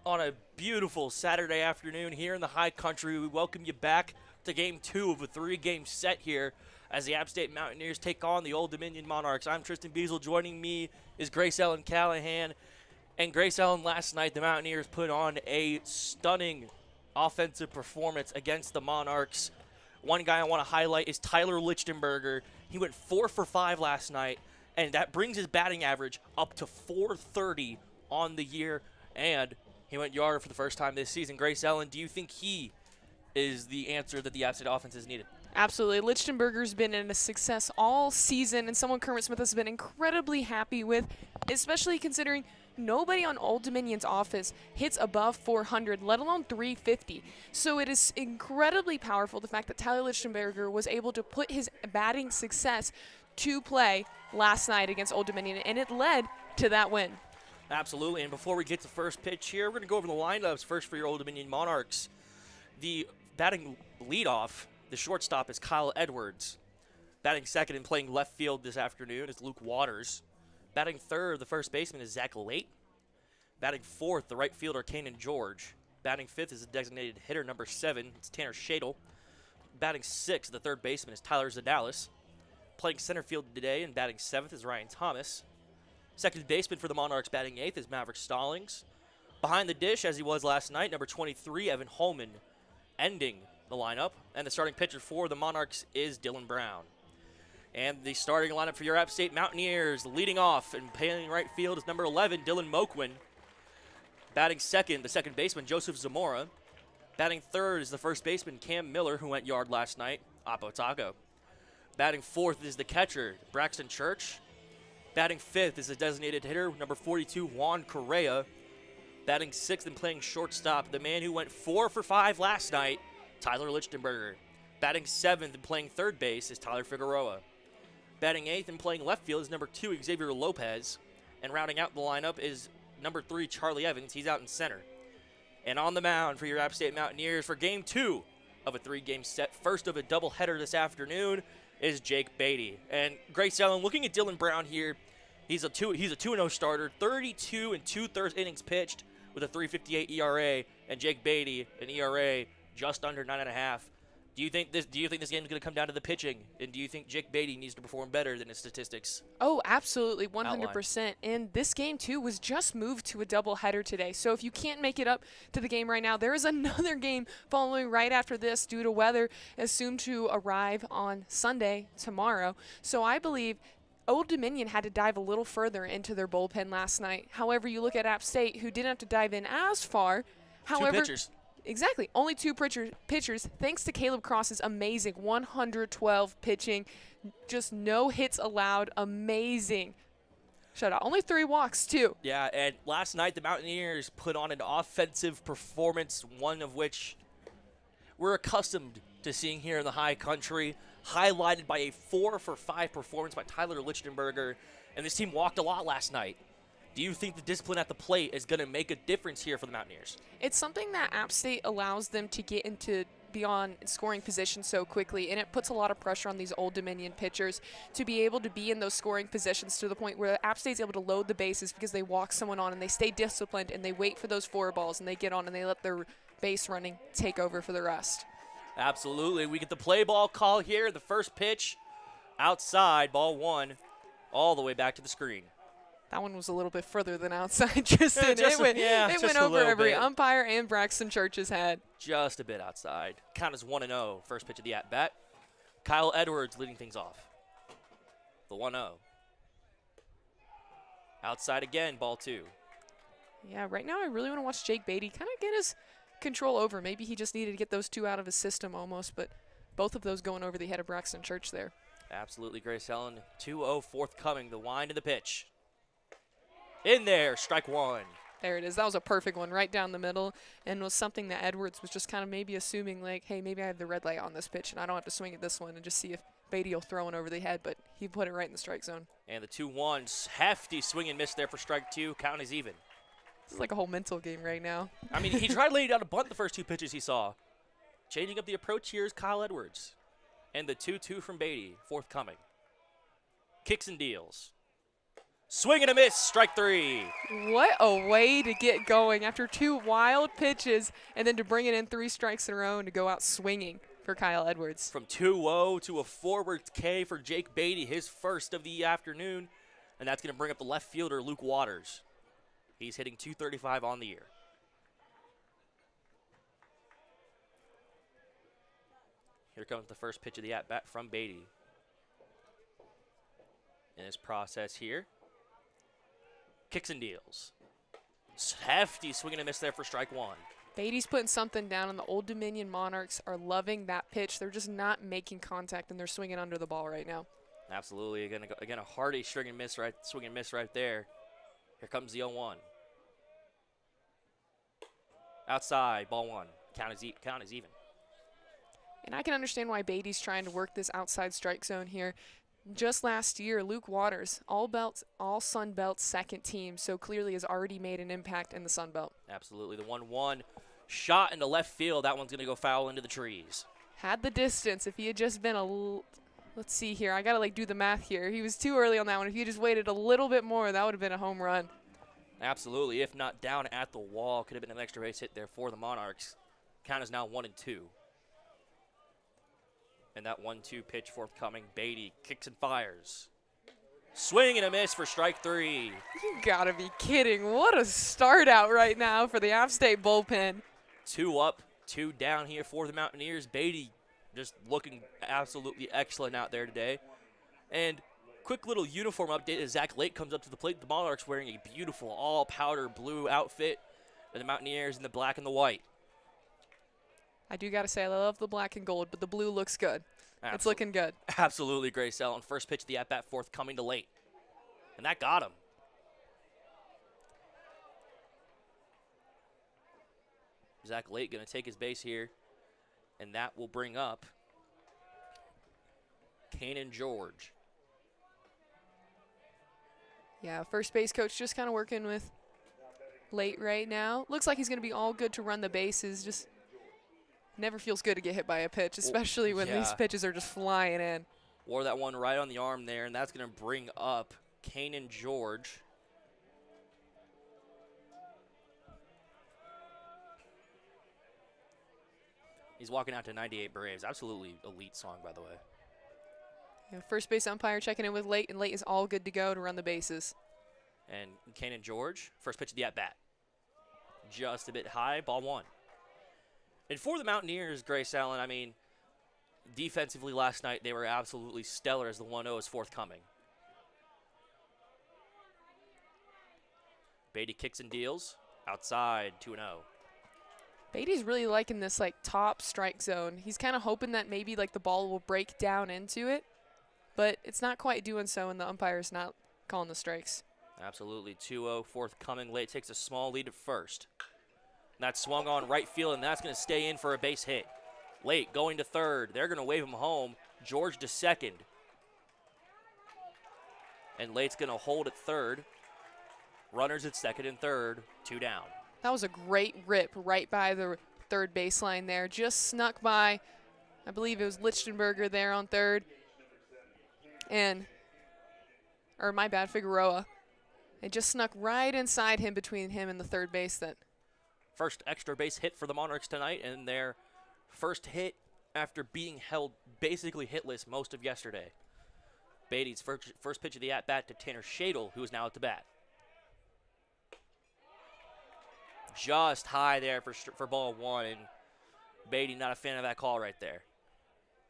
On a beautiful Saturday afternoon here in the high country, we welcome you back to game 2 of a 3-game set here as the App State Mountaineers take on the Old Dominion Monarchs. I'm Tristan Biesel. Joining me is Grace Ellen Callihan. And Grace Ellen, last night the Mountaineers put on a stunning offensive performance against the Monarchs. One guy I want to highlight is Tyler Lichtenberger. He went 4 for 5 last night, and that brings his batting average up to 430 on the year. And he went yard for the first time this season. Grace Ellen, do you think he is the answer that the App State offense is needed? Absolutely. Lichtenberger's been in a success all season, and someone Kermit Smith has been incredibly happy with, especially considering nobody on Old Dominion's offense hits above 400, let alone 350. So it is incredibly powerful, the fact that Tyler Lichtenberger was able to put his batting success to play last night against Old Dominion, and it led to that win. Absolutely, and before we get to first pitch here, we're going to go over the lineups first for your Old Dominion Monarchs. The batting leadoff, the shortstop, is Kyle Edwards. Batting second and playing left field this afternoon is Luke Waters. Batting third, the first baseman, is Zach Late. Batting fourth, the right fielder, Kanan George. Batting fifth is the designated hitter, number 7, it's Tanner Shadle. Batting sixth, the third baseman, is Tyler Zadalis. Playing center field today and batting seventh is Ryan Thomas. Second baseman for the Monarchs, batting eighth, is Maverick Stallings. Behind the dish, as he was last night, number 23, Evan Holman, ending the lineup. And the starting pitcher for the Monarchs is Dylan Brown. And the starting lineup for your App State Mountaineers, leading off and playing right field is number 11, Dylan Moquin. Batting second, the second baseman, Joseph Zamora. Batting third is the first baseman, Cam Miller, who went yard last night, Apo Taco. Batting fourth is the catcher, Braxton Church. Batting fifth is the designated hitter, number 42, Juan Correa. Batting sixth and playing shortstop, the man who went 4 for 5 last night, Tyler Lichtenberger. Batting seventh and playing third base is Tyler Figueroa. Batting eighth and playing left field is number 2, Xavier Lopez. And rounding out the lineup is number 3, Charlie Evans. He's out in center. And on the mound for your App State Mountaineers for game 2 of a 3-game set, first of a doubleheader this afternoon, is Jake Beatty. And Grace Ellen, looking at Dylan Brown here, he's a 2-0 starter, 32 2/3 innings pitched with a 3.58 ERA, and Jake Beatty an ERA just under 9.5. Do you think this game is going to come down to the pitching? And do you think Jake Beatty needs to perform better than his statistics? Oh, absolutely, 100%. And this game, too, was just moved to a doubleheader today. So if you can't make it up to the game right now, there is another game following right after this due to weather assumed to arrive on Sunday, tomorrow. So I believe Old Dominion had to dive a little further into their bullpen last night. However, you look at App State, who didn't have to dive in as far. However, 2 pitchers. Exactly. Only 2 pitchers, thanks to Caleb Cross's amazing 112 pitching. Just no hits allowed. Amazing shutout. Only 3 walks, too. Yeah, and last night the Mountaineers put on an offensive performance, one of which we're accustomed to seeing here in the high country, highlighted by a 4 for 5 performance by Tyler Lichtenberger. And this team walked a lot last night. Do you think the discipline at the plate is going to make a difference here for the Mountaineers? It's something that App State allows them to get into beyond scoring position so quickly, and it puts a lot of pressure on these Old Dominion pitchers to be able to be in those scoring positions to the point where App State's able to load the bases because they walk someone on and they stay disciplined and they wait for those 4 balls and they get on and they let their base running take over for the rest. Absolutely. We get the play ball call here. The first pitch outside, ball 1, all the way back to the screen. That one was a little bit further than outside, Tristan. It went over every umpire and Braxton Church's head. Just a bit outside. Count is 1-0. First pitch of the at-bat. Kyle Edwards leading things off. The 1-0. Outside again, ball 2. Yeah, right now I really want to watch Jake Beatty kind of get his control over. Maybe he just needed to get those 2 out of his system almost, but both of those going over the head of Braxton Church there. Absolutely, Grace Ellen. 2-0 forthcoming. The wind of the pitch. In there, strike 1. There it is. That was a perfect one right down the middle, and was something that Edwards was just kind of maybe assuming like, hey, maybe I have the red light on this pitch and I don't have to swing at this one and just see if Beatty will throw it over the head, but he put it right in the strike zone. And the 2-1, hefty swing and miss there for strike 2. Count is even. This is like a whole mental game right now. I mean, he tried laying down a bunt the first 2 pitches he saw. Changing up the approach here is Kyle Edwards. And the 2-2 from Beatty, forthcoming. Kicks and deals. Swing and a miss, strike 3. What a way to get going after 2 wild pitches and then to bring it in 3 strikes in a row and to go out swinging for Kyle Edwards. From 2-0 to a forward K for Jake Beatty, his first of the afternoon, and that's going to bring up the left fielder, Luke Waters. He's hitting .235 on the year. Here comes the first pitch of the at-bat from Beatty. In his process here, kicks and deals. Hefty swing and a miss there for strike 1. Beatty's putting something down, and the Old Dominion Monarchs are loving that pitch. They're just not making contact, and they're swinging under the ball right now. Absolutely. Again, a hearty swing and miss right there. Here comes the 0-1. Outside, ball 1. Count is even. And I can understand why Beatty's trying to work this outside strike zone here. Just last year, Luke Waters, all Sun Belt second team, so clearly has already made an impact in the Sun Belt. Absolutely. The 1-1 shot into left field. That one's going to go foul into the trees. Had the distance. If he had just been let's see here. I got to do the math here. He was too early on that one. If he just waited a little bit more, that would have been a home run. Absolutely. If not down at the wall, could have been an extra base hit there for the Monarchs. Count is now 1-2. And that 1-2 pitch forthcoming. Beatty kicks and fires. Swing and a miss for strike 3. You gotta be kidding. What a start out right now for the App State bullpen. 2 up, 2 down here for the Mountaineers. Beatty just looking absolutely excellent out there today. And quick little uniform update as Zach Lake comes up to the plate. The Monarchs wearing a beautiful all powder blue outfit. And the Mountaineers in the black and the white. I do got to say, I love the black and gold, but the blue looks good. It's looking good. Absolutely, Grace Allen. First pitch of the at-bat forthcoming to late. And that got him. Zach Late going to take his base here. And that will bring up Kanan George. Yeah, first base coach just kind of working with Late right now. Looks like he's going to be all good to run the bases. Just never feels good to get hit by a pitch, especially when these pitches are just flying in. Wore that one right on the arm there, and that's going to bring up Kanan George. He's walking out to 98 Braves. Absolutely elite song, by the way. Yeah, first base umpire checking in with Late, and Late is all good to go to run the bases. And Kanan George, first pitch of the at-bat. Just a bit high, ball 1. And for the Mountaineers, Grace Allen, I mean, defensively last night, they were absolutely stellar as the 1-0 is forthcoming. Beatty kicks and deals. Outside, 2-0. Beatty's really liking this, top strike zone. He's kind of hoping that maybe, the ball will break down into it. But it's not quite doing so, and the umpire's not calling the strikes. Absolutely. 2-0 forthcoming. Late takes a small lead at first. That swung on right field, and that's going to stay in for a base hit. Late going to third. They're going to wave him home. George to second. And Late's going to hold at third. Runners at second and third. 2 down. That was a great rip right by the third baseline there. Just snuck by, I believe it was Lichtenberger there on third. Or my bad, Figueroa. It just snuck right inside him, between him and the third base. That first extra base hit for the Monarchs tonight, and their first hit after being held basically hitless most of yesterday. Beatty's first pitch of the at-bat to Tanner Shadle, who is now at the bat. Just high there for ball 1, and Beatty not a fan of that call right there.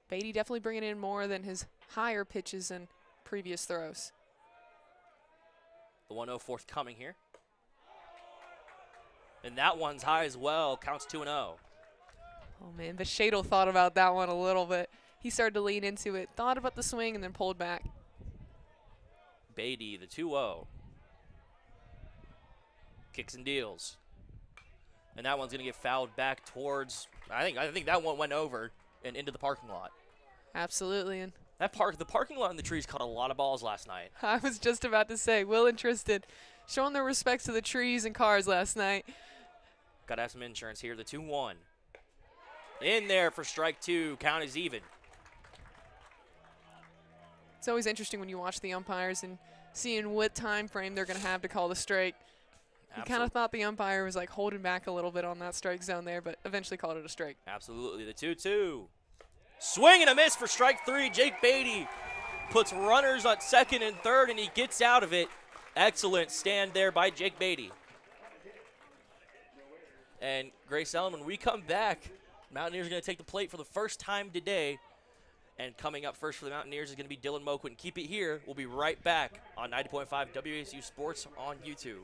Beatty definitely bringing in more than his higher pitches and previous throws. The 1-0 forthcoming here. And that one's high as well. Counts 2-0. Oh, man. But Shadle thought about that one a little bit. He started to lean into it, thought about the swing, and then pulled back. Beatty, the 2-0. Kicks and deals. And that one's going to get fouled back towards, I think that one went over and into the parking lot. Absolutely. And the parking lot in the trees caught a lot of balls last night. I was just about to say, Will and Tristan showing their respects to the trees and cars last night. Got to have some insurance here. The 2-1. In there for strike 2. Count is even. It's always interesting when you watch the umpires, and seeing what time frame they're going to have to call the strike. He kind of thought the umpire was like holding back a little bit on that strike zone there, but eventually called it a strike. Absolutely, the 2-2. Swing and a miss for strike 3. Jake Beatty puts runners on second and third, and he gets out of it. Excellent stand there by Jake Beatty. And Grace Allen, when we come back, Mountaineers are going to take the plate for the first time today. And coming up first for the Mountaineers is going to be Dylan Moquin. Keep it here. We'll be right back on 90.5 WASU Sports on YouTube.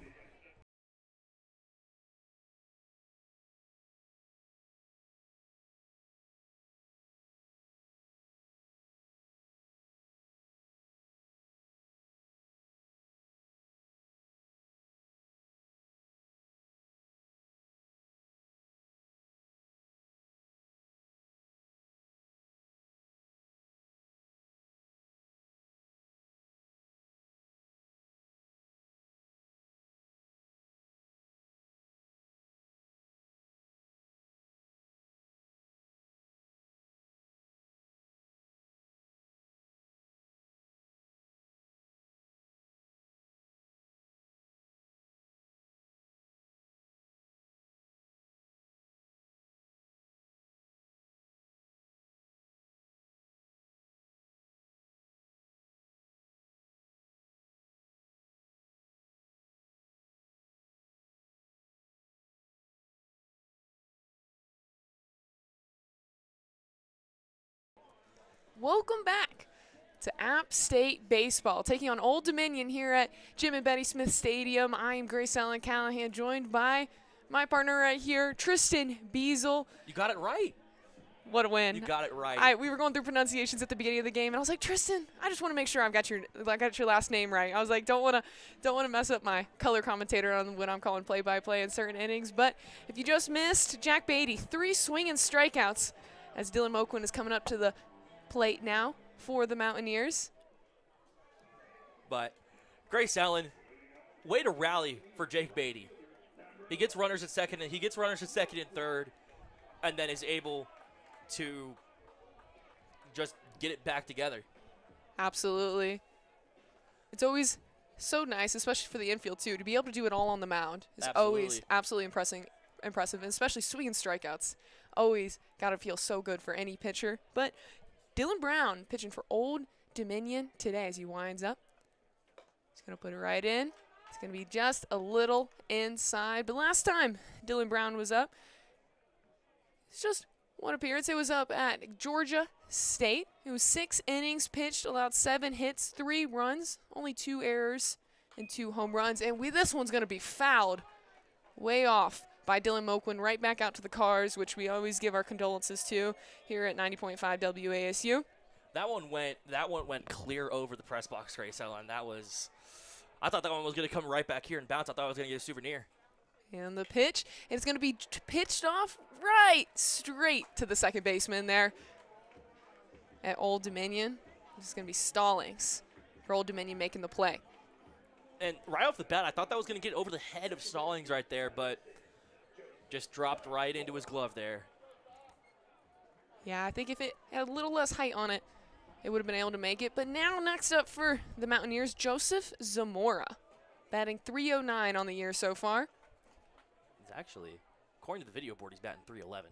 Welcome back to App State Baseball, taking on Old Dominion here at Jim and Betty Smith Stadium. I am Grace Allen Callihan, joined by my partner right here, Tristan Biesel. You got it right. What a win. You got it right. We were going through pronunciations at the beginning of the game, and I was like, Tristan, I just want to make sure I got your last name right. I was like, don't want to mess up my color commentator on when I'm calling play-by-play in certain innings. But if you just missed, Jack Beatty, 3 swinging strikeouts as Dylan Moquin is coming up to the plate now for the Mountaineers. But Grace Allen, way to rally for Jake Beatty. He gets runners at second, and third, and then is able to just get it back together. Absolutely. It's always so nice, especially for the infield too, to be able to do it all on the mound. It's always absolutely impressive, and especially swinging strikeouts. Always got to feel so good for any pitcher. But Dylan Brown pitching for Old Dominion today as he winds up. He's going to put it right in. It's going to be just a little inside. But last time Dylan Brown was up, it's just one appearance. It was up at Georgia State. It was 6 innings pitched, allowed 7 hits, 3 runs, only 2 errors and 2 home runs. And this one's going to be fouled way off by Dylan Moquin, right back out to the Cars, which we always give our condolences to here at 90.5 WASU. That one went clear over the press box, Grace Allen. I thought that one was going to come right back here and bounce. I thought I was going to get a souvenir. And the pitch, it's going to be pitched off right straight to the second baseman there at Old Dominion. This is going to be Stallings for Old Dominion making the play. And right off the bat, I thought that was going to get over the head of Stallings right there, but just dropped right into his glove there. Yeah, I think if it had a little less height on it, it would have been able to make it. But now next up for the Mountaineers, Joseph Zamora, batting .309 on the year so far. He's actually, according to the video board, he's batting .311.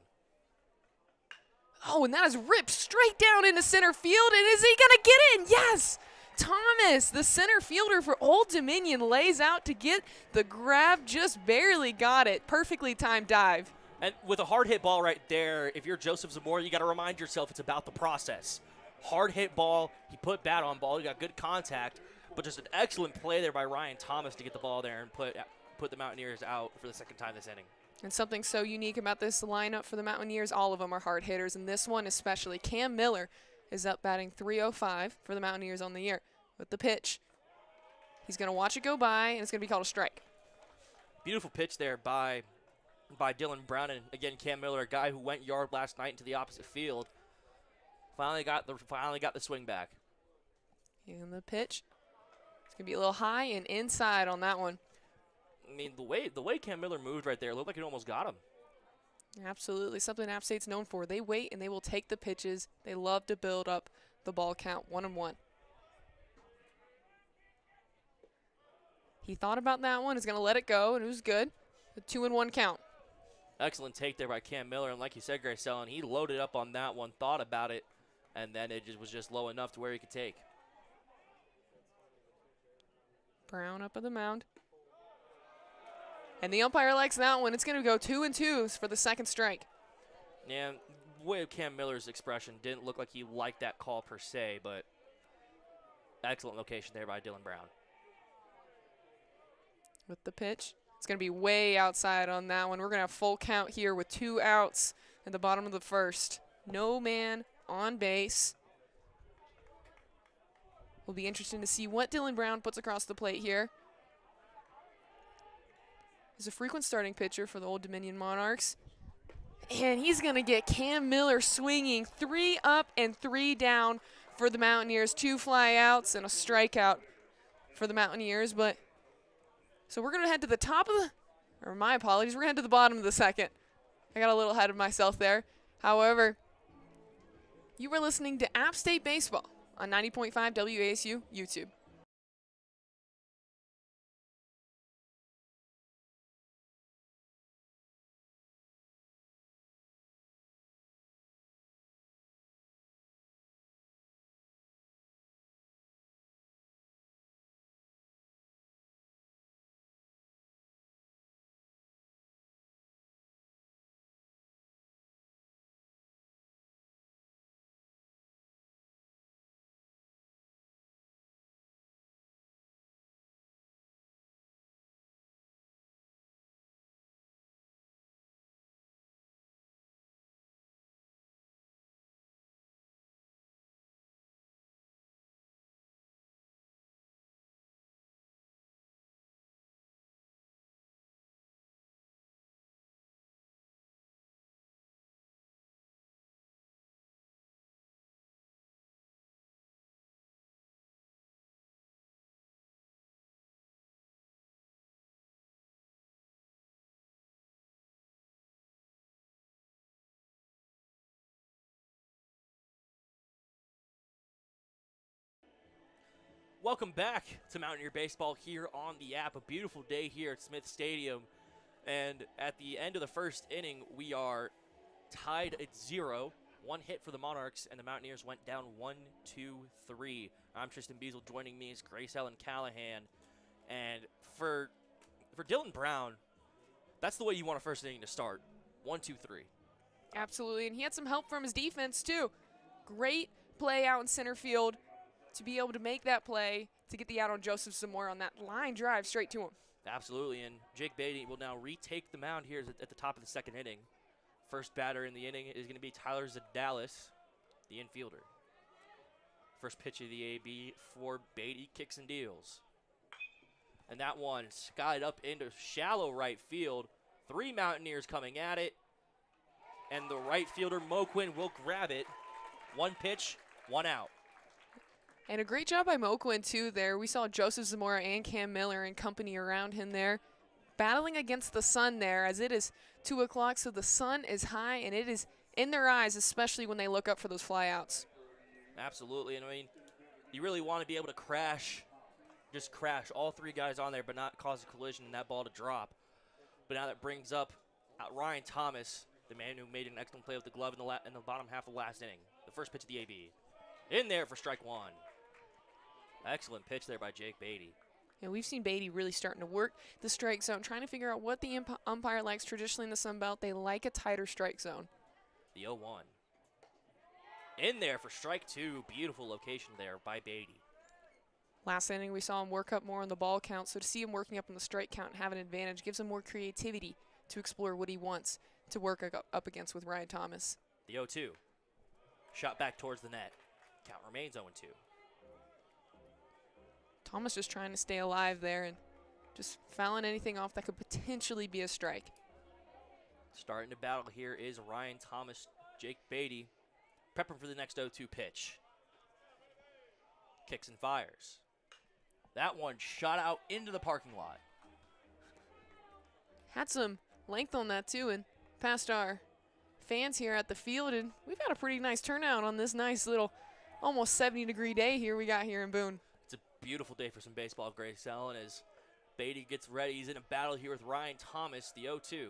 Oh, and that is ripped straight down into center field. And is he going to get in? Yes! Thomas, the center fielder for Old Dominion, lays out to get the grab, just barely got it. Perfectly timed dive. And with a hard hit ball right there, if you're Joseph Zamora, you got to remind yourself it's about the process. Hard hit ball, he put bat on ball, he got good contact, but just an excellent play there by Ryan Thomas to get the ball there and put the Mountaineers out for the second time this inning. And something so unique about this lineup for the Mountaineers, all of them are hard hitters, and this one especially. Cam Miller is up batting .305 for the Mountaineers on the year. With the pitch, he's going to watch it go by, and it's going to be called a strike. Beautiful pitch there by Dylan Brown, and again Cam Miller, a guy who went yard last night into the opposite field, finally got the swing back. And the pitch, it's going to be a little high and inside on that one. I mean, the way Cam Miller moved right there, it looked like it almost got him. Absolutely, something App State's known for. They wait and they will take the pitches. They love to build up the ball count 1-1. He thought about that one. He's going to let it go, and it was good. A 2-1 count. Excellent take there by Cam Miller. And like you said, Grace Ellen, he loaded up on that one, thought about it, and then it was just low enough to where he could take. Brown up on the mound. And the umpire likes that one. It's going to go 2-2 for the second strike. Yeah, the way Cam Miller's expression didn't look like he liked that call per se, but excellent location there by Dylan Brown. With the pitch. It's going to be way outside on that one. We're going to have full count here with 2 outs at the bottom of the first. No man on base. Will be interesting to see what Dylan Brown puts across the plate here. He's a frequent starting pitcher for the Old Dominion Monarchs. And he's going to get Cam Miller swinging. 3 up and 3 down for the Mountaineers. 2 fly outs and a strikeout for the Mountaineers. But so we're going to head to the top of the, or my apologies, we're going to head to the bottom of the second. I got a little ahead of myself there. However, you were listening to App State Baseball on 90.5 WASU YouTube. Welcome back to Mountaineer Baseball here on the app. A beautiful day here at Smith Stadium. And at the end of the first inning, we are tied at 0. 1 hit for the Monarchs, and the Mountaineers went down 1, 2, 3. I'm Tristan Biesel. Joining me is Grace Ellen Callihan. And for Dylan Brown, that's the way you want a first inning to start. 1, 2, 3. Absolutely, and he had some help from his defense too. Great play out in center field to be able to make that play to get the out on Joseph Zamora on that line drive straight to him. Absolutely, and Jake Beatty will now retake the mound here at the top of the second inning. First batter in the inning is going to be Tyler Zadalis, the infielder. First pitch of the AB for Beatty, kicks and deals. And that one skied up into shallow right field. 3 Mountaineers coming at it. And the right fielder, Mo Quinn, will grab it. 1 pitch, 1 out. And a great job by Mo Quinn, too, there. We saw Joseph Zamora and Cam Miller and company around him there, battling against the sun there, as it is 2 o'clock, so the sun is high, and it is in their eyes, especially when they look up for those flyouts. Absolutely, and I mean, you really want to be able to just crash all 3 guys on there, but not cause a collision and that ball to drop. But now that brings up Ryan Thomas, the man who made an excellent play with the glove in the bottom half of the last inning. The first pitch of the AB. In there for strike 1. Excellent pitch there by Jake Beatty. And we've seen Beatty really starting to work the strike zone, trying to figure out what the umpire likes traditionally in the Sun Belt. They like a tighter strike zone. The 0-1. In there for strike 2. Beautiful location there by Beatty. Last inning, we saw him work up more on the ball count, so to see him working up on the strike count and have an advantage gives him more creativity to explore what he wants to work up against with Ryan Thomas. The 0-2. Shot back towards the net. Count remains 0-2. Thomas just trying to stay alive there and just fouling anything off that could potentially be a strike. Starting to battle here is Ryan Thomas, Jake Beatty, prepping for the next 0-2 pitch. Kicks and fires. That one shot out into the parking lot. Had some length on that too, and past our fans here at the field, and we've got a pretty nice turnout on this nice little almost 70-degree day here we got here in Boone. It's a beautiful day for some baseball, Grace Ellen, as Beatty gets ready. He's in a battle here with Ryan Thomas, the 0-2.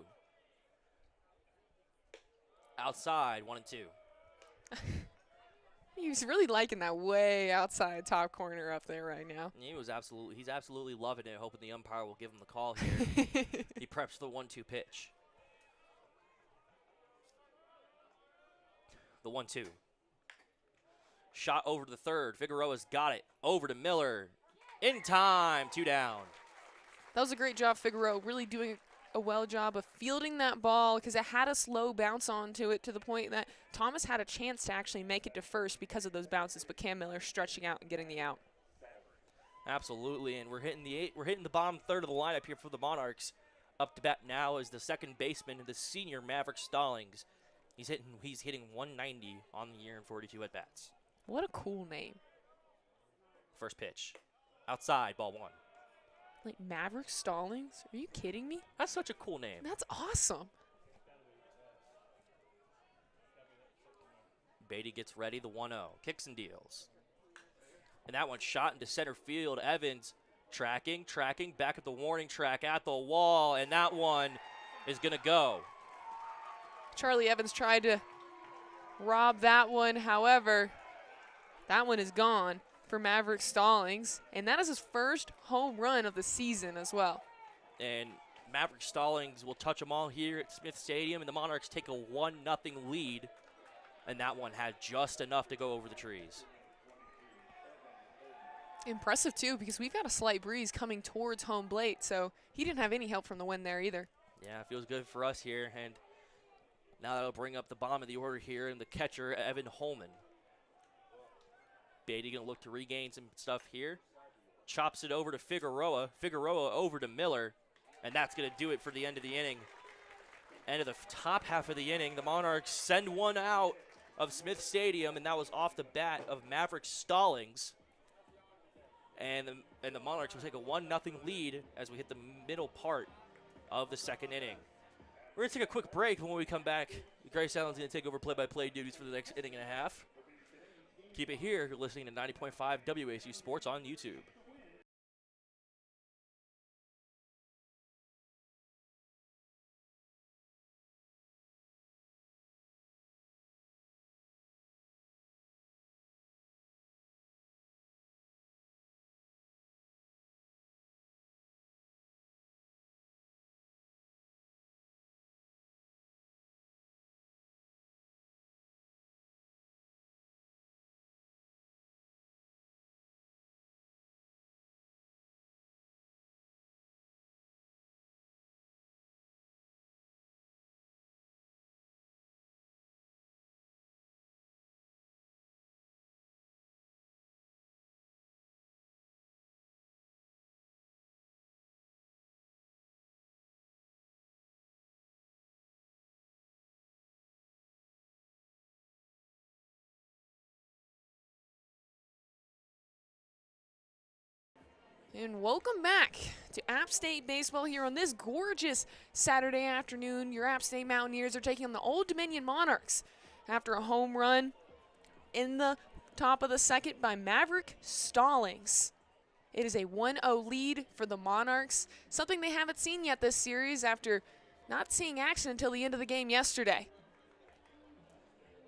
Outside, 1-2. He's really liking that way outside top corner up there right now. He's absolutely loving it, hoping the umpire will give him the call here. He preps the 1-2 pitch. The 1-2. Shot over to the third. Figueroa's got it. Over to Miller. In time. 2 down. That was a great job, Figueroa, really doing a well job of fielding that ball because it had a slow bounce onto it to the point that Thomas had a chance to actually make it to first because of those bounces, but Cam Miller stretching out and getting the out. Absolutely, and we're hitting the bottom third of the lineup here for the Monarchs. Up to bat now is the second baseman, the senior Maverick Stallings. He's hitting 190 on the year in 42 at bats. What a cool name. First pitch. Outside, ball 1. Like Maverick Stallings? Are you kidding me? That's such a cool name. That's awesome. Beatty gets ready, the 1-0. Kicks and deals. And that one shot into center field. Evans tracking, back at the warning track at the wall, and that one is going to go. Charlie Evans tried to rob that one. However, that one is gone for Maverick Stallings, and that is his first home run of the season as well. And Maverick Stallings will touch them all here at Smith Stadium, and the Monarchs take a 1-0 lead, and that one had just enough to go over the trees. Impressive, too, because we've got a slight breeze coming towards home plate, so he didn't have any help from the wind there either. Yeah, it feels good for us here, and now that'll bring up the bottom of the order here, and the catcher, Evan Holman. Beatty going to look to regain some stuff here. Chops it over to Figueroa. Figueroa over to Miller. And that's going to do it for the end of the inning. End of the top half of the inning. The Monarchs send one out of Smith Stadium, and that was off the bat of Maverick Stallings. And the Monarchs will take a 1-0 lead as we hit the middle part of the second inning. We're going to take a quick break. When we come back, Grace Allen's going to take over play-by-play duties for the next inning and a half. Keep it here. You're listening to 90.5 WASU Sports on YouTube. And welcome back to App State Baseball here on this gorgeous Saturday afternoon. Your App State Mountaineers are taking on the Old Dominion Monarchs after a home run in the top of the second by Maverick Stallings. It is a 1-0 lead for the Monarchs, something they haven't seen yet this series after not seeing action until the end of the game yesterday.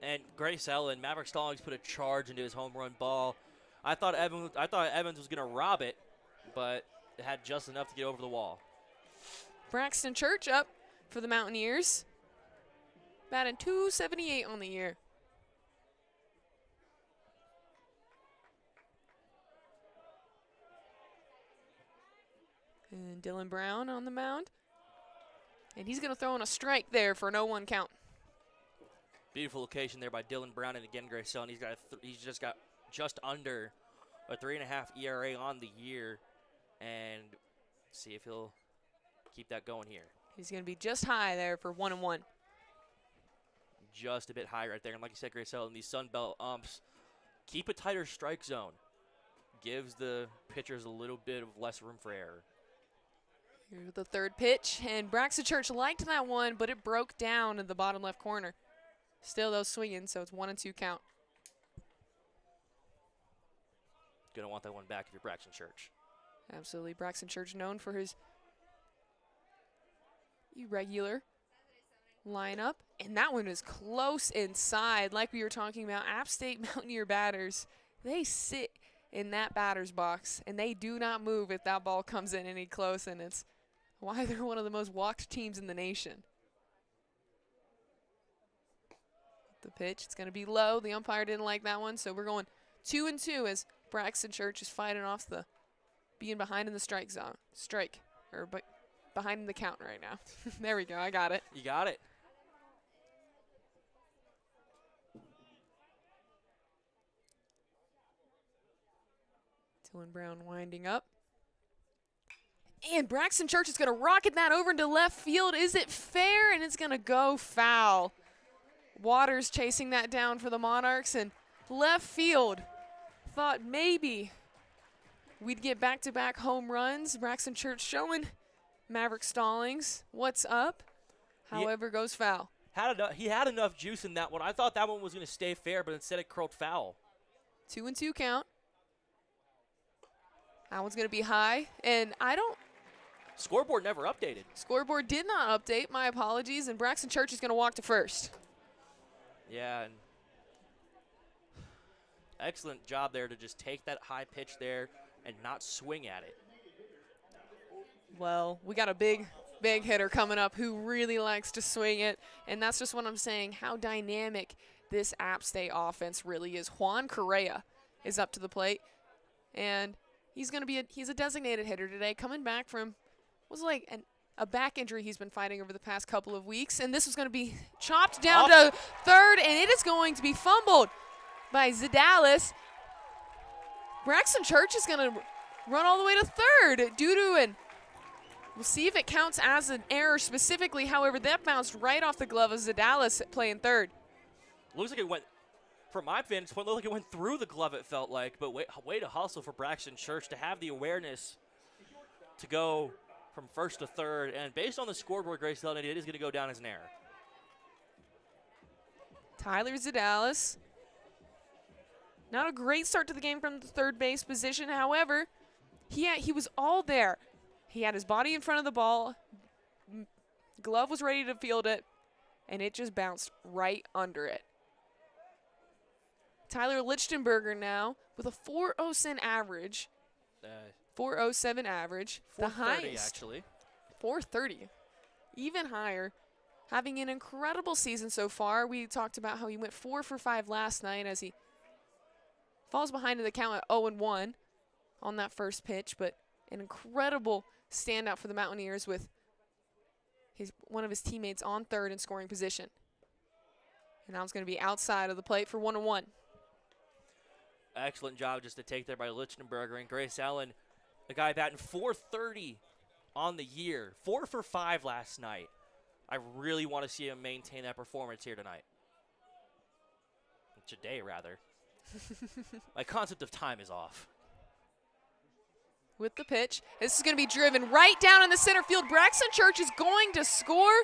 And Grace Ellen, Maverick Stallings put a charge into his home run ball. I thought Evans was going to rob it, but it had just enough to get over the wall. Braxton Church up for the Mountaineers, batting .278 on the year. And Dylan Brown on the mound. And he's going to throw in a strike there for an 0-1 count. Beautiful location there by Dylan Brown, and again, Grace Ellen, he's just got just under a 3.5 ERA on the year, and see if he'll keep that going here. He's going to be just high there for 1-1. Just a bit high right there, and like you said, Grace Ellen, these Sun Belt umps keep a tighter strike zone. Gives the pitchers a little bit of less room for error. Here's the third pitch, and Braxton Church liked that one, but it broke down in the bottom left corner. Still, though, swinging, so it's 1-2 count. Gonna want that one back if you're Braxton Church. Absolutely. Braxton Church known for his irregular lineup. And that one is close inside. Like we were talking about, App State Mountaineer batters, they sit in that batter's box, and they do not move if that ball comes in any close, and it's why they're one of the most walked teams in the nation. The pitch, it's going to be low. The umpire didn't like that one, so we're going 2-2 as Braxton Church is fighting off the being behind in the strike zone. Behind in the count right now. There we go, I got it. You got it. Dylan Brown winding up. And Braxton Church is going to rocket that over into left field. Is it fair? And it's going to go foul. Waters chasing that down for the Monarchs, and left field thought maybe we'd get back-to-back home runs. Braxton Church showing Maverick Stallings what's up. However, goes foul. He had enough juice in that one. I thought that one was going to stay fair, but instead it curled foul. 2-2 count. That one's going to be high, and Scoreboard never updated. Scoreboard did not update. My apologies, and Braxton Church is going to walk to first. Yeah, and excellent job there to just take that high pitch there and not swing at it. Well, we got a big hitter coming up who really likes to swing it, and that's just what I'm saying, how dynamic this App State offense really is. Juan Correa is up to the plate, and he's a designated hitter today, coming back from a back injury he's been fighting over the past couple of weeks, and this is going to be chopped down to third, and it is going to be fumbled by Zadalis. Braxton Church is going to run all the way to third due to an we'll see if it counts as an error specifically. However, that bounced right off the glove of Zadalis playing third. Looks like it went, from my vantage point, looked like it went through the glove, it felt like. But way to hustle for Braxton Church to have the awareness to go from first to third. And based on the scoreboard, Grace Elton, it is going to go down as an error. Tyler Zadalis. Not a great start to the game from the third base position. However, he was all there. He had his body in front of the ball. Glove was ready to field it, and it just bounced right under it. Tyler Lichtenberger now with a 4.07 average. 4.07 average. The highest. Actually. 4.30. Even higher. Having an incredible season so far. We talked about how he went 4 for 5 last night as he falls behind in the count at 0-1 on that first pitch, but an incredible standout for the Mountaineers with one of his teammates on third in scoring position. And now it's going to be outside of the plate for 1-1. Excellent job just to take there by Lichtenberger and Grace Allen. The guy batting .430 on the year. 4 for 5 last night. I really want to see him maintain that performance here tonight. Today, rather. My concept of time is off. With the pitch. This is going to be driven right down in the center field. Braxton Church is going to score.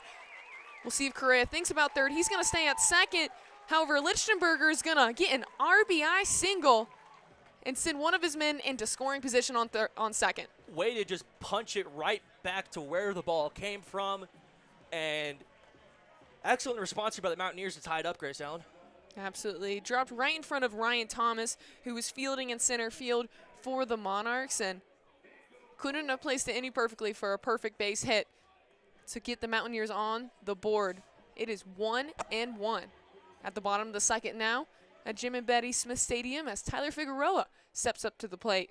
We'll see if Correa thinks about third. He's going to stay at second. However, Lichtenberger is going to get an RBI single and send one of his men into scoring position on second. Way to just punch it right back to where the ball came from. And excellent response here by the Mountaineers to tie it up, Grace Allen. Absolutely. Dropped right in front of Ryan Thomas, who was fielding in center field for the Monarchs, and couldn't have placed it any perfectly for a perfect base hit to get the Mountaineers on the board. It is 1-1 at the bottom of the second now at Jim and Betty Smith Stadium as Tyler Figueroa steps up to the plate.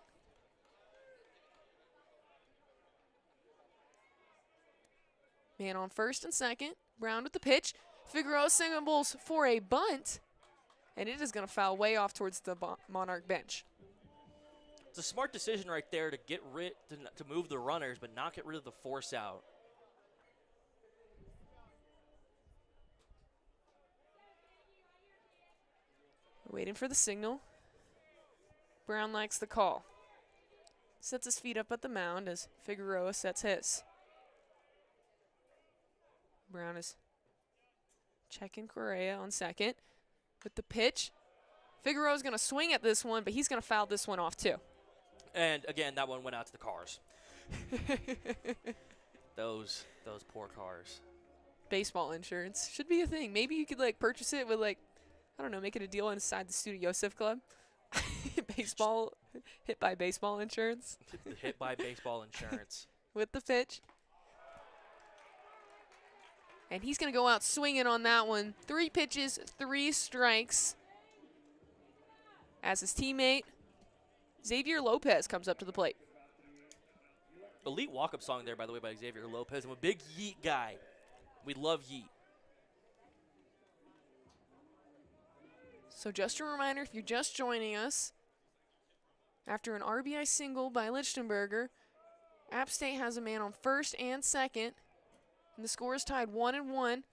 Man on first and second. Brown with the pitch. Figueroa signals for a bunt, and it is going to foul way off towards the Monarch bench. It's a smart decision right there to get rid to move the runners, but not get rid of the force out. Waiting for the signal. Brown likes the call. Sets his feet up at the mound as Figueroa sets his. Brown is checking Correa on second with the pitch. Figueroa's going to swing at this one, but he's going to foul this one off too. And again, that one went out to the cars. Those poor cars. Baseball insurance should be a thing. Maybe you could like purchase it with like, I don't know, make it a deal inside the Studio Yosef Club. Baseball hit by baseball insurance. Hit by baseball insurance. With the pitch. And he's going to go out swinging on that one. 3 pitches, 3 strikes. As his teammate, Xavier Lopez, comes up to the plate. Elite walk-up song there, by the way, by Xavier Lopez. I'm a big Yeet guy. We love Yeet. So just a reminder, if you're just joining us, after an RBI single by Lichtenberger, App State has a man on first and second, and the score is tied 1-1.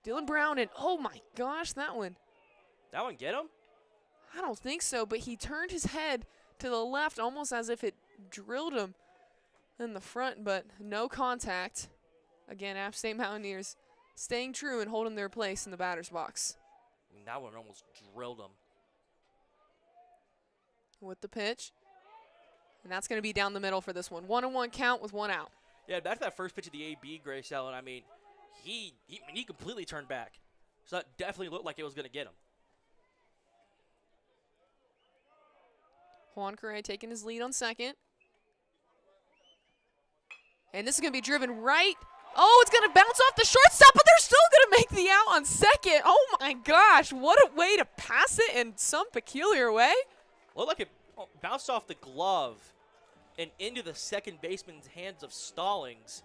Dylan Brown, and oh my gosh, that one. That one get him? I don't think so, but he turned his head to the left almost as if it drilled him in the front, but no contact. Again, App State Mountaineers staying true and holding their place in the batter's box. That one almost drilled him. With the pitch. And that's going to be down the middle for this one. 1-1 count with 1 out. Yeah, back to that first pitch of the AB, Grace Allen. I mean, he completely turned back. So that definitely looked like it was going to get him. Juan Correa taking his lead on second. And this is going to be driven right. Oh, it's going to bounce off the shortstop, but they're still going to make the out on second. Oh, my gosh. What a way to pass it in some peculiar way. Looked like it bounced off the glove and into the second baseman's hands of Stallings.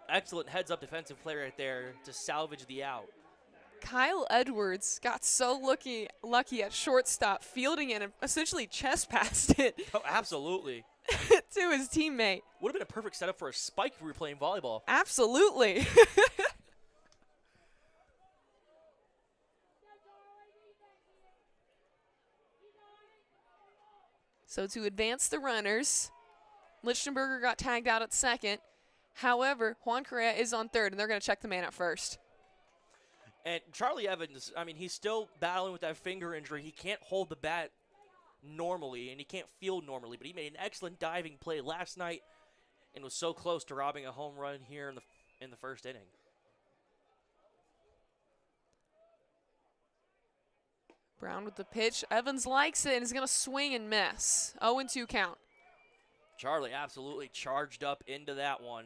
Excellent heads-up defensive play right there to salvage the out. Kyle Edwards got so lucky at shortstop, fielding it and essentially chest passed it. Oh, absolutely. To his teammate. Would have been a perfect setup for a spike if we were playing volleyball. Absolutely. So to advance the runners, Lichtenberger got tagged out at second. However, Juan Correa is on third, and they're going to check the man at first. And Charlie Evans, I mean, he's still battling with that finger injury. He can't hold the bat normally, and he can't field normally, but he made an excellent diving play last night and was so close to robbing a home run here in the first inning. Brown with the pitch. Evans likes it and is going to swing and miss. 0-2 count. Charlie absolutely charged up into that one.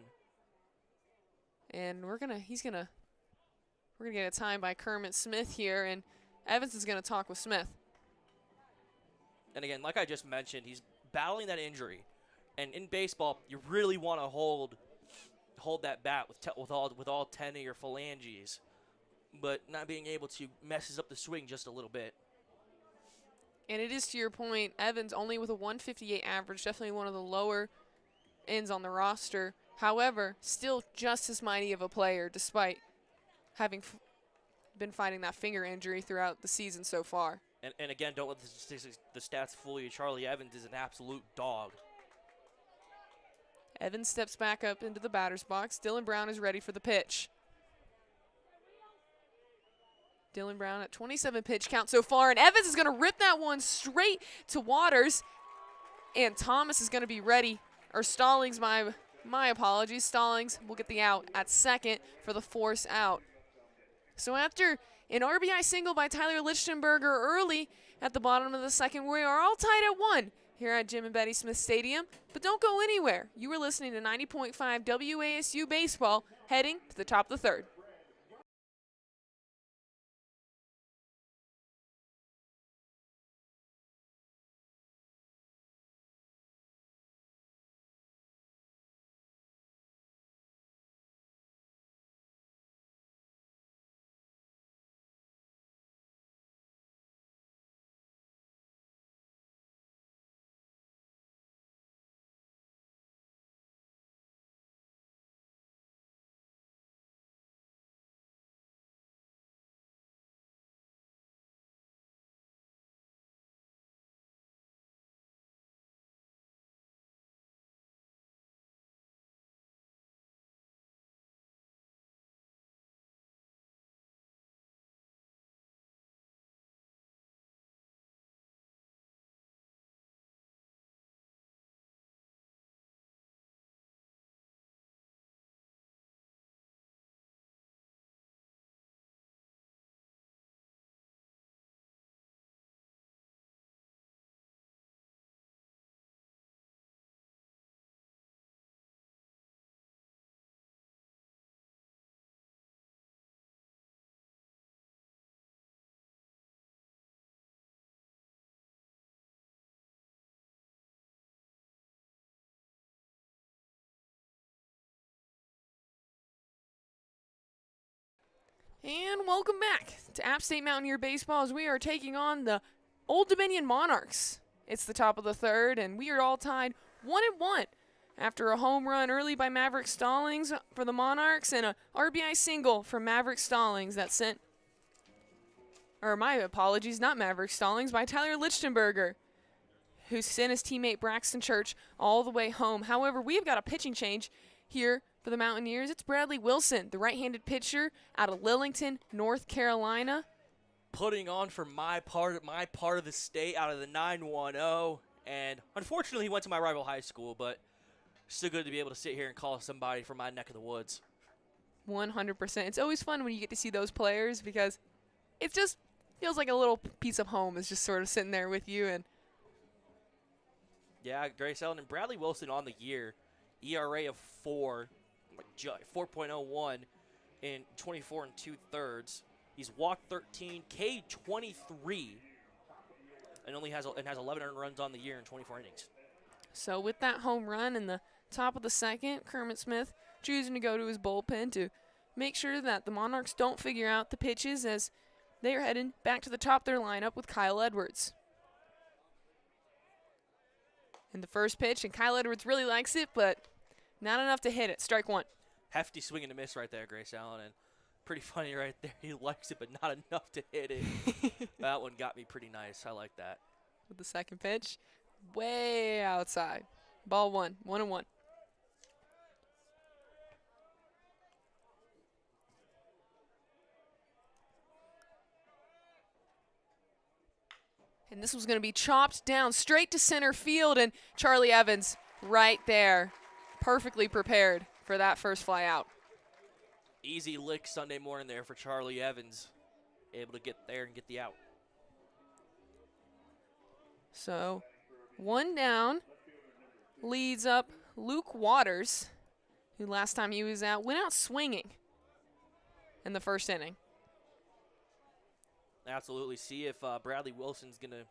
And we're gonna get a time by Kermit Smith here, and Evans is gonna talk with Smith. And again, like I just mentioned, he's battling that injury. And in baseball, you really want to hold that bat with all 10 of your phalanges, but not being able to messes up the swing just a little bit. And it is, to your point, Evans only with a 158 average, definitely one of the lower ends on the roster. However, still just as mighty of a player despite having been fighting that finger injury throughout the season so far. And again, don't let the stats fool you. Charlie Evans is an absolute dog. Evans steps back up into the batter's box. Dylan Brown is ready for the pitch. Dylan Brown at 27 pitch count so far, and Evans is going to rip that one straight to Waters, and Thomas is going to be ready, or Stallings, my apologies. Stallings will get the out at second for the force out. So after an RBI single by Tyler Lichtenberger early at the bottom of the second, we are all tied at 1 here at Jim and Betty Smith Stadium. But don't go anywhere. You were listening to 90.5 WASU Baseball, heading to the top of the third. And welcome back to App State Mountaineer Baseball as we are taking on the Old Dominion Monarchs. It's the top of the third, and we are all tied 1-1 after a home run early by Maverick Stallings for the Monarchs and a RBI single from Maverick Stallings that sent, or my apologies, not Maverick Stallings, by Tyler Lichtenberger, who sent his teammate Braxton Church all the way home. However, we've got a pitching change here for the Mountaineers. It's Bradley Wilson, the right-handed pitcher out of Lillington, North Carolina. Putting on for my part of the state out of the 910. And unfortunately, he went to my rival high school, but still good to be able to sit here and call somebody from my neck of the woods. 100%. It's always fun when you get to see those players because it just feels like a little piece of home is just sort of sitting there with you. And yeah, Grace Ellen and Bradley Wilson on the year, ERA of 4.01 in 24 2/3. He's walked 13, K 23, and has 11 earned runs on the year in 24 innings. So with that home run in the top of the second, Kermit Smith choosing to go to his bullpen to make sure that the Monarchs don't figure out the pitches as they are heading back to the top of their lineup with Kyle Edwards. In the first pitch, and Kyle Edwards really likes it, but not enough to hit it. Strike one. Hefty swing and a miss right there, Grace Allen, and pretty funny right there. He likes it, but not enough to hit it. That one got me pretty nice. I like that. With the second pitch, way outside. Ball one, 1-1. And this was going to be chopped down straight to center field, and Charlie Evans right there, perfectly prepared for that first fly out. Easy lick Sunday morning there for Charlie Evans. Able to get there and get the out. So, one down, leads up Luke Waters, who last time he was out, went out swinging in the first inning. Absolutely. See if Bradley Wilson's going to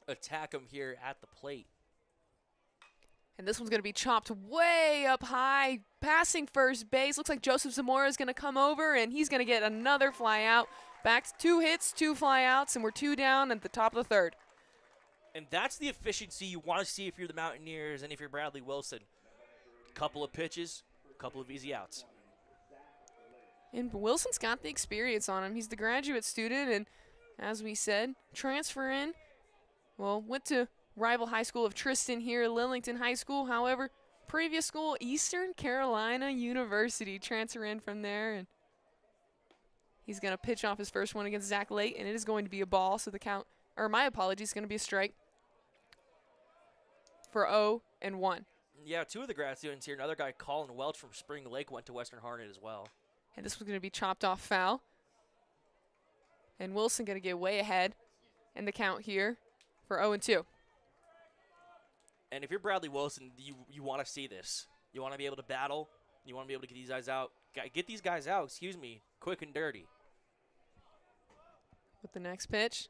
attack him here at the plate. And this one's going to be chopped way up high, passing first base. Looks like Joseph Zamora is going to come over, and he's going to get another fly out. Back to 2 hits, 2 fly outs, and we're 2 down at the top of the third. And that's the efficiency you want to see if you're the Mountaineers and if you're Bradley Wilson. Couple of pitches, couple of easy outs. And Wilson's got the experience on him. He's the graduate student, and as we said, transfer in. Well, went to rival high school of Tristan here, Lillington High School. However, previous school, Eastern Carolina University, transfer in from there. And he's going to pitch off his first one against Zach Late, and it is going to be a ball. So the count, or my apologies, going to be a strike for 0-1. Yeah, 2 of the grad students here. Another guy, Colin Welch from Spring Lake, went to Western Harnett as well. And this was going to be chopped off foul. And Wilson going to get way ahead in the count here for 0-2. And if you're Bradley Wilson, you want to see this. You want to be able to battle. You want to be able to get these guys out. Quick and dirty. With the next pitch,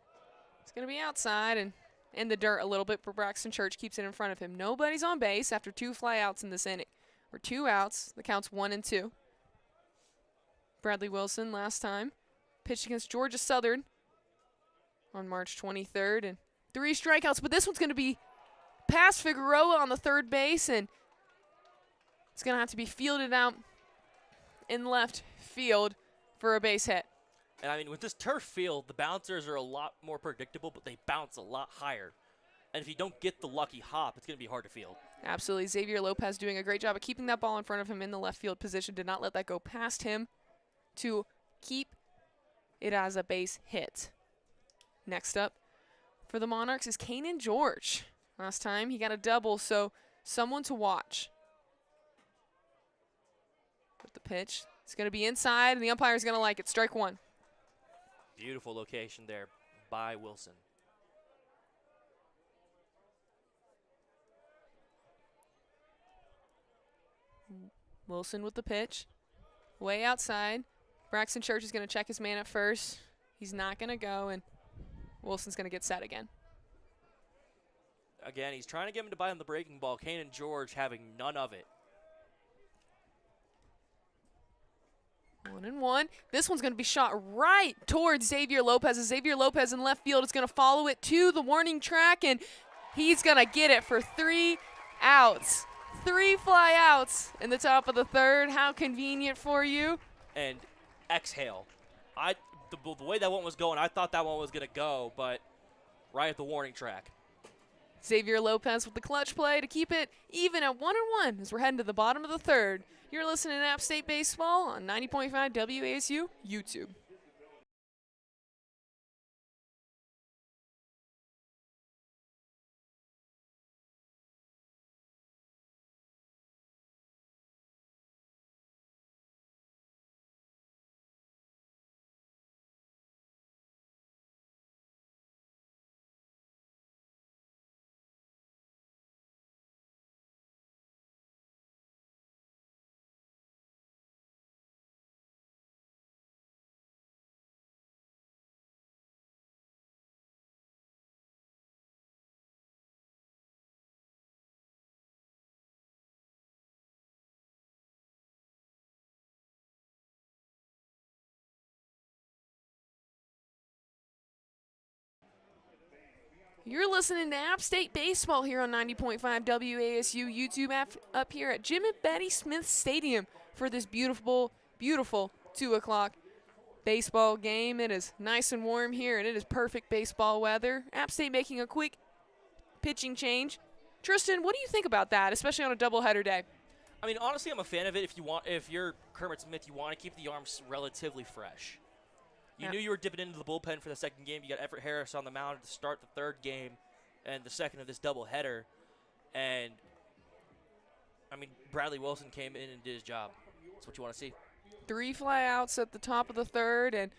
it's going to be outside and in the dirt a little bit, but Braxton Church keeps it in front of him. Nobody's on base after 2 flyouts in this inning. Or 2 outs. The count's 1-2. Bradley Wilson last time pitched against Georgia Southern on March 23rd, and 3 strikeouts, but this one's going to be past Figueroa on the third base, and it's going to have to be fielded out in left field for a base hit. And I mean, with this turf field, the bouncers are a lot more predictable, but they bounce a lot higher. And if you don't get the lucky hop, it's going to be hard to field. Absolutely. Xavier Lopez doing a great job of keeping that ball in front of him in the left field position, did not let that go past him to keep it as a base hit. Next up for the Monarchs is Kanan George. Last time he got a double, so someone to watch. With the pitch, it's going to be inside, and the umpire is going to like it. Strike one. Beautiful location there by Wilson. Wilson with the pitch. Way outside. Braxton Church is going to check his man at first. He's not going to go, and Wilson's going to get set again. Again, he's trying to get him to buy him the breaking ball. Kanan George having none of it. 1-1. This one's going to be shot right towards Xavier Lopez. As Xavier Lopez in left field is going to follow it to the warning track, and he's going to get it for 3 outs. 3 fly outs in the top of the third. How convenient for you. And exhale. The way that one was going, I thought that one was going to go, but right at the warning track. Xavier Lopez with the clutch play to keep it even at 1-1 as we're heading to the bottom of the third. You're listening to App State Baseball on 90.5 WASU YouTube. You're listening to App State Baseball here on 90.5 WASU YouTube up here at Jim and Betty Smith Stadium for this beautiful, beautiful 2 o'clock baseball game. It is nice and warm here, and it is perfect baseball weather. App State making a quick pitching change. Tristan, what do you think about that, especially on a doubleheader day? I mean, honestly, I'm a fan of it. If you're Kermit Smith, you want to keep the arms relatively fresh. You knew you were dipping into the bullpen for the second game. You got Everett Harris on the mound to start the third game and the second of this doubleheader. And, I mean, Bradley Wilson came in and did his job. That's what you want to see. 3 fly outs at the top of the third, and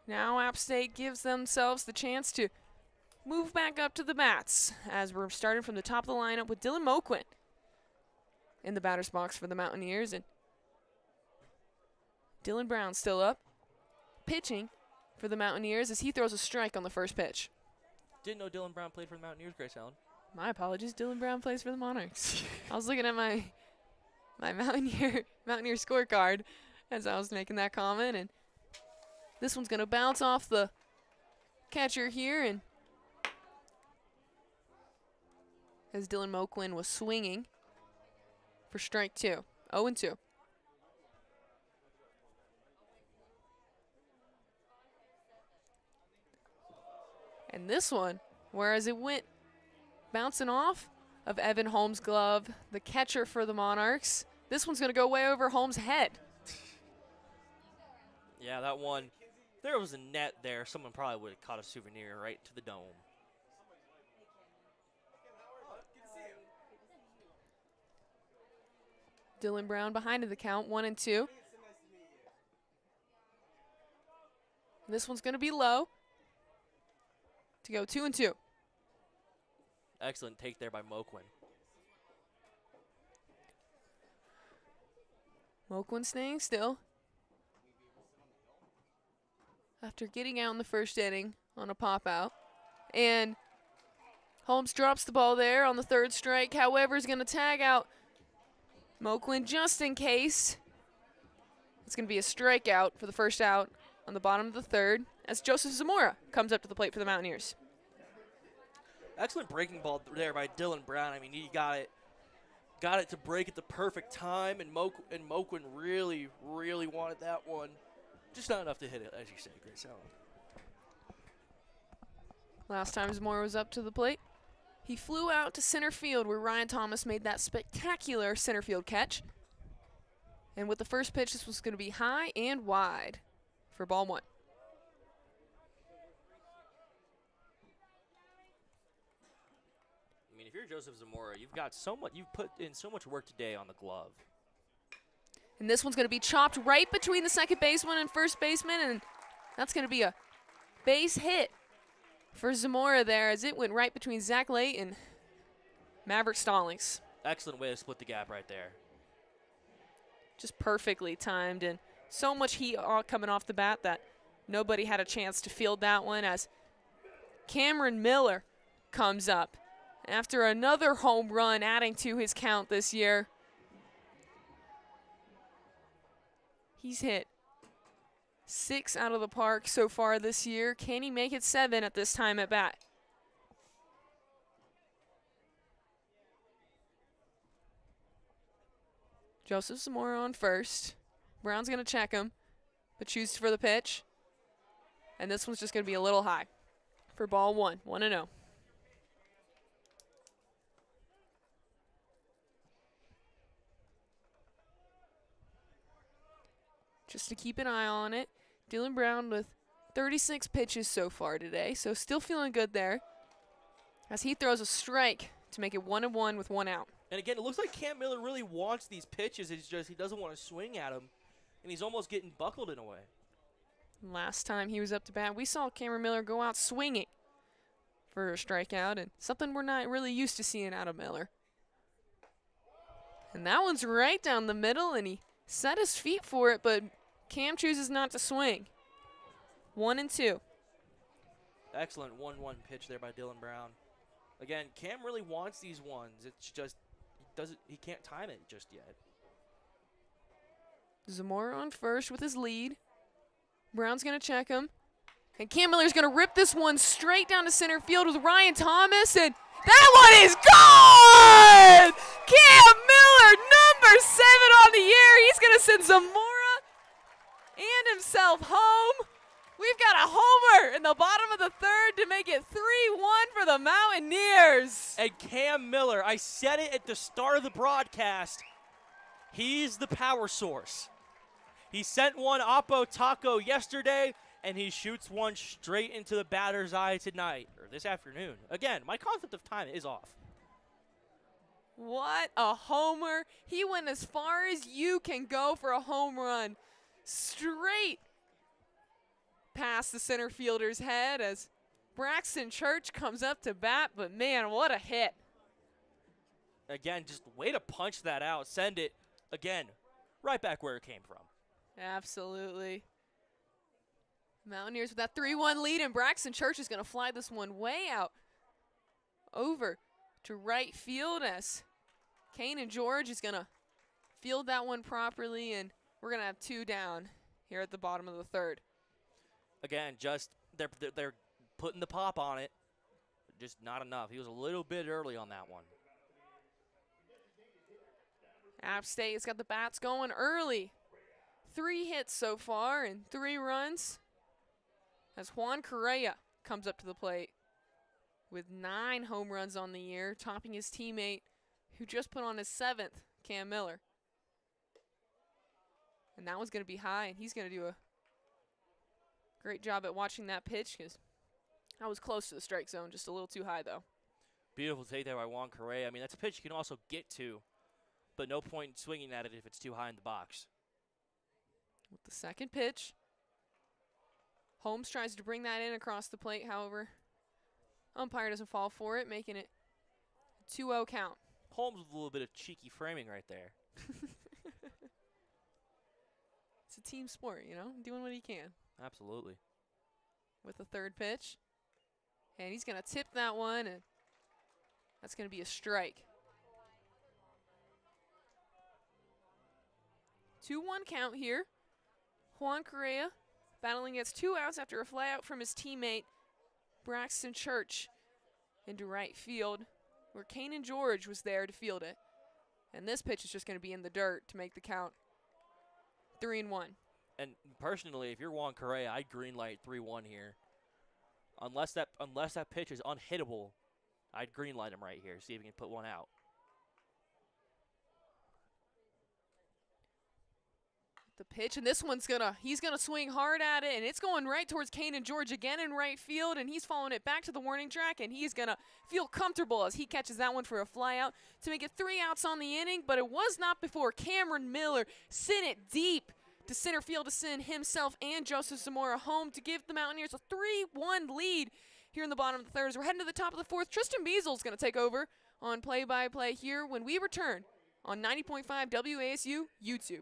now App State gives themselves the chance to move back up to the bats as we're starting from the top of the lineup with Dylan Moquin in the batter's box for the Mountaineers. And Dylan Brown still up, pitching for the Mountaineers as he throws a strike on the first pitch. Didn't know Dylan Brown played for the Mountaineers, Grace Allen. My apologies, Dylan Brown plays for the Monarchs. I was looking at my Mountaineer scorecard as I was making that comment, and this one's going to bounce off the catcher here, and as Dylan Moquin was swinging for strike 2, 0-2. And this one, whereas it went bouncing off of Evan Holmes' glove, the catcher for the Monarchs, this one's going to go way over Holmes' head. Yeah, that one, there was a net there. Someone probably would have caught a souvenir right to the dome. Dylan Brown behind in the count, 1-2. This one's going to be low to go 2-2. Excellent take there by Moquin. Moquin staying still after getting out in the first inning on a pop out. And Holmes drops the ball there on the third strike. However, is going to tag out Moquin just in case. It's going to be a strikeout for the first out on the bottom of the third as Joseph Zamora comes up to the plate for the Mountaineers. Excellent breaking ball there by Dylan Brown. I mean, he got it to break at the perfect time, and Moquin really, really wanted that one. Just not enough to hit it, as you say, Grace Allen. Last time Zamora was up to the plate, he flew out to center field where Ryan Thomas made that spectacular center field catch. And with the first pitch, this was going to be high and wide for ball 1. I mean, if you're Joseph Zamora, you've put in so much work today on the glove. And this one's going to be chopped right between the second baseman and first baseman, and that's going to be a base hit for Zamora there as it went right between Zach Late and Maverick Stallings. Excellent way to split the gap right there. Just perfectly timed, and so much heat coming off the bat that nobody had a chance to field that one as Cameron Miller comes up after another home run adding to his count this year. He's hit 6 out of the park so far this year. Can he make it 7 at this time at bat? Joseph Zamora on first. Brown's going to check him, but chooses for the pitch. And this one's just going to be a little high for ball 1, 1-0. Just to keep an eye on it, Dylan Brown with 36 pitches so far today, so still feeling good there as he throws a strike to make it 1-1 with 1 out. And again, it looks like Cam Miller really wants these pitches. It's just he doesn't want to swing at them, and he's almost getting buckled in a way. Last time he was up to bat, we saw Cameron Miller go out swinging for a strikeout, and something we're not really used to seeing out of Miller. And that one's right down the middle, and he set his feet for it, but Cam chooses not to swing. 1-2. Excellent 1-1 pitch there by Dylan Brown. Again, Cam really wants these ones. It's just he can't time it just yet. Zamora on first with his lead. Brown's going to check him. And Cam Miller's going to rip this one straight down to center field with Ryan Thomas, and that one is gone! Cam Miller, number 7 on the year. He's going to send Zamora and himself home. We've got a homer in the bottom of the third to make it 3-1 for the Mountaineers. And Cam Miller, I said it at the start of the broadcast, he's the power source. He sent one Oppo Taco yesterday, and he shoots one straight into the batter's eye tonight, or this afternoon. Again, my concept of time is off. What a homer. He went as far as you can go for a home run. Straight past the center fielder's head as Braxton Church comes up to bat, but man, what a hit. Again, just way to punch that out. Send it, again, right back where it came from. Absolutely. Mountaineers with that 3-1 lead, and Braxton Church is going to fly this one way out over to right field as Kane and George is going to field that one properly, and we're going to have 2 down here at the bottom of the third. Again, just they're putting the pop on it, just not enough. He was a little bit early on that one. App State has got the bats going early. 3 hits so far and 3 runs as Juan Correa comes up to the plate with 9 home runs on the year, topping his teammate who just put on his 7th, Cam Miller. And that one's going to be high, and he's going to do a great job at watching that pitch because I was close to the strike zone, just a little too high though. Beautiful take there by Juan Correa. I mean, that's a pitch you can also get to, but no point in swinging at it if it's too high in the box. With the second pitch, Holmes tries to bring that in across the plate. However, umpire doesn't fall for it, making it a 2-0 count. Holmes with a little bit of cheeky framing right there. It's a team sport, you know, doing what he can. Absolutely. With the third pitch, and he's going to tip that one, and that's going to be a strike. 2-1 count here. Juan Correa battling against 2 outs after a fly out from his teammate, Braxton Church, into right field, where Kane and George was there to field it. And this pitch is just going to be in the dirt to make the count 3-1. And personally, if you're Juan Correa, I'd green light 3-1 here. Unless that pitch is unhittable, I'd green light him right here, see if he can put one out. The pitch, and this one's he's gonna swing hard at it, and it's going right towards Kane and George again in right field, and he's following it back to the warning track, and he's gonna feel comfortable as he catches that one for a fly out to make it 3 outs on the inning, but it was not before Cameron Miller sent it deep to center field to send himself and Joseph Zamora home to give the Mountaineers a 3-1 lead here in the bottom of the third. As we're heading to the top of the fourth, Tristan Biesel is gonna take over on play-by-play here when we return on 90.5 WASU YouTube.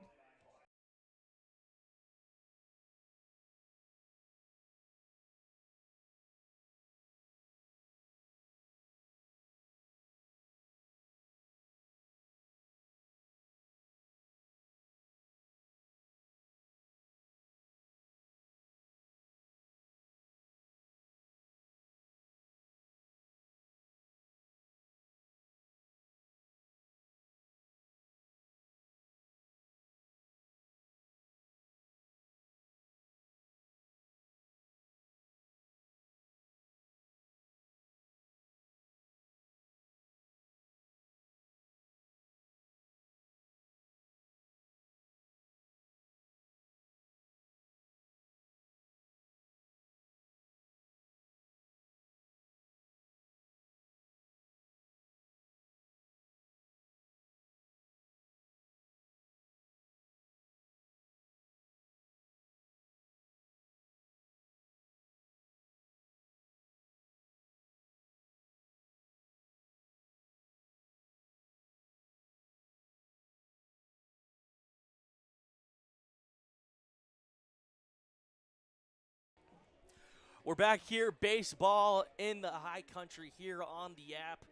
We're back here, baseball in the high country here on the app.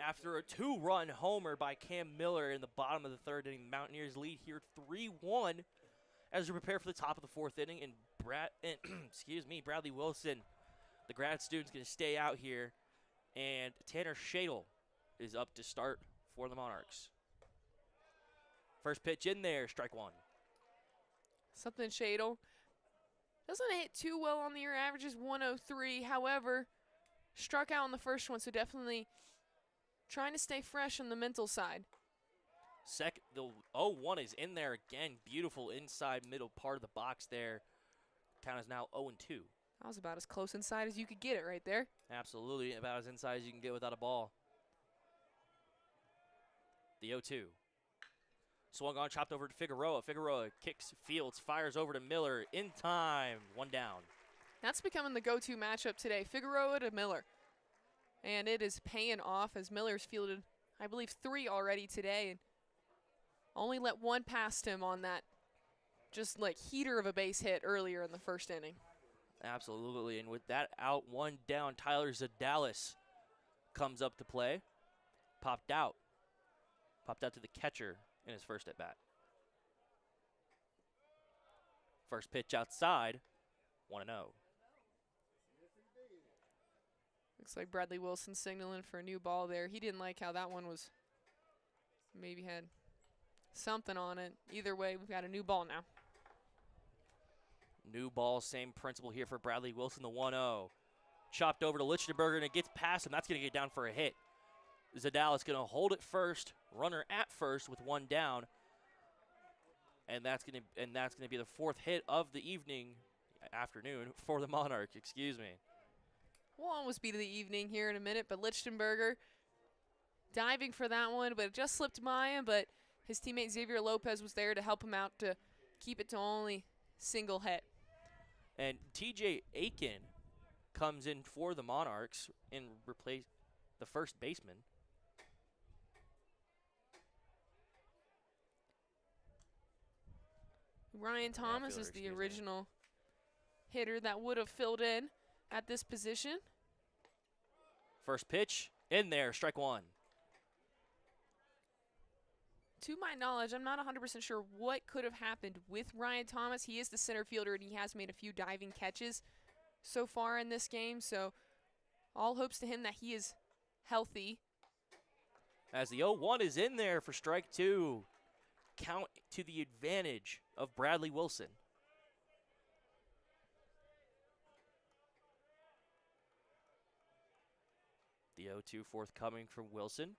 After a 2-run homer by Cam Miller in the bottom of the third inning, the Mountaineers lead here 3-1 as we prepare for the top of the fourth inning. And Bradley Wilson, the grad student's going to stay out here, and Tanner Shadle is up to start for the Monarchs. First pitch in there, strike one. Something Shadle doesn't hit too well on the year, averages 103. However, struck out on the first one, so definitely trying to stay fresh on the mental side. The 0-1 is in there again. Beautiful inside middle part of the box there. Count is now 0-2. That was about as close inside as you could get it right there. Absolutely, about as inside as you can get without a ball. The 0-2. Swung on, chopped over to Figueroa. Figueroa kicks, fields, fires over to Miller. In time, one down. That's becoming the go-to matchup today, Figueroa to Miller. And it is paying off as Miller's fielded, I believe, 3 already today. And only let 1 past him on that just like heater of a base hit earlier in the first inning. Absolutely, and with that out, 1 down, Tyler Zadalis comes up to play. Popped out to the catcher in his first at bat. First pitch outside, 1-0. Looks like Bradley Wilson signaling for a new ball there. He didn't like how that one was, maybe had something on it. Either way, we've got a new ball now. New ball, same principle here for Bradley Wilson, the 1-0. Chopped over to Lichtenberger, and it gets past him. That's going to get down for a hit. Zadalis going to hold it first, runner at first with 1 down. And that's going to be the 4th hit of the afternoon for the Monarchs, excuse me. We'll almost be to the evening here in a minute, but Lichtenberger diving for that one, but it just slipped by him, but his teammate Xavier Lopez was there to help him out to keep it to only single hit. And TJ Aiken comes in for the Monarchs and replace the first baseman. Ryan Thomas is the original hitter that would have filled in at this position. First pitch in there, strike one. To my knowledge, I'm not 100% sure what could have happened with Ryan Thomas. He is the center fielder, and he has made a few diving catches so far in this game. So all hopes to him that he is healthy. As the 0-1 is in there for strike two. Count to the advantage of Bradley Wilson. The 0-2 forthcoming from Wilson.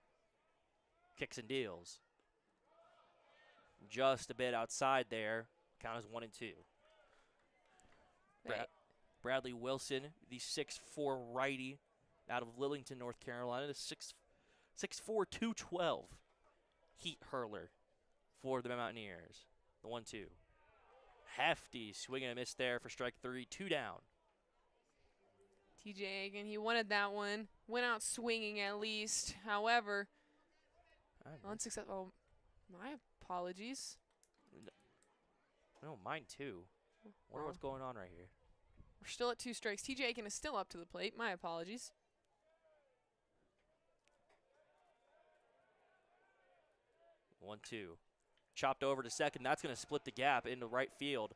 Kicks and deals. Just a bit outside there. Count is 1-2. Bradley Wilson, the 6'4" righty out of Lillington, North Carolina, the 6'4", 212 heat hurler for the Mountaineers. The 1-2. Hefty swing and a miss there for strike three. 2 down. TJ Aiken, he wanted that one. Went out swinging at least. However, unsuccessful. Oh, my apologies. No, mine too. Wonder what's going on right here. We're still at 2 strikes. TJ Aiken is still up to the plate. My apologies. 1-2. Chopped over to second. That's going to split the gap into right field.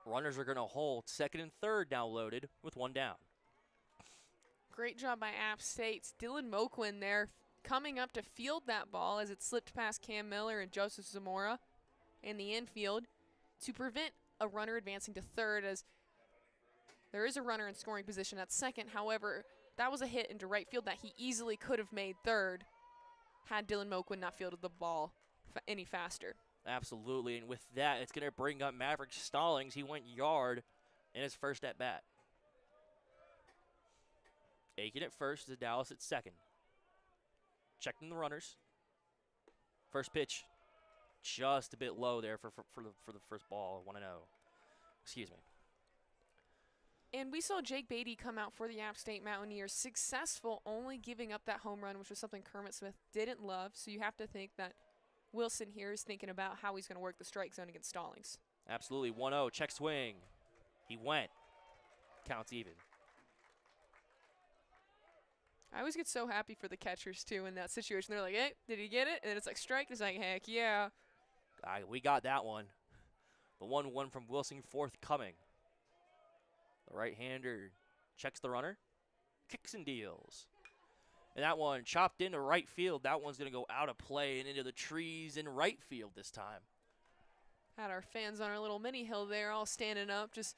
Runners are going to hold. Second and third now loaded with 1 down. Great job by App State's Dylan Moquin there coming up to field that ball as it slipped past Cam Miller and Joseph Zamora in the infield to prevent a runner advancing to third, as there is a runner in scoring position at second. However, that was a hit into right field that he easily could have made third had Dylan Moquin not fielded the ball any faster. Absolutely, and with that, it's going to bring up Maverick Stallings. He went yard in his first at-bat. Aiken at first, Dallas at second. Checking the runners. First pitch, just a bit low there for the first ball, 1-0. Excuse me. And we saw Jake Beatty come out for the App State Mountaineers, successful, only giving up that home run, which was something Kermit Smith didn't love. So you have to think that Wilson here is thinking about how he's going to work the strike zone against Stallings. Absolutely, 1-0, check swing. He went. counts even. I always get so happy for the catchers, too, in that situation. They're like, hey, did he get it? And then it's like strike. It's like, heck yeah. We got that one. The 1-1 from Wilson forthcoming. The right-hander checks the runner, kicks and deals. And that one chopped into right field. That one's going to go out of play and into the trees in right field this time. Had our fans on our little mini hill there all standing up, just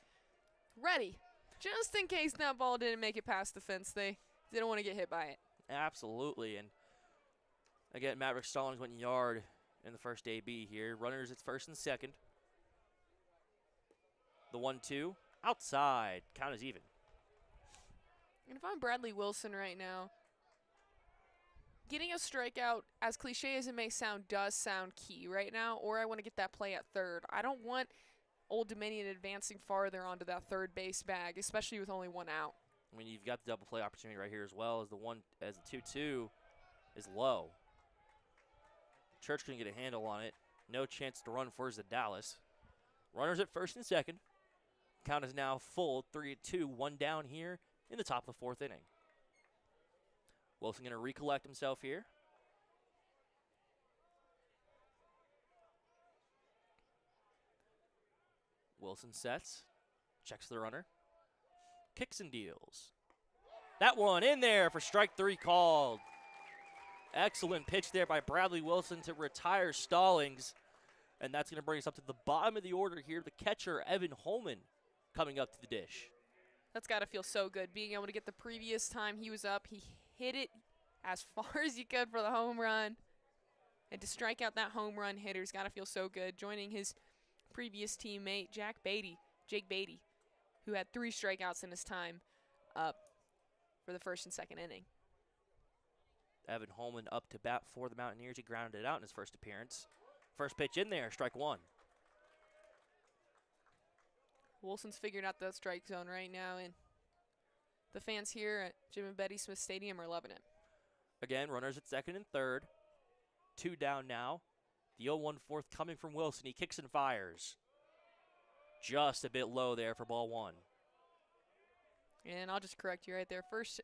ready. Just in case that ball didn't make it past the fence. They didn't want to get hit by it. Absolutely. And again, Maverick Stallings went yard in the first AB here. Runners at first and second. The 1-2 outside. Count is even. And if I'm Bradley Wilson right now, getting a strikeout, as cliche as it may sound, does sound key right now, or I want to get that play at third. I don't want Old Dominion advancing farther onto that third base bag, especially with only one out. I mean, you've got the double play opportunity right here as well as the 2-2 is low. Church can get a handle on it. No chance to run for Dallas. Runners at first and second. Count is now full, 3-2, one down here in the top of the fourth inning. Wilson going to recollect himself here. Wilson sets, checks the runner, kicks and deals. That one in there for strike three called. Excellent pitch there by Bradley Wilson to retire Stallings. And that's going to bring us up to the bottom of the order here. The catcher, Evan Holman, coming up to the dish. That's got to feel so good. Being able to get the previous time he was up, he hit it as far as he could for the home run. And to strike out that home run hitter's got to feel so good. Joining his previous teammate, Jake Beatty, who had 3 strikeouts in his time up for the first and second inning. Evan Holman up to bat for the Mountaineers. He grounded it out in his first appearance. First pitch in there, strike one. Wilson's figured out the strike zone right now, and the fans here at Jim and Betty Smith Stadium are loving it. Again, runners at second and third. 2 down now. The 0-1 fourth coming from Wilson. He kicks and fires. Just a bit low there for ball one. And I'll just correct you right there. First,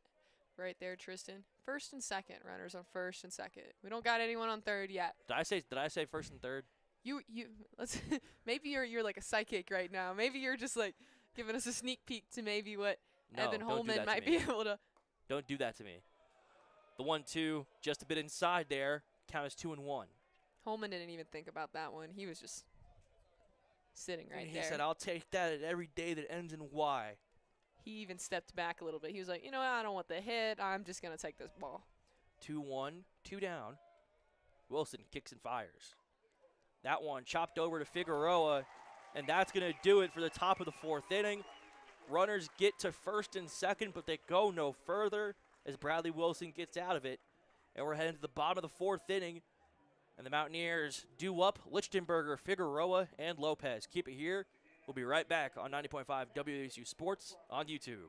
right there, Tristan. First and second. Runners on first and second. We don't got anyone on third yet. Did I say first and third? Let's maybe you're like a psychic right now. Maybe you're just like giving us a sneak peek to maybe what Evan Holman might be able to. Don't do that to me. The 1-2 just a bit inside there. Count is 2-1. Holman didn't even think about that one. He was just sitting right there. He said, "I'll take that at every day that ends in Y." He even stepped back a little bit. He was like, you know what? I don't want the hit. I'm just going to take this ball. 2-1, 2 down. Wilson kicks and fires. That one chopped over to Figueroa, and that's going to do it for the top of the fourth inning. Runners get to first and second, but they go no further as Bradley Wilson gets out of it. And we're heading to the bottom of the fourth inning, and the Mountaineers do up Lichtenberger, Figueroa, and Lopez. Keep it here. We'll be right back on 90.5 WASU Sports on YouTube.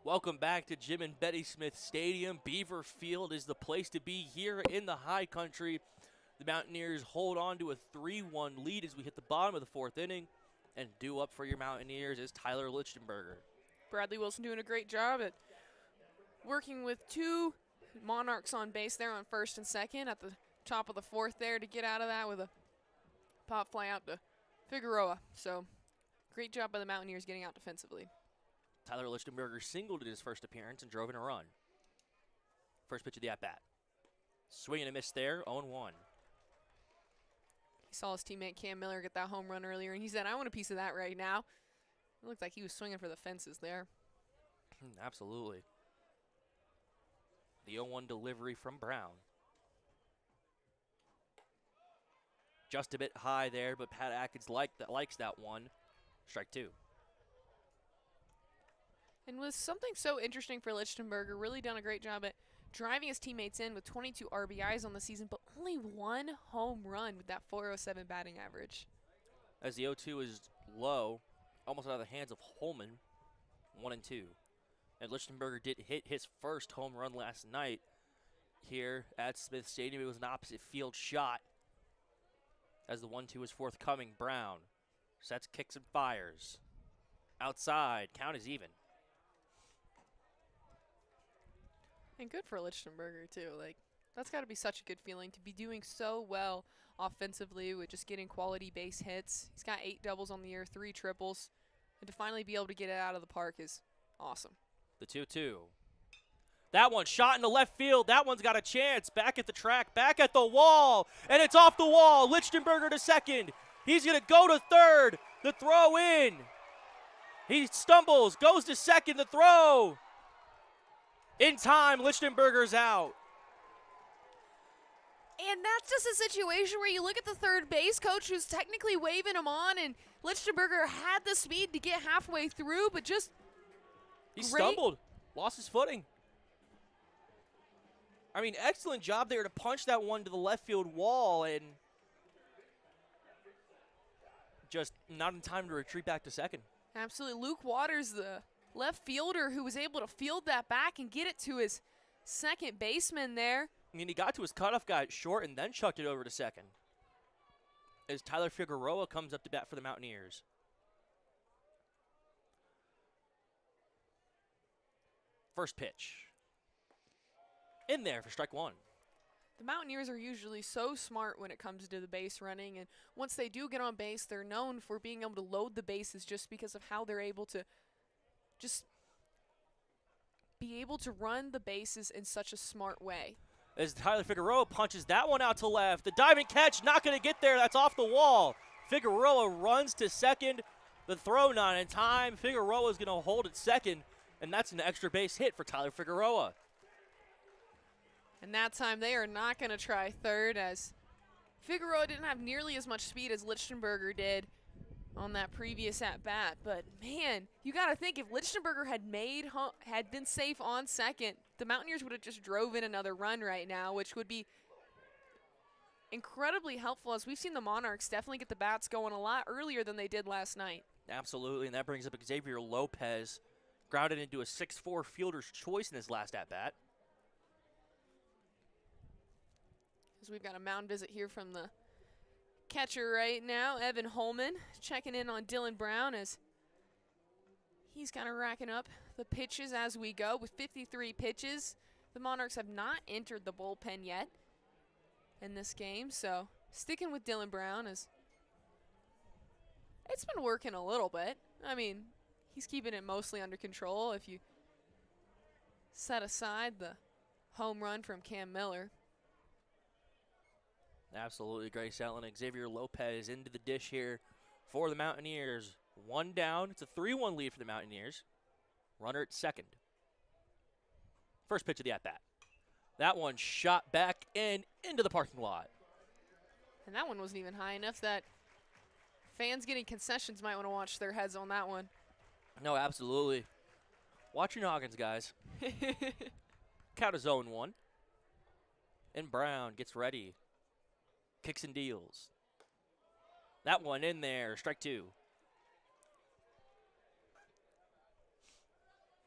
Welcome back to Jim and Betty Smith Stadium. Beaver Field is the place to be here in the high country. The Mountaineers hold on to a 3-1 lead as we hit the bottom of the 4th inning. And due up for your Mountaineers is Tyler Lichtenberger. Bradley Wilson doing a great job at working with 2 Monarchs on base there on 1st and 2nd at the top of the 4th there to get out of that with a pop fly out to Figueroa. So great job by the Mountaineers getting out defensively. Tyler Lichtenberger singled in his first appearance and drove in a run. First pitch of the at-bat. Swing and a miss there, 0-1. He saw his teammate Cam Miller get that home run earlier, and he said, I want a piece of that right now. It looked like he was swinging for the fences there. Absolutely. The 0-1 delivery from Brown. Just a bit high there, but Pat Atkins likes that one. Strike 2. And with something so interesting for Lichtenberger, really done a great job at driving his teammates in with 22 RBIs on the season, but only 1 home run with that .407 batting average. As the 0-2 is low, almost out of the hands of Holman, 1-2. And Lichtenberger did hit his first home run last night here at Smith Stadium. It was an opposite field shot. As the 1-2 is forthcoming, Brown sets, kicks, and fires. Outside, count is even. And good for Lichtenberger, too. Like, that's got to be such a good feeling to be doing so well offensively with just getting quality base hits. He's got 8 doubles on the year, 3 triples. And to finally be able to get it out of the park is awesome. The 2-2. That one shot into left field. That one's got a chance. Back at the track, back at the wall. And it's off the wall. Lichtenberger to second. He's going to go to third. The throw in. He stumbles, goes to second. The throw. In time, Lichtenberger's out. And that's just a situation where you look at the third base coach who's technically waving him on, and Lichtenberger had the speed to get halfway through, but just he stumbled, lost his footing. I mean, excellent job there to punch that one to the left field wall, and just not in time to retreat back to second. Absolutely. Luke Waters, the left fielder who was able to field that back and get it to his second baseman there. I mean, he got to his cutoff guy at short and then chucked it over to second. As Tyler Figueroa comes up to bat for the Mountaineers. First pitch. In there for strike 1. The Mountaineers are usually so smart when it comes to the base running, and once they do get on base, they're known for being able to load the bases just because of how they're able to just be able to run the bases in such a smart way. As Tyler Figueroa punches that one out to left. The diving catch, not going to get there. That's off the wall. Figueroa runs to second. The throw not in time. Figueroa is going to hold at second, and that's an extra base hit for Tyler Figueroa. And that time they are not going to try third, as Figueroa didn't have nearly as much speed as Lichtenberger did on that previous at-bat. But, man, you got to think if Lichtenberger had been safe on second, the Mountaineers would have just drove in another run right now, which would be incredibly helpful, as we've seen the Monarchs definitely get the bats going a lot earlier than they did last night. Absolutely, and that brings up Xavier Lopez, grounded into a 6'4 fielder's choice in his last at-bat. As we've got a mound visit here from the catcher right now, Evan Holman, checking in on Dylan Brown as he's kind of racking up the pitches as we go with 53 pitches. The Monarchs have not entered the bullpen yet in this game, so sticking with Dylan Brown as it's been working a little bit. I mean, he's keeping it mostly under control if you set aside the home run from Cam Miller. Absolutely, Grace Allen and Xavier Lopez into the dish here for the Mountaineers. One down. It's a 3-1 lead for the Mountaineers. Runner at second. First pitch of the at-bat. That one shot back and into the parking lot. And that one wasn't even high enough that fans getting concessions might want to watch their heads on that one. No, absolutely. Watch your noggins, guys. Count is 0-1. And Brown gets ready. Kicks and deals. That one in there, strike 2.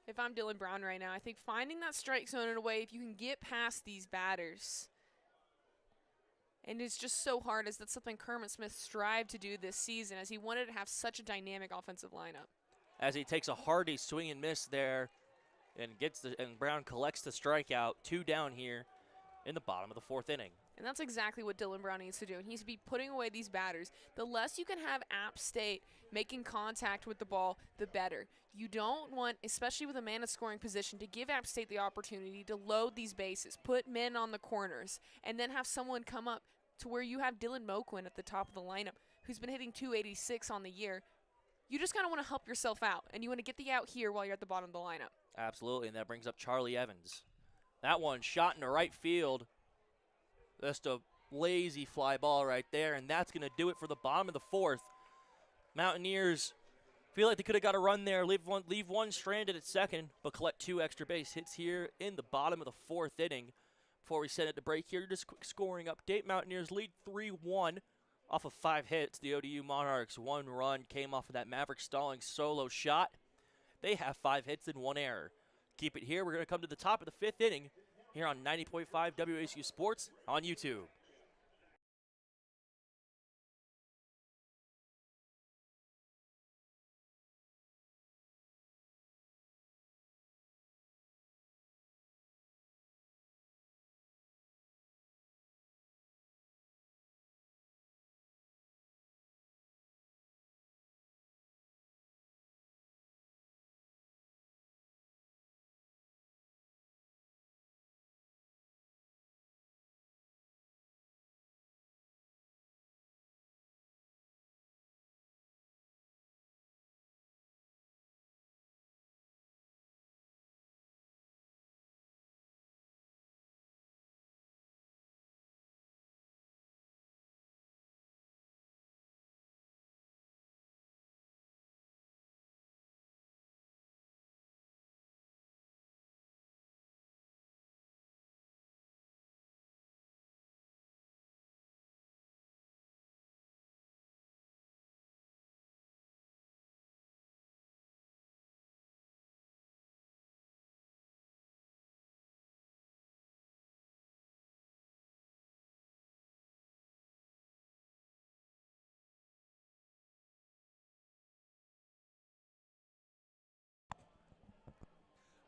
If I'm Dylan Brown right now, I think finding that strike zone in a way, if you can get past these batters, And it's just so hard, as that's something Kermit Smith strived to do this season, as he wanted to have such a dynamic offensive lineup. As he takes a hardy swing and miss there, and Brown collects the strikeout. 2 down here in the bottom of the 4th inning. And that's exactly what Dylan Brown needs to do. He needs to be putting away these batters. The less you can have App State making contact with the ball, the better. You don't want, especially with a man in scoring position, to give App State the opportunity to load these bases, put men on the corners, and then have someone come up to where you have Dylan Moquin at the top of the lineup, who's been hitting .286 on the year. You just kind of want to help yourself out, and you want to get the out here while you're at the bottom of the lineup. Absolutely, and that brings up Charlie Evans. That one shot into right field. Just a lazy fly ball right there, and that's going to do it for the bottom of the 4th. Mountaineers feel like they could have got a run there, leave one stranded at second, but collect 2 extra base hits here in the bottom of the 4th inning. Before we send it to break here, just a quick scoring update. Mountaineers lead 3-1 off of 5 hits. The ODU Monarchs, 1 run came off of that Maverick Stallings solo shot. They have 5 hits and 1 error. Keep it here. We're going to come to the top of the 5th inning here on 90.5 WASU Sports on YouTube.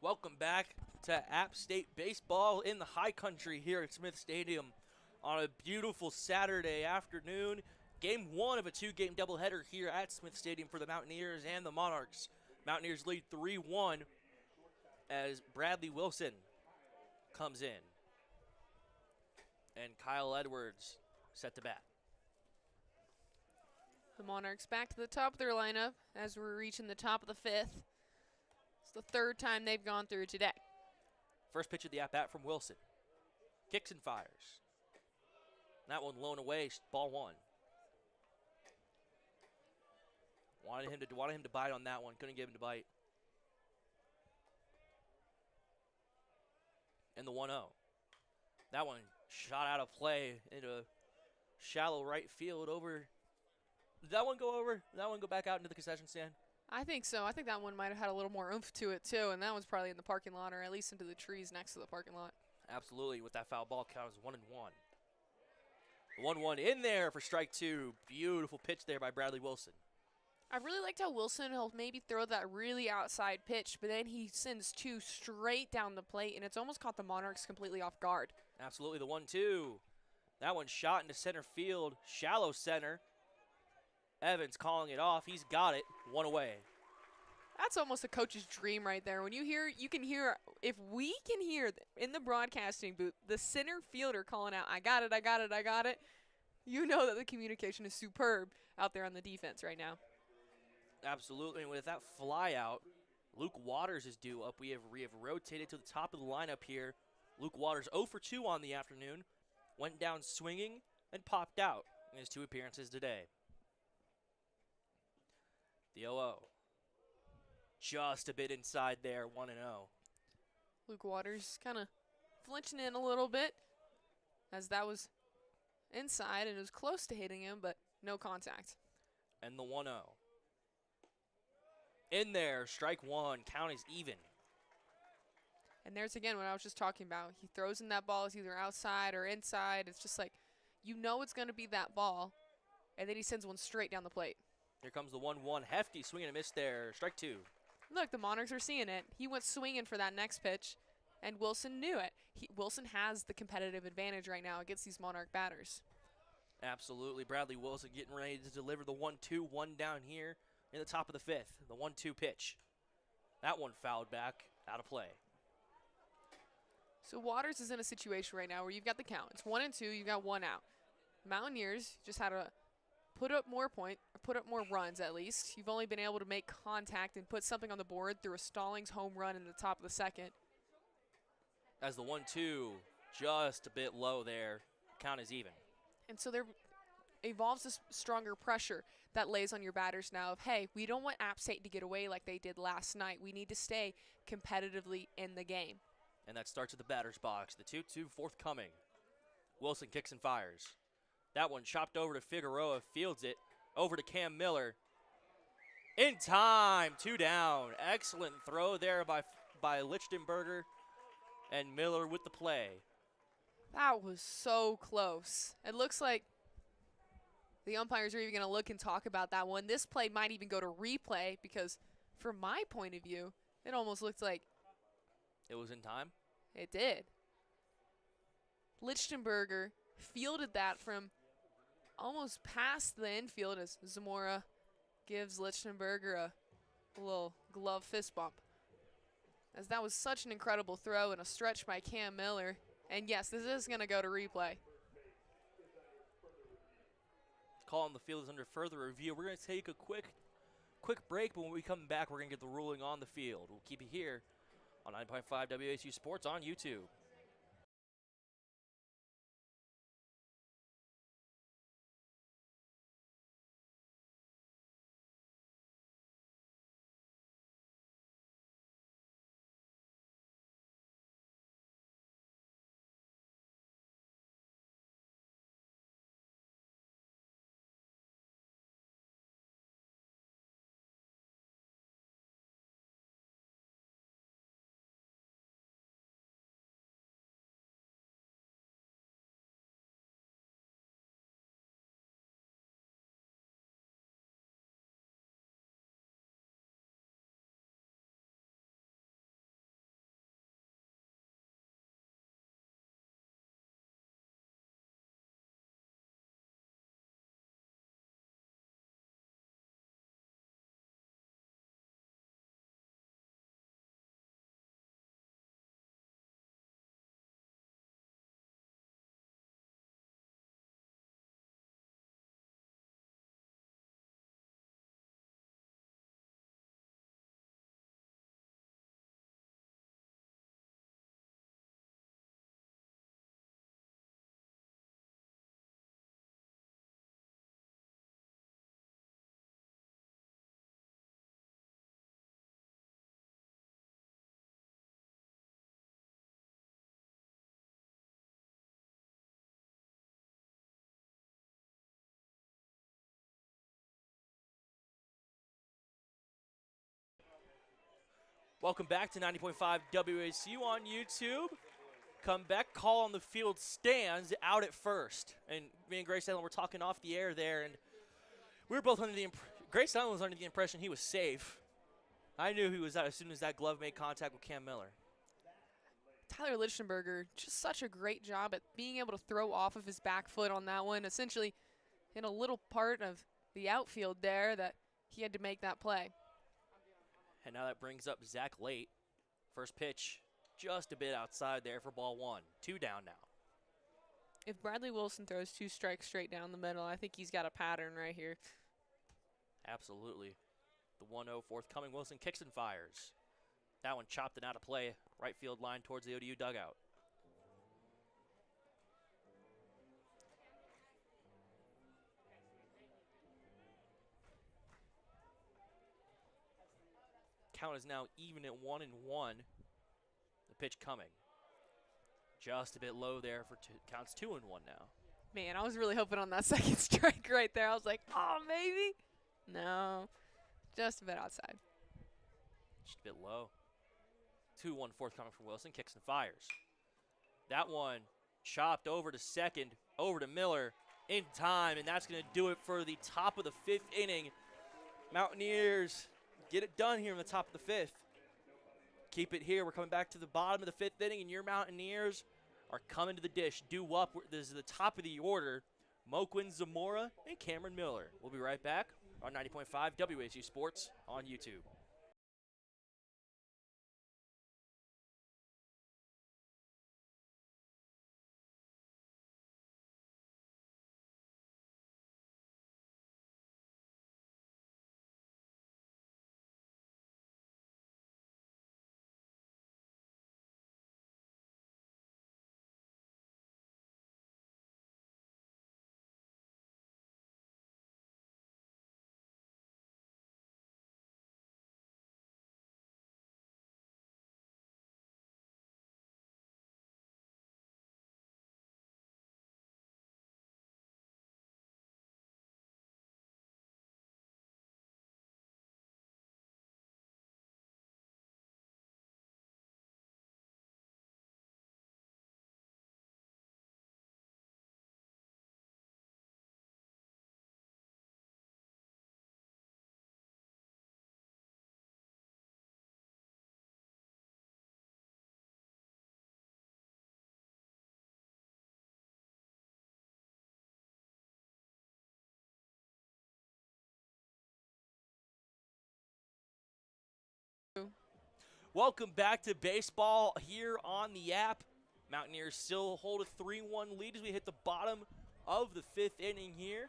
Welcome back to App State Baseball in the high country here at Smith Stadium on a beautiful Saturday afternoon. Game 1 of a 2-game doubleheader here at Smith Stadium for the Mountaineers and the Monarchs. Mountaineers lead 3-1 as Bradley Wilson comes in. And Kyle Edwards set to bat. The Monarchs back to the top of their lineup as we're reaching the top of the 5th. It's the 3rd time they've gone through today. First pitch of the at-bat from Wilson. Kicks and fires. That one blown away, ball 1. Wanted him to bite on that one. Couldn't get him to bite. And the 1-0. That one shot out of play into shallow right field over. Did that one go over? Did that one go back out into the concession stand? I think so. I think that one might have had a little more oomph to it, too, and that one's probably in the parking lot or at least into the trees next to the parking lot. Absolutely, with that foul ball count is 1-1. 1-1 in there for strike 2. Beautiful pitch there by Bradley Wilson. I really liked how Wilson will maybe throw that really outside pitch, but then he sends 2 straight down the plate, and it's almost caught the Monarchs completely off guard. Absolutely, the 1-2. That one shot into center field, shallow center. Evans calling it off. He's got it. 1 away. That's almost a coach's dream right there. When you can hear, if we can hear in the broadcasting booth, the center fielder calling out, I got it, I got it, I got it. You know that the communication is superb out there on the defense right now. Absolutely, and with that fly out, Luke Waters is due up. We have rotated to the top of the lineup here. Luke Waters 0 for 2 on the afternoon. Went down swinging and popped out in his 2 appearances today. The 0-0. Just a bit inside there, 1-0. Luke Waters kind of flinching in a little bit as that was inside and it was close to hitting him, but no contact. And the 1-0. In there, strike 1, count is even. And there's again what I was just talking about. He throws in that ball, it's either outside or inside. It's just like You know it's going to be that ball, and then he sends one straight down the plate. Here comes the 1-1. Hefty swing and a miss there. Strike 2. Look, the Monarchs are seeing it. He went swinging for that next pitch, and Wilson knew it. Wilson has the competitive advantage right now against these Monarch batters. Absolutely. Bradley Wilson getting ready to deliver the 1-2, one down here in the top of the 5th. The 1-2 pitch. That one fouled back, out of play. So Waters is in a situation right now where you've got the count. It's 1-2, you've got 1 out. Mountaineers just had to put up more runs at least. You've only been able to make contact and put something on the board through a Stallings home run in the top of the 2nd. As the 1-2 just a bit low there, count is even. And so there evolves this stronger pressure that lays on your batters now of, hey, we don't want App State to get away like they did last night. We need to stay competitively in the game. And that starts at the batter's box. The 2-2 forthcoming. Wilson kicks and fires. That one chopped over to Figueroa, fields it over to Cam Miller. In time, 2 down. Excellent throw there by Lichtenberger, and Miller with the play. That was so close. It looks like the umpires are even going to look and talk about that one. This play might even go to replay because from my point of view, it almost looked like it was in time. It did. Lichtenberger fielded that from almost past the infield as Zamora gives Lichtenberger a little glove fist bump. As that was such an incredible throw and a stretch by Cam Miller. And yes, this is going to go to replay. Call on the field is under further review. We're going to take a quick break, but when we come back, we're going to get the ruling on the field. We'll keep you here on 9.5 WASU Sports on YouTube. Welcome back to 90.5 WASU on YouTube. Come back, call on the field stands out at first. And me and Grace Allen were talking off the air there, and we were both under the Grace Allen was under the impression he was safe. I knew he was out as soon as that glove made contact with Cam Miller. Tyler Lichtenberger, just such a great job at being able to throw off of his back foot on that one, essentially in a little part of the outfield there that he had to make that play. And now that brings up Zach Late. First pitch just a bit outside there for ball 1. 2 down now. If Bradley Wilson throws 2 strikes straight down the middle, I think he's got a pattern right here. Absolutely. The 1-0 forthcoming. Wilson kicks and fires. That one chopped and out of play. Right field line towards the ODU dugout. Count is now even at 1-1. The pitch coming. Just a bit low there for counts 2-1 now. Man, I was really hoping on that second strike right there. I was like, oh, maybe. No, just a bit outside. Just a bit low. 2-1 forthcoming from Wilson. Kicks and fires. That one Chopped over to second, over to Miller in time, and that's going to do it for the top of the 5th inning. Mountaineers get it done here in the top of the 5th. Keep it here. We're coming back to the bottom of the 5th inning, and your Mountaineers are coming to the dish. Due up. This is the top of the order. Moquin, Zamora, and Cameron Miller. We'll be right back on 90.5 WASU Sports on YouTube. Welcome back to baseball here on the app. Mountaineers still hold a 3-1 lead as we hit the bottom of the 5th inning here.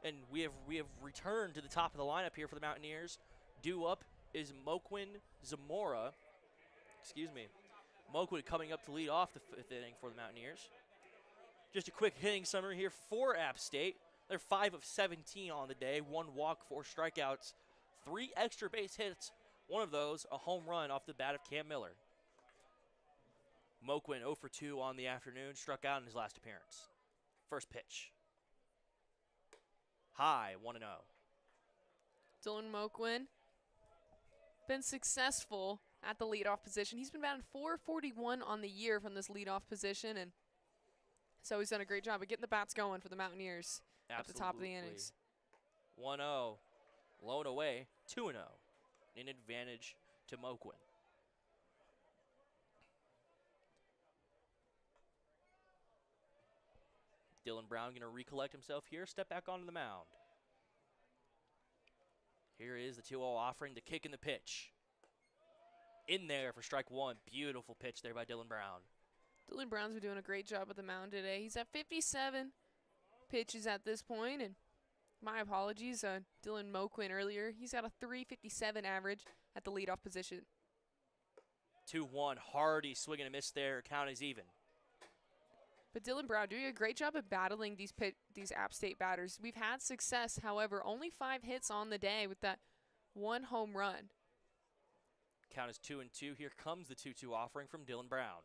And we have returned to the top of the lineup here for the Mountaineers. Due up is Moquin Zamora. Moquin coming up to lead off the 5th inning for the Mountaineers. Just a quick hitting summary here for App State. They're 5 of 17 on the day, 1 walk, 4 strikeouts, 3 extra base hits. One of those, a home run off the bat of Cam Miller. Moquin 0 for 2 on the afternoon, struck out in his last appearance. First pitch. High, 1-0. Dylan Moquin been successful at the leadoff position. He's been batting .441 on the year from this leadoff position, and so he's done a great job of getting the bats going for the Mountaineers at the top of the innings. 1-0, blown away, 2-0. An advantage to Moquin. Dylan Brown going to recollect himself here, step back onto the mound. Here is the 2-0 offering, the kick and the pitch. In there for strike 1. Beautiful pitch there by Dylan Brown. Dylan Brown's been doing a great job at the mound today. He's at 57 pitches at this point, and my apologies, Dylan Moquin earlier. He's got a .357 average at the leadoff position. 2-1, Hardy swinging a miss there. Count is even. But Dylan Brown doing a great job of battling these App State batters. We've had success, however, only 5 hits on the day with that 1 home run. Count is 2-2. Here comes the 2-2 offering from Dylan Brown.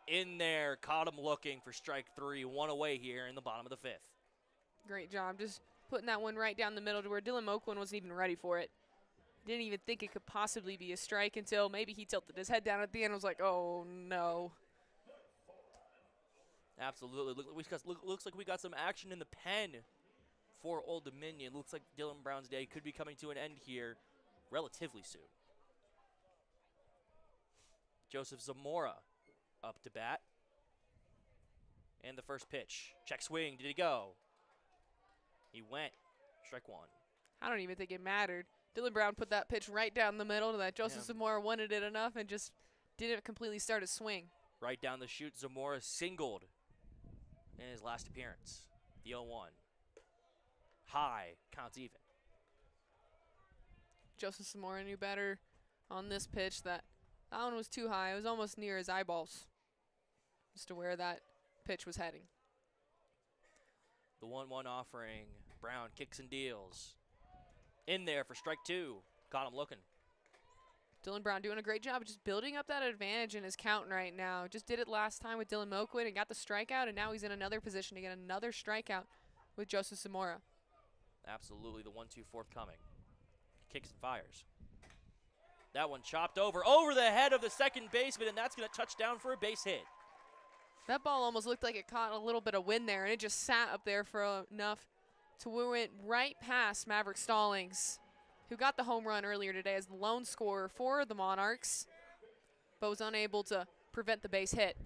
In there, caught him looking for strike 3. 1 away here in the bottom of the 5th. Great job, just putting that one right down the middle to where Dylan Moquin wasn't even ready for it. Didn't even think it could possibly be a strike until maybe he tilted his head down at the end and was like, oh, no. Absolutely. Looks like we got some action in the pen for Old Dominion. Looks like Dylan Brown's day could be coming to an end here relatively soon. Joseph Zamora up to bat. And the first pitch. Check swing. Did he go? He went. Strike 1. I don't even think it mattered. Dylan Brown put that pitch right down the middle to that Joseph Zamora wanted it enough and just didn't completely start his swing. Right down the chute, Zamora singled in his last appearance. The 0-1. High, counts even. Joseph Zamora knew better on this pitch. That one was too high. It was almost near his eyeballs as to where that pitch was heading. The 1-1 offering. Brown kicks and deals. In there for strike 2. Got him looking. Dylan Brown doing a great job of just building up that advantage in his count right now. Just did it last time with Dylan Moquin and got the strikeout, and now he's in another position to get another strikeout with Joseph Zamora. Absolutely, the 1-2 forthcoming. Kicks and fires. That one chopped over the head of the second baseman, and that's going to touch down for a base hit. That ball almost looked like it caught a little bit of wind there, and it just sat up there for enough to went right past Maverick Stallings, who got the home run earlier today as the lone scorer for the Monarchs, but was unable to prevent the base hit.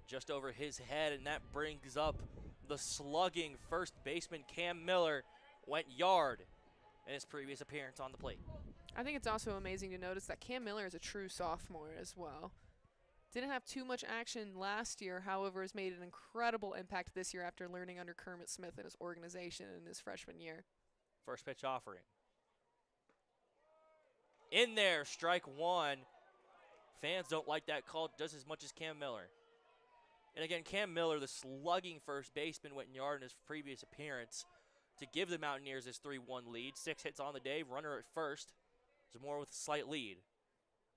Just over his head, and that brings up the slugging first baseman Cam Miller. Went yard in his previous appearance on the plate. I think it's also amazing to notice that Cam Miller is a true sophomore as well. Didn't have too much action last year, however, has made an incredible impact this year after learning under Kermit Smith and his organization in his freshman year. First pitch offering. In there, strike one. Fans don't like that call just as much as Cam Miller. And again, Cam Miller, the slugging first baseman, went yard in his previous appearance to give the Mountaineers this 3-1 lead. 6 hits on the day, runner at first. Zamora with a slight lead.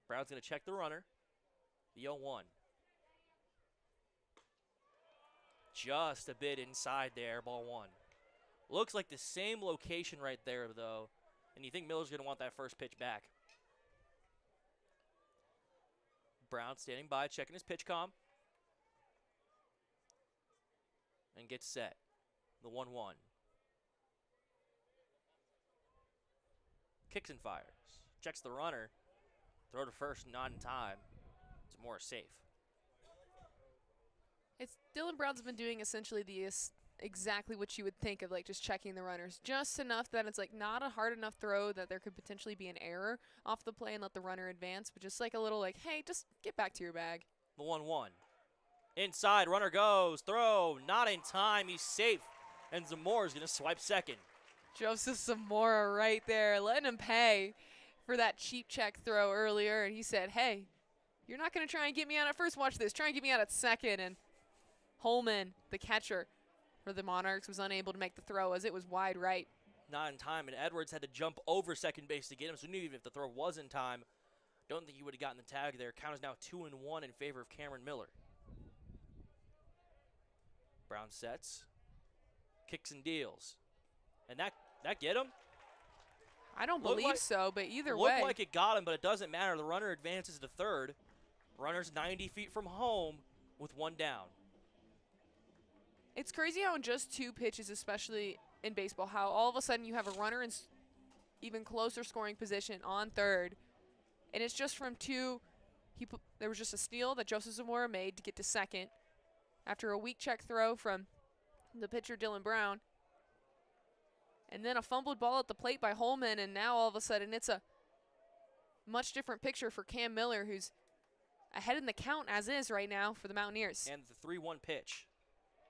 Brown's going to check the runner. The 0-1. Just a bit inside there, ball one. Looks like the same location right there, though. And you think Miller's going to want that first pitch back. Brown standing by, checking his pitch comm. And gets set. The 1-1. Kicks and fires. Checks the runner. Throw to first, not in time. It's more safe. Dylan Brown's been doing essentially exactly what you would think of, like just checking the runners. Just enough that it's like not a hard enough throw that there could potentially be an error off the play and let the runner advance, but just like a little like, hey, just get back to your bag. The 1-1. Inside, runner goes, throw, not in time, he's safe. And Zamora's going to swipe second. Joseph Zamora right there, letting him pay for that cheap check throw earlier, and he said, hey, you're not going to try and get me out at first. Watch this. Try and get me out at second. And Holman, the catcher for the Monarchs, was unable to make the throw as it was wide right. Not in time, and Edwards had to jump over second base to get him, so even if the throw was in time, don't think he would have gotten the tag there. Count is now 2-1 in favor of Cameron Miller. Brown sets, kicks and deals. And that get him? I don't believe so, but either way. Looked like it got him, but it doesn't matter. The runner advances to third. Runner's 90 feet from home with one down. It's crazy how in just 2 pitches, especially in baseball, how all of a sudden you have a runner in even closer scoring position on third. And it's just from 2. There was just a steal that Joseph Zamora made to get to second after a weak check throw from the pitcher Dylan Brown. And then a fumbled ball at the plate by Holman, and now all of a sudden it's a much different picture for Cam Miller, who's ahead in the count as is right now for the Mountaineers. And the 3-1 pitch.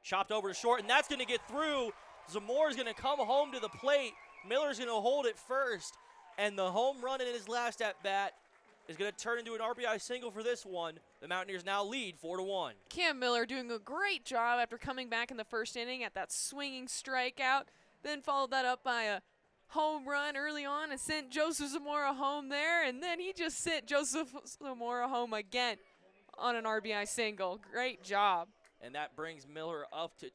Chopped over to short, and that's going to get through. Zamora's going to come home to the plate. Miller's going to hold it first, and the home run in his last at-bat is going to turn into an RBI single for this one. The Mountaineers now lead 4-1. Cam Miller doing a great job after coming back in the first inning at that swinging strikeout, then followed that up by a home run early on and sent Joseph Zamora home there, and then he just sent Joseph Zamora home again on an RBI single. Great job. And that brings Miller up to,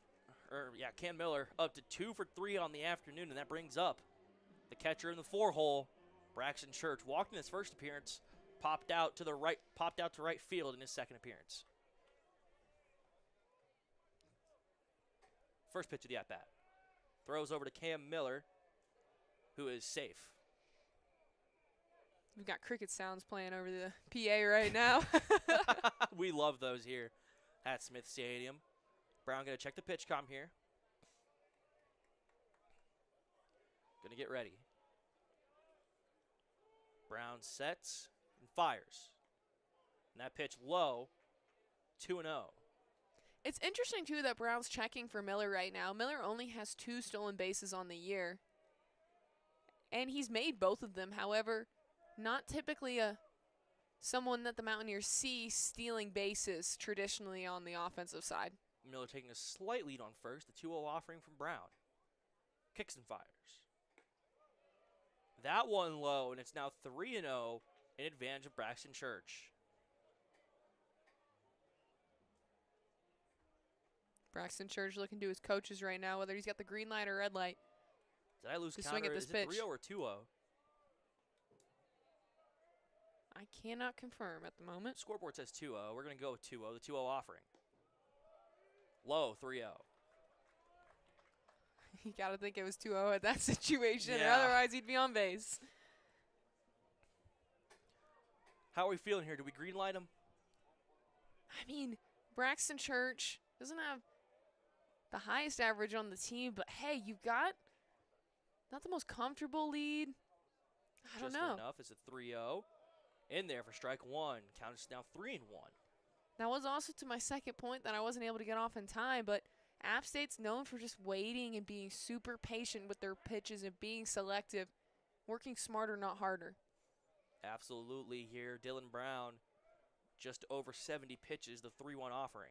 Cam Miller up to 2 for 3 on the afternoon, and that brings up the catcher in the 4-hole, Braxton Church. Walked in his first appearance, popped out to right field in his second appearance. First pitch of the at-bat. Throws over to Cam Miller, who is safe. We've got cricket sounds playing over the PA right now. We love those here at Smith Stadium. Brown going to check the pitch comm here. Going to get ready. Brown sets and fires. And that pitch low, 2-0. It's interesting, too, that Brown's checking for Miller right now. Miller only has 2 stolen bases on the year, and he's made both of them. However, not typically someone that the Mountaineers see stealing bases traditionally on the offensive side. Miller taking a slight lead on first, the 2-0 offering from Brown. Kicks and fires. That one low, and it's now 3-0 in advantage of Braxton Church. Braxton Church looking to his coaches right now, whether he's got the green light or red light. Did I lose to count? Swing at this is pitch. it 3-0 or 2-0? I cannot confirm at the moment. Scoreboard says 2-0. We're going to go with 2-0, the 2-0 offering. Low, 3-0. You got to think it was 2-0 at that situation, or Yeah. otherwise he'd be on base. How are we feeling here? Do we green light him? I mean, Braxton Church doesn't have the highest average on the team, but hey, you've got not the most comfortable lead. I don't Just know. enough. It's a 3-0. In there for strike one. Count is now 3-1. That was also to my second point that I wasn't able to get off in time, but App State's known for just waiting and being super patient with their pitches and being selective, working smarter, not harder. Absolutely here. Dylan Brown, just over 70 pitches, the 3-1 offering.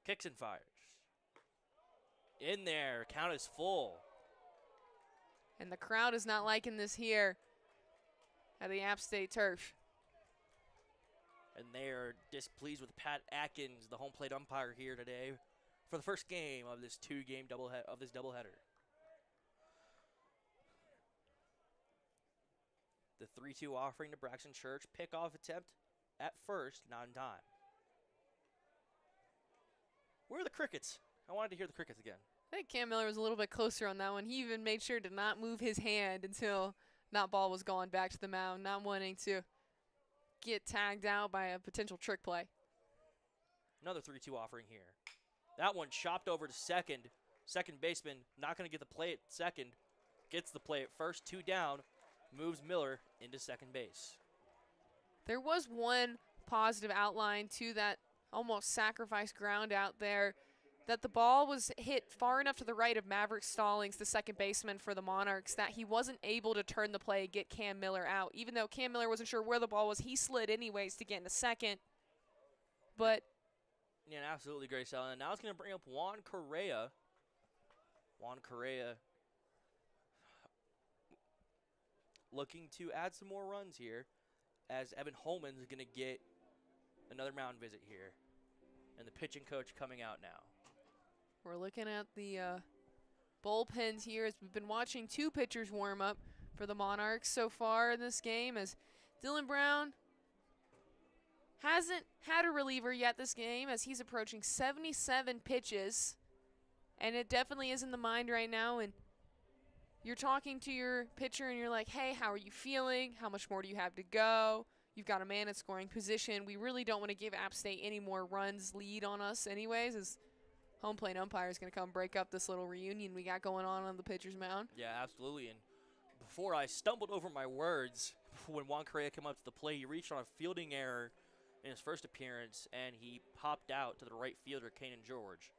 Kicks and fires. In there. Count is full. And the crowd is not liking this here at the App State turf. And they're displeased with Pat Atkins, the home plate umpire here today for the first game of this doubleheader. The 3-2 offering to Braxton Church. Pickoff attempt at first, not in time. Where are the crickets? I wanted to hear the crickets again. I think Cam Miller was a little bit closer on that one. He even made sure to not move his hand until that ball was gone back to the mound, not wanting to get tagged out by a potential trick play. Another 3-2 offering here. That one chopped over to second. Second baseman not going to get the play at second. Gets the play at first, 2 down. Moves Miller into second base. There was one positive outline to that almost sacrifice ground out there, that the ball was hit far enough to the right of Maverick Stallings, the second baseman for the Monarchs, that he wasn't able to turn the play and get Cam Miller out. Even though Cam Miller wasn't sure where the ball was, he slid anyways to get into second. But yeah, absolutely great selling. Now it's going to bring up Juan Correa. Juan Correa looking to add some more runs here, as Evan Holman is going to get another mound visit here. And the pitching coach coming out now. we're looking at the bullpens here as we've been watching 2 pitchers warm up for the Monarchs so far in this game, as Dylan Brown hasn't had a reliever yet this game, as he's approaching 77 pitches. And it definitely is in the mind right now. And you're talking to your pitcher and you're like, hey, how are you feeling? How much more do you have to go? You've got a man in scoring position. We really don't want to give App State any more runs lead on us anyways, as home plate umpire is going to come break up this little reunion we got going on the pitcher's mound. Yeah, absolutely. And before I stumbled over my words, when Juan Correa came up to the plate, he reached on a fielding error in his first appearance, and he popped out to the right fielder, Kanan George.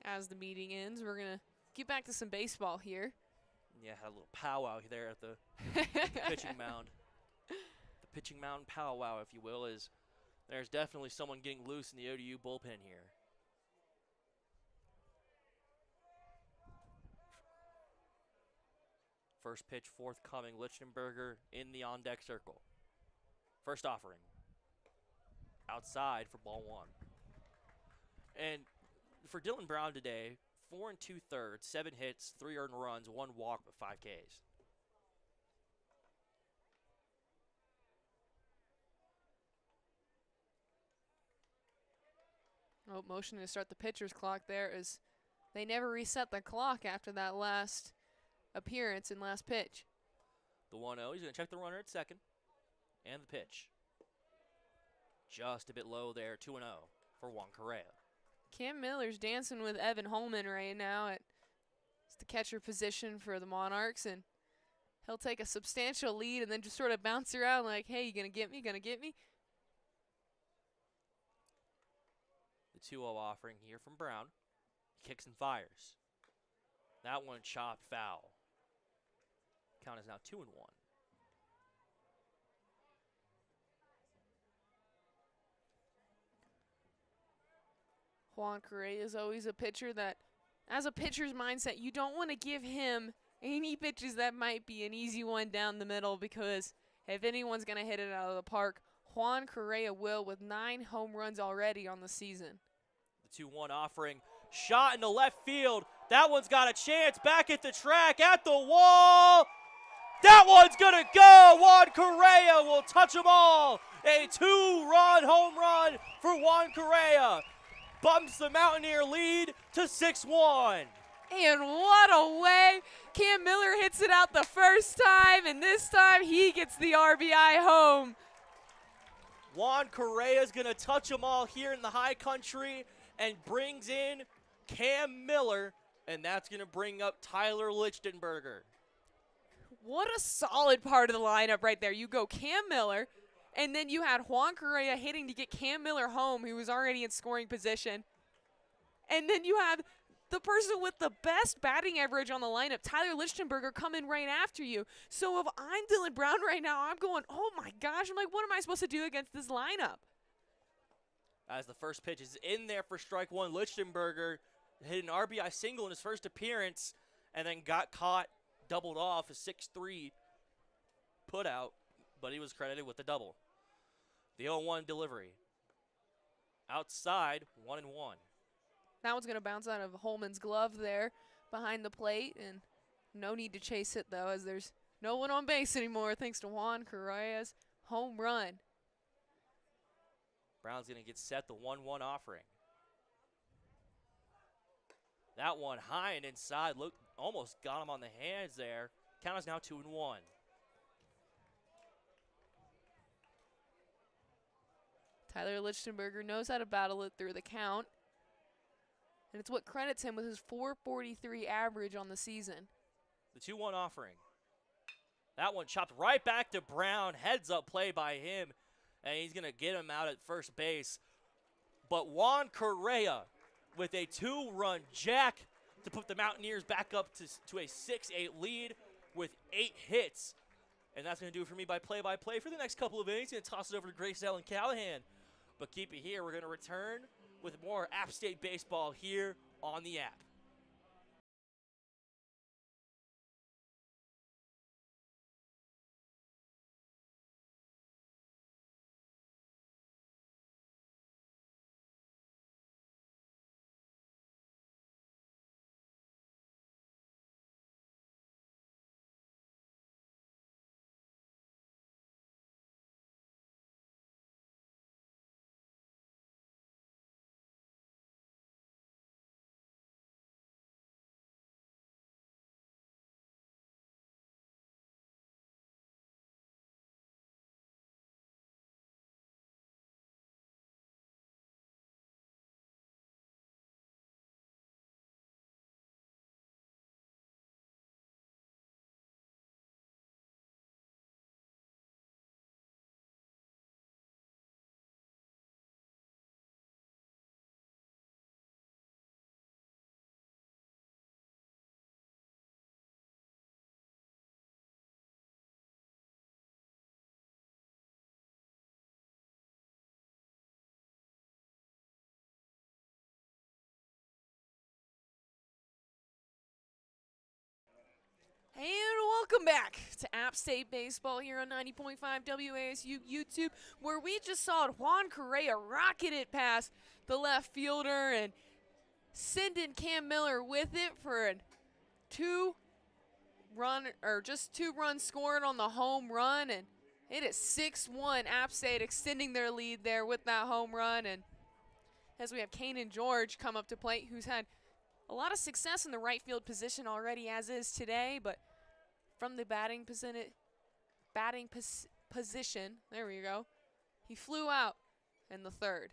As the meeting ends, we're going to get back to some baseball here. Yeah, had a little powwow there at the pitching mound. The pitching mound powwow, if you will, is there's definitely someone getting loose in the ODU bullpen here. First pitch forthcoming, Lichtenberger in the on-deck circle. First offering. Outside for ball 1. And for Dylan Brown today, 4 2/3, 7 hits, 3 earned runs, 1 walk, but 5 Ks. Oh, motion to start the pitcher's clock there, as they never reset the clock after that last appearance and last pitch. The 1-0, he's going to check the runner at second. And the pitch. Just a bit low there, 2-0 for Juan Correa. Cam Miller's dancing with Evan Holman right now at the catcher position for the Monarchs, and he'll take a substantial lead and then just sort of bounce around like, hey, you going to get me, going to get me? The 2-0 offering here from Brown. He kicks and fires. That one chopped foul. Count is now 2-1. Juan Correa is always a pitcher that, as a pitcher's mindset, you don't want to give him any pitches that might be an easy one down the middle, because if anyone's going to hit it out of the park, Juan Correa will, with 9 home runs already on the season. The 2-1 offering. Shot into left field. That one's got a chance back at the track, at the wall. That one's going to go. Juan Correa will touch them all. A 2-run home run for Juan Correa. Bumps the Mountaineer lead to 6-1. And what a way. Cam Miller hits it out the first time, and this time he gets the RBI home. Juan Correa is going to touch them all here in the high country and brings in Cam Miller, and that's going to bring up Tyler Lichtenberger. What a solid part of the lineup right there. You go Cam Miller, and then you had Juan Correa hitting to get Cam Miller home, who was already in scoring position. And then you have the person with the best batting average on the lineup, Tyler Lichtenberger, coming right after you. So if I'm Dylan Brown right now, I'm going, oh my gosh, I'm like, what am I supposed to do against this lineup? As the first pitch is in there for strike one, Lichtenberger hit an RBI single in his first appearance and then got caught, doubled off, a 6-3 put out, but he was credited with the double. The 0-1 delivery. Outside, 1-1. That one's going to bounce out of Holman's glove there behind the plate, and no need to chase it, though, as there's no one on base anymore thanks to Juan Correa's home run. Brown's going to get set, the 1-1 offering. That one high and inside, look, almost got him on the hands there. Count is now 2-1. Tyler Lichtenberger knows how to battle it through the count, and it's what credits him with his .443 average on the season. The 2-1 offering. That one chopped right back to Brown. Heads up play by him, and he's going to get him out at first base. But Juan Correa with a 2-run jack to put the Mountaineers back up to a 6-8 lead with 8 hits. And that's going to do it for me by play-by-play for the next couple of innings. Going to toss it over to Biesel and Callihan. But keep it here. We're going to return with more App State baseball here on the app. And welcome back to App State Baseball here on 90.5 WASU YouTube, where we just saw Juan Correa rocket it past the left fielder and sending Cam Miller with it for a just two runs scored on the home run, and it is 6-1. App State extending their lead there with that home run. And as we have Kanan George come up to plate, who's had a lot of success in the right field position already, as is today, but from the batting position, there we go, he flew out in the third.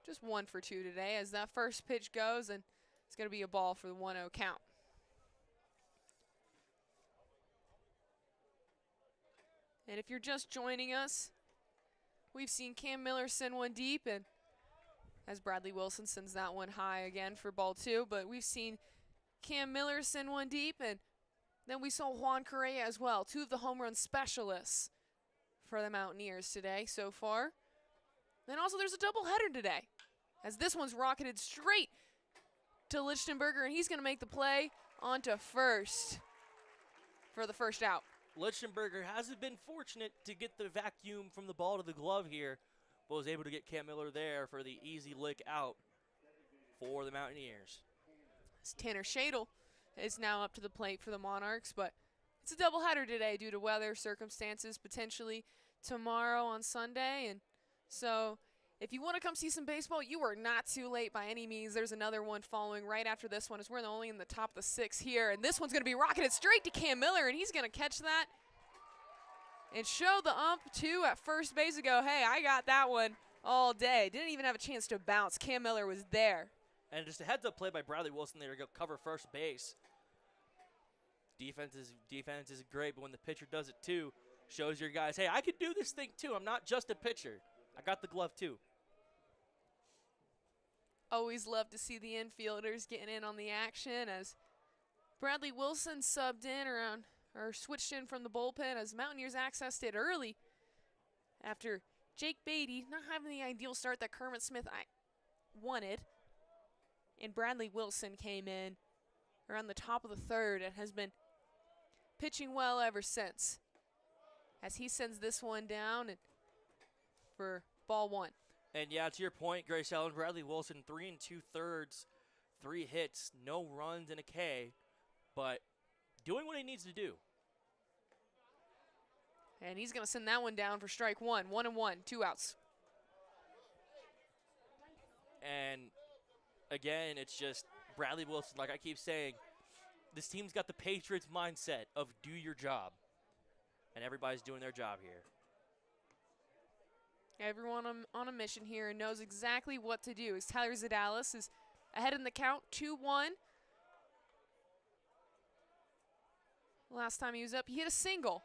Just 1 for 2 today as that first pitch goes, and it's going to be a ball for the 1-0 count. And if you're just joining us, we've seen Cam Miller send one deep, and as Bradley Wilson sends that one high again for ball 2. But we've seen Cam Miller send one deep, and then we saw Juan Correa as well, 2 of the home run specialists for the Mountaineers today so far. And also there's a doubleheader today, as this one's rocketed straight to Lichtenberger, and he's going to make the play onto first for the first out. Lichtenberger hasn't been fortunate to get the vacuum from the ball to the glove here, but was able to get Cam Miller there for the easy lick out for the Mountaineers. As Tanner Shadle is now up to the plate for the Monarchs, but it's a doubleheader today due to weather circumstances, potentially tomorrow on Sunday. And so if you want to come see some baseball, you are not too late by any means. There's another one following right after this one as we're only in the top of the 6 here. And this one's going to be rocketed straight to Cam Miller, and he's going to catch that and show the ump, too, at first base and go, hey, I got that one all day. Didn't even have a chance to bounce. Cam Miller was there. And just a heads-up play by Bradley Wilson there to go cover first base. Defense is great, but when the pitcher does it too, shows your guys, hey, I could do this thing too. I'm not just a pitcher. I got the glove too. Always love to see the infielders getting in on the action as Bradley Wilson subbed in around or switched in from the bullpen as Mountaineers accessed it early after Jake Beatty not having the ideal start that Kermit Smith wanted. And Bradley Wilson came in around the top of the 3rd and has been pitching well ever since as he sends this one down and for ball 1. And yeah, to your point, Grace Allen, Bradley Wilson, 3 2/3, 3 hits, no runs and a K, but doing what he needs to do. And he's going to send that one down for strike 1. 1-1, 2 outs. And again, it's just Bradley Wilson, like I keep saying, this team's got the Patriots mindset of do your job. And everybody's doing their job here. Everyone on a mission here and knows exactly what to do. As Tyler Zadalis is ahead in the count, 2-1. Last time he was up, he hit a single.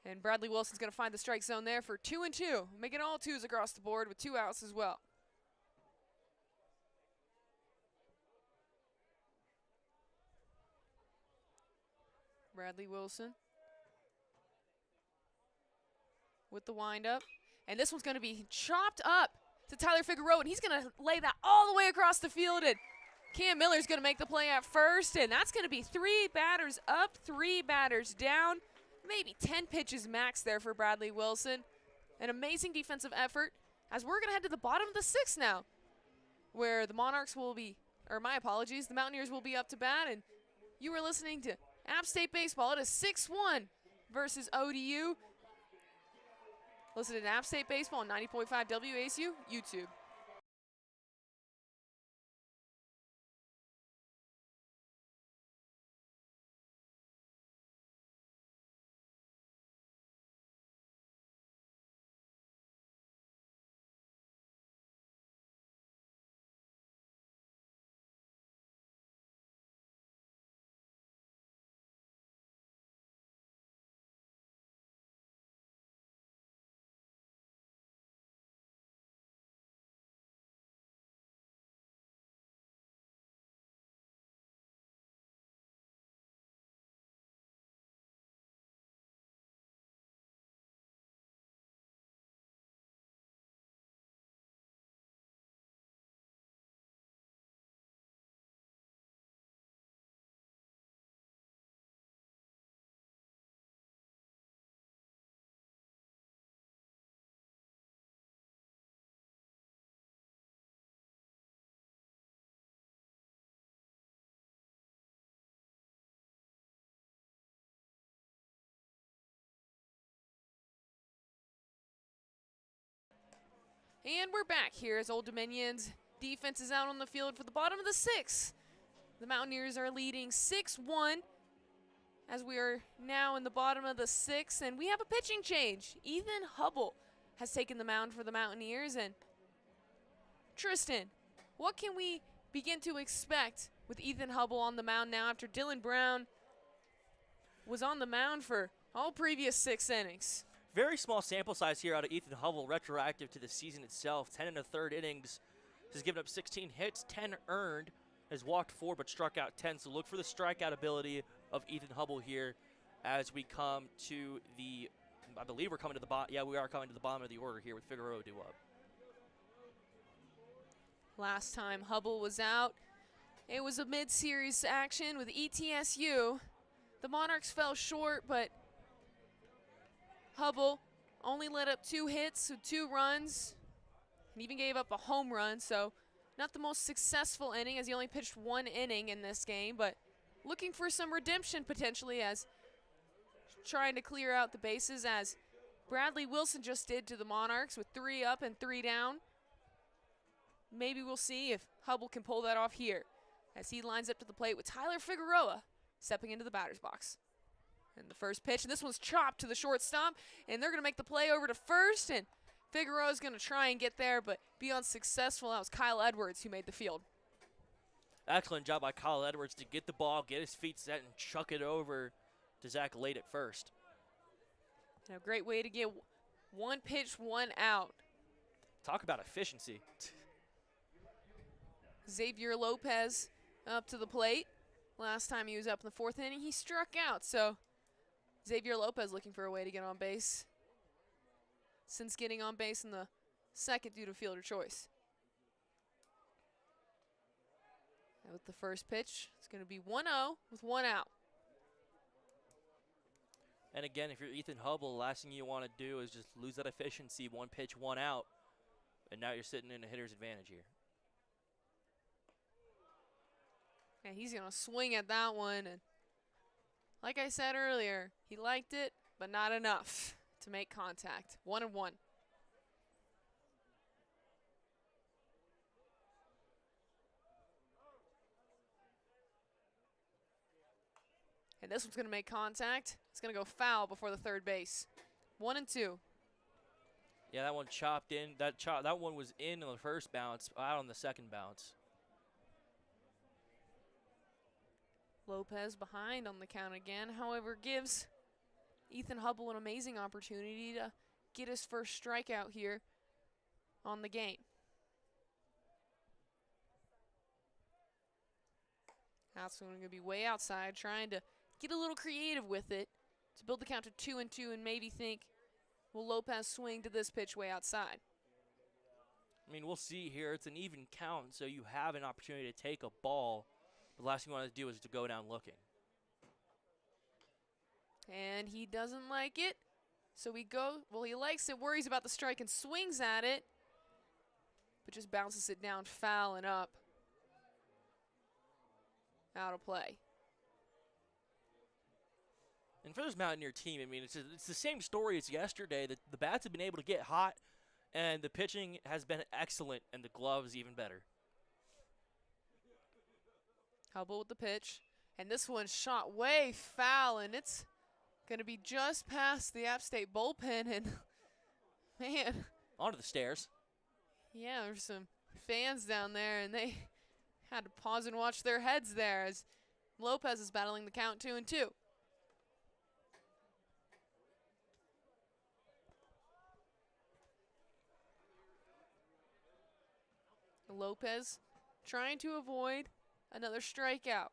And Bradley Wilson's going to find the strike zone there for 2-2, making all 2s across the board with 2 outs as well. Bradley Wilson with the windup. And this one's going to be chopped up to Tyler Figueroa, and he's going to lay that all the way across the field. And Cam Miller's going to make the play at first, and that's going to be 3 batters up, 3 batters down. Maybe 10 pitches max there for Bradley Wilson. An amazing defensive effort as we're going to head to the bottom of the 6th now, where the Monarchs will be, or my apologies, the Mountaineers will be up to bat. And you are listening to App State Baseball. It is 6-1 versus ODU. Listen to App State Baseball on 90.5 WASU YouTube. And we're back here as Old Dominion's defense is out on the field for the bottom of the 6th. The Mountaineers are leading 6-1 as we are now in the bottom of the 6th. And we have a pitching change. Ethan Hubble has taken the mound for the Mountaineers. And Tristan, what can we begin to expect with Ethan Hubble on the mound now after Dylan Brown was on the mound for all previous 6 innings? Very small sample size here out of Ethan Hubble, retroactive to the season itself. 10 1/3 innings, has given up 16 hits, 10 earned, has walked 4 but struck out 10. So look for the strikeout ability of Ethan Hubble here as we come to the, I believe we're coming to the bottom. Yeah, we are coming to the bottom of the order here with Figueroa due up. Last time Hubble was out, it was a mid-series action with ETSU. The Monarchs fell short, but Hubble only let up 2 hits, so 2 runs, and even gave up a home run. So Not the most successful inning, as he only pitched 1 inning in this game, but looking for some redemption potentially, as trying to clear out the bases, as Bradley Wilson just did to the Monarchs with 3 up and 3 down. Maybe we'll see if Hubble can pull that off here, as he lines up to the plate with Tyler Figueroa stepping into the batter's box. And the first pitch, and this one's chopped to the shortstop, and they're going to make the play over to first, and Figueroa's going to try and get there, but be unsuccessful. That was Kyle Edwards who made the field. Excellent job by Kyle Edwards to get the ball, get his feet set, and chuck it over to Zach Late at first. And a great way to get 1 pitch, 1 out. Talk about efficiency. Xavier Lopez up to the plate. Last time he was up in the 4th inning, he struck out. So Xavier Lopez looking for a way to get on base, since getting on base in the 2nd due to fielder choice. And with the first pitch, it's going to be 1-0 with 1 out. And again, if you're Ethan Hubble, the last thing you want to do is just lose that efficiency, 1 pitch, 1 out, and now you're sitting in a hitter's advantage here. And he's going to swing at that one. And like I said earlier, he liked it, but not enough to make contact. 1-1. And this one's going to make contact. It's going to go foul before the 3rd base. 1-2. Yeah, that one chopped in. That one was in on the first bounce, out on the 2nd bounce. Lopez behind on the count again, however, gives Ethan Hubble an amazing opportunity to get his first strikeout here on the game. That's going to be way outside, trying to get a little creative with it to build the count to 2-2 and maybe think, will Lopez swing to this pitch way outside? I mean, we'll see here. It's an even count, so you have an opportunity to take a ball. The last thing you want to do is to go down looking. And he doesn't like it. So he likes it, worries about the strike, and swings at it, but just bounces it down foul and up. Out of play. And for this Mountaineer team, I mean, it's the same story as yesterday. The bats have been able to get hot, and the pitching has been excellent, and the gloves even better. Hubble with the pitch, and this one's shot way foul, and it's going to be just past the App State bullpen, and man. Onto the stairs. Yeah, there's some fans down there, and they had to pause and watch their heads there as Lopez is battling the count 2-2. Lopez trying to avoid another strikeout.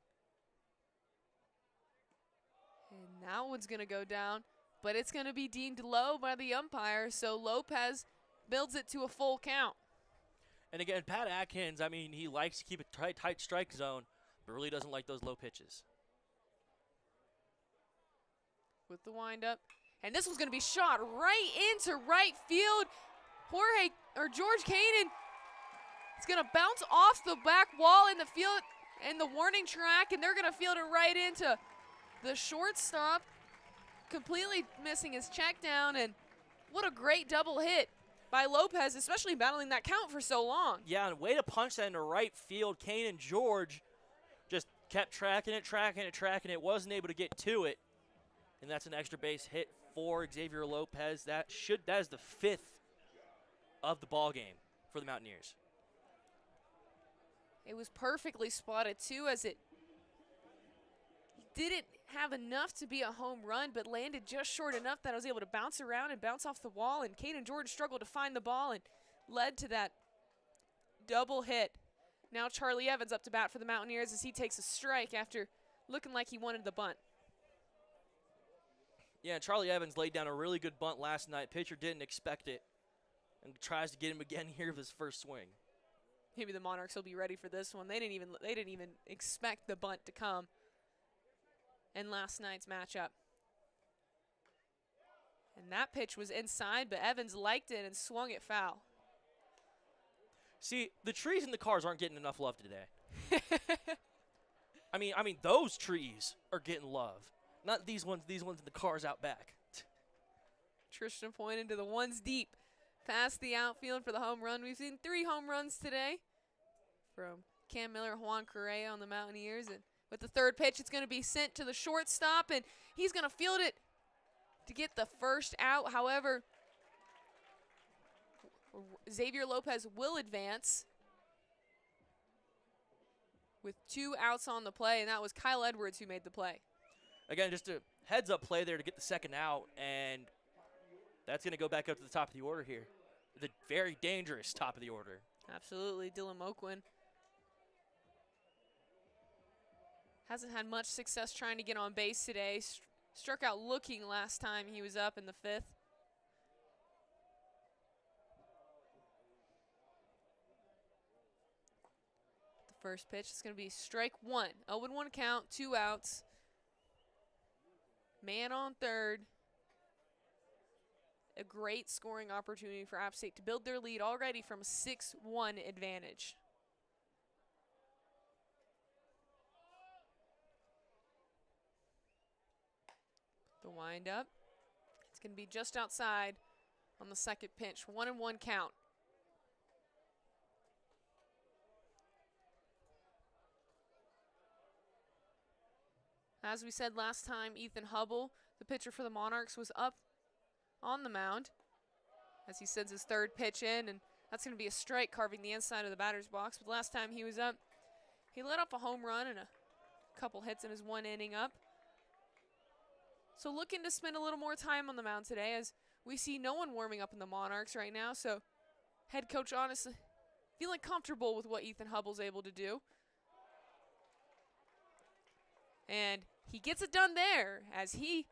And that one's going to go down, but it's going to be deemed low by the umpire, so Lopez builds it to a full count. And again, Pat Atkins, I mean, he likes to keep a tight strike zone, but really doesn't like those low pitches. With the windup. And this one's going to be shot right into right field. George Kanan is going to bounce off the back wall in the field and the warning track, and they're going to field it right into the shortstop, completely missing his check down. And what a great double hit by Lopez, especially battling that count for so long. Yeah, and way to punch that into right field. Kane and George just kept tracking it, wasn't able to get to it. And that's an extra base hit for Xavier Lopez. That is the 5th of the ball game for the Mountaineers. It was perfectly spotted too, as it didn't have enough to be a home run, but landed just short enough that I was able to bounce around and bounce off the wall, and Caden Jordan struggled to find the ball and led to that double hit. Now Charlie Evans up to bat for the Mountaineers as he takes a strike after looking like he wanted the bunt. Yeah, Charlie Evans laid down a really good bunt last night. Pitcher didn't expect it and tries to get him again here with his first swing. Maybe the Monarchs will be ready for this one. They didn't even expect the bunt to come in last night's matchup. And that pitch was inside, but Evans liked it and swung it foul. See, the trees in the cars aren't getting enough love today. I mean, those trees are getting love, not these ones. These ones in the cars out back. Tristan pointed to the ones deep past the outfield for the home run. We've seen 3 home runs today from Cam Miller, Juan Correa on the Mountaineers. And with the third pitch, it's going to be sent to the shortstop, and he's going to field it to get the first out. However, Xavier Lopez will advance with 2 outs on the play, and that was Kyle Edwards who made the play. Again, just a heads-up play there to get the second out, and that's going to go back up to the top of the order here. The very dangerous top of the order. Absolutely. Dylan Moquin hasn't had much success trying to get on base today. Struck out looking last time he was up in the 5th. The first pitch is going to be strike 1. 0-1 count, 2 outs. Man on third. A great scoring opportunity for App State to build their lead already from a 6-1 advantage. The windup. It's going to be just outside on the second pitch. 1-1 count. As we said last time, Ethan Hubble, the pitcher for the Monarchs, was up on the mound as he sends his third pitch in, and that's going to be a strike carving the inside of the batter's box. But last time he was up, he let off a home run and a couple hits in his 1 inning up. So looking to spend a little more time on the mound today, as we see no one warming up in the Monarchs right now. So head coach honestly feeling comfortable with what Ethan Hubble's able to do. And he gets it done there as he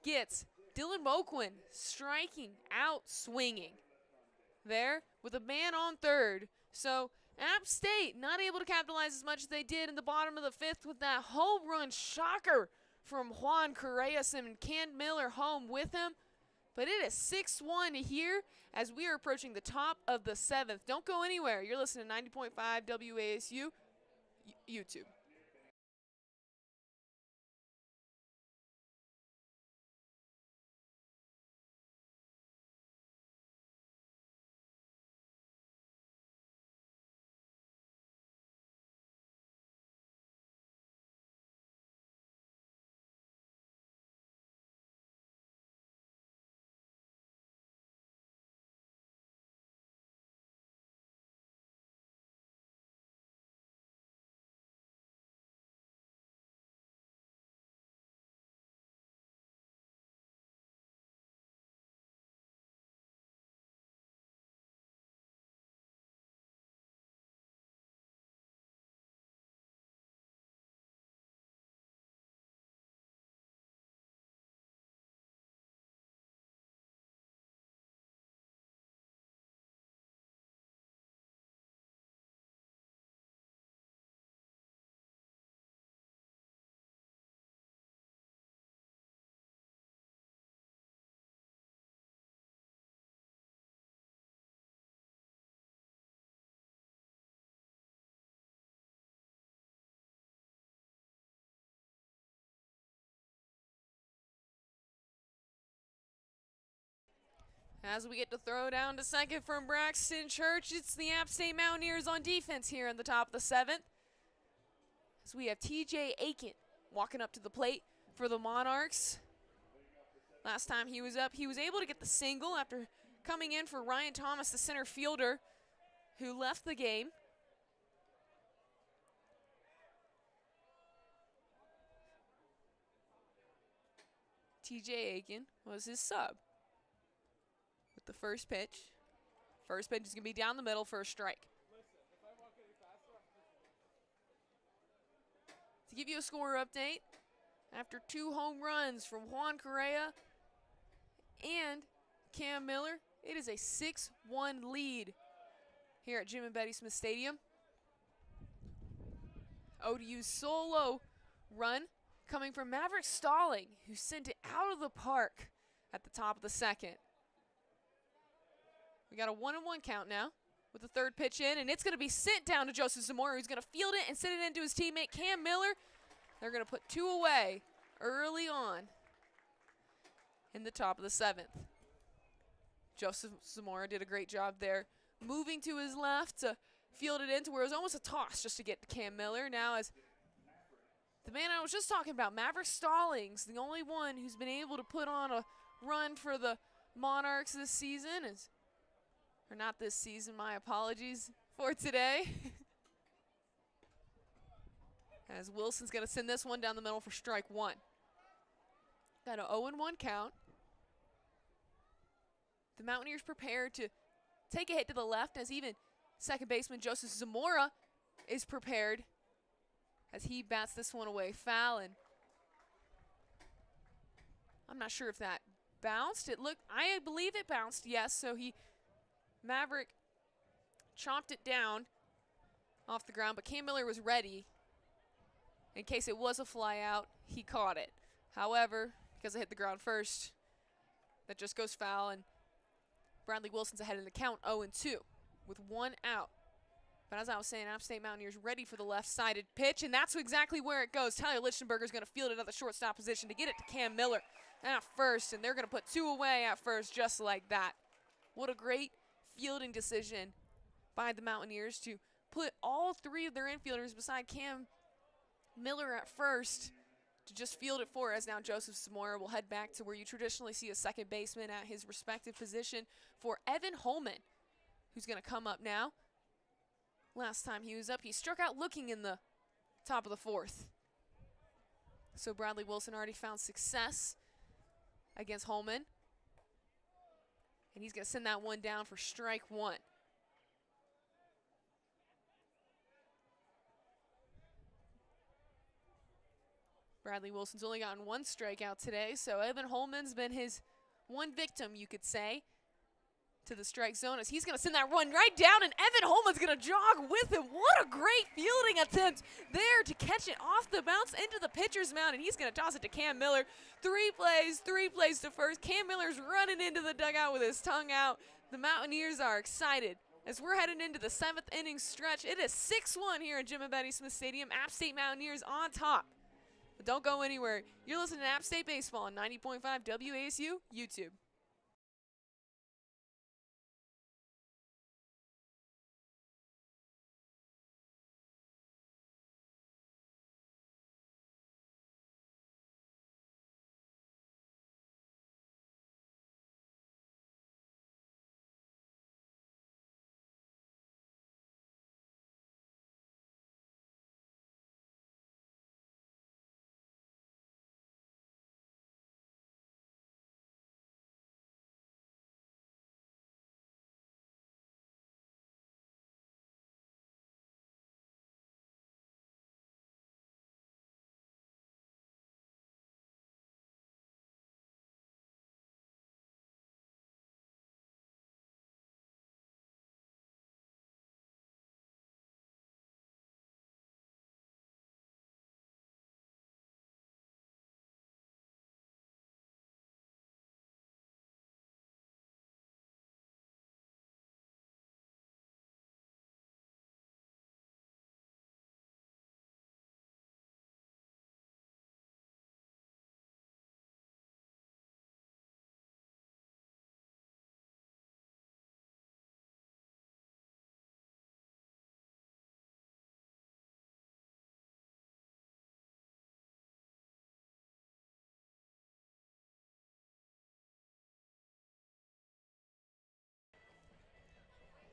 gets Dylan Moquin striking out swinging there with a man on third. So App State not able to capitalize as much as they did in the bottom of the 5th with that home run shocker from Juan Correa, and Cam Miller home with him. But it is 6-1 here as we are approaching the top of the 7th. Don't go anywhere. You're listening to 90.5 WASU YouTube. As we get to throw down to second from Braxton Church, it's the App State Mountaineers on defense here in the top of the 7th. As we have TJ Aiken walking up to the plate for the Monarchs. Last time he was up, he was able to get the single after coming in for Ryan Thomas, the center fielder, who left the game. TJ Aiken was his sub. With the first pitch. First pitch is going to be down the middle for a strike. To give you a score update, after 2 home runs from Juan Correa and Cam Miller, it is a 6-1 lead here at Jim and Betty Smith Stadium. ODU's solo run coming from Maverick Stalling, who sent it out of the park at the top of the 2nd. We got a 1-1 count now. with the third pitch in, and it's going to be sent down to Joseph Zamora, who's going to field it and send it into his teammate Cam Miller. They're going to put 2 away early on in the top of the 7th. Joseph Zamora did a great job there, moving to his left to field it into where it was almost a toss just to get to Cam Miller. Now as the man I was just talking about, Maverick Stallings, the only one who's been able to put on a run for the Monarchs this season, or not this season, my apologies for today. As Wilson's going to send this one down the middle for strike 1. Got an 0-1 count. The Mountaineers prepared to take a hit to the left as even second baseman Joseph Zamora is prepared as he bats this one away foul. And I'm not sure if that bounced. I believe it bounced, yes. So Maverick chopped it down off the ground, but Cam Miller was ready. In case it was a fly out, he caught it. However, because it hit the ground first, that just goes foul, and Bradley Wilson's ahead in the count 0-2 with 1 out. But as I was saying, App State Mountaineers ready for the left-sided pitch, and that's exactly where it goes. Tyler Lichtenberger's going to field it at the shortstop position to get it to Cam Miller at first, and they're going to put 2 away at first just like that. What a great fielding decision by the Mountaineers to put all 3 of their infielders beside Cam Miller at first to just field it for us. Now Joseph Zamora will head back to where you traditionally see a second baseman at his respective position for Evan Holman, who's going to come up now. Last time he was up, he struck out looking in the top of the 4th. So Bradley Wilson already found success against Holman. And he's going to send that one down for strike 1. Bradley Wilson's only gotten 1 strikeout today, so Evan Holman's been his one victim, you could say, to the strike zone as he's going to send that run right down, and Evan Holman's going to jog with him. What a great fielding attempt there to catch it off the bounce into the pitcher's mound, and he's going to toss it to Cam Miller. 3 plays to first. Cam Miller's running into the dugout with his tongue out. The Mountaineers are excited as we're heading into the 7th inning stretch. It is 6-1 here at Jim and Betty Smith Stadium. App State Mountaineers on top. But don't go anywhere. You're listening to App State Baseball on 90.5 WASU YouTube.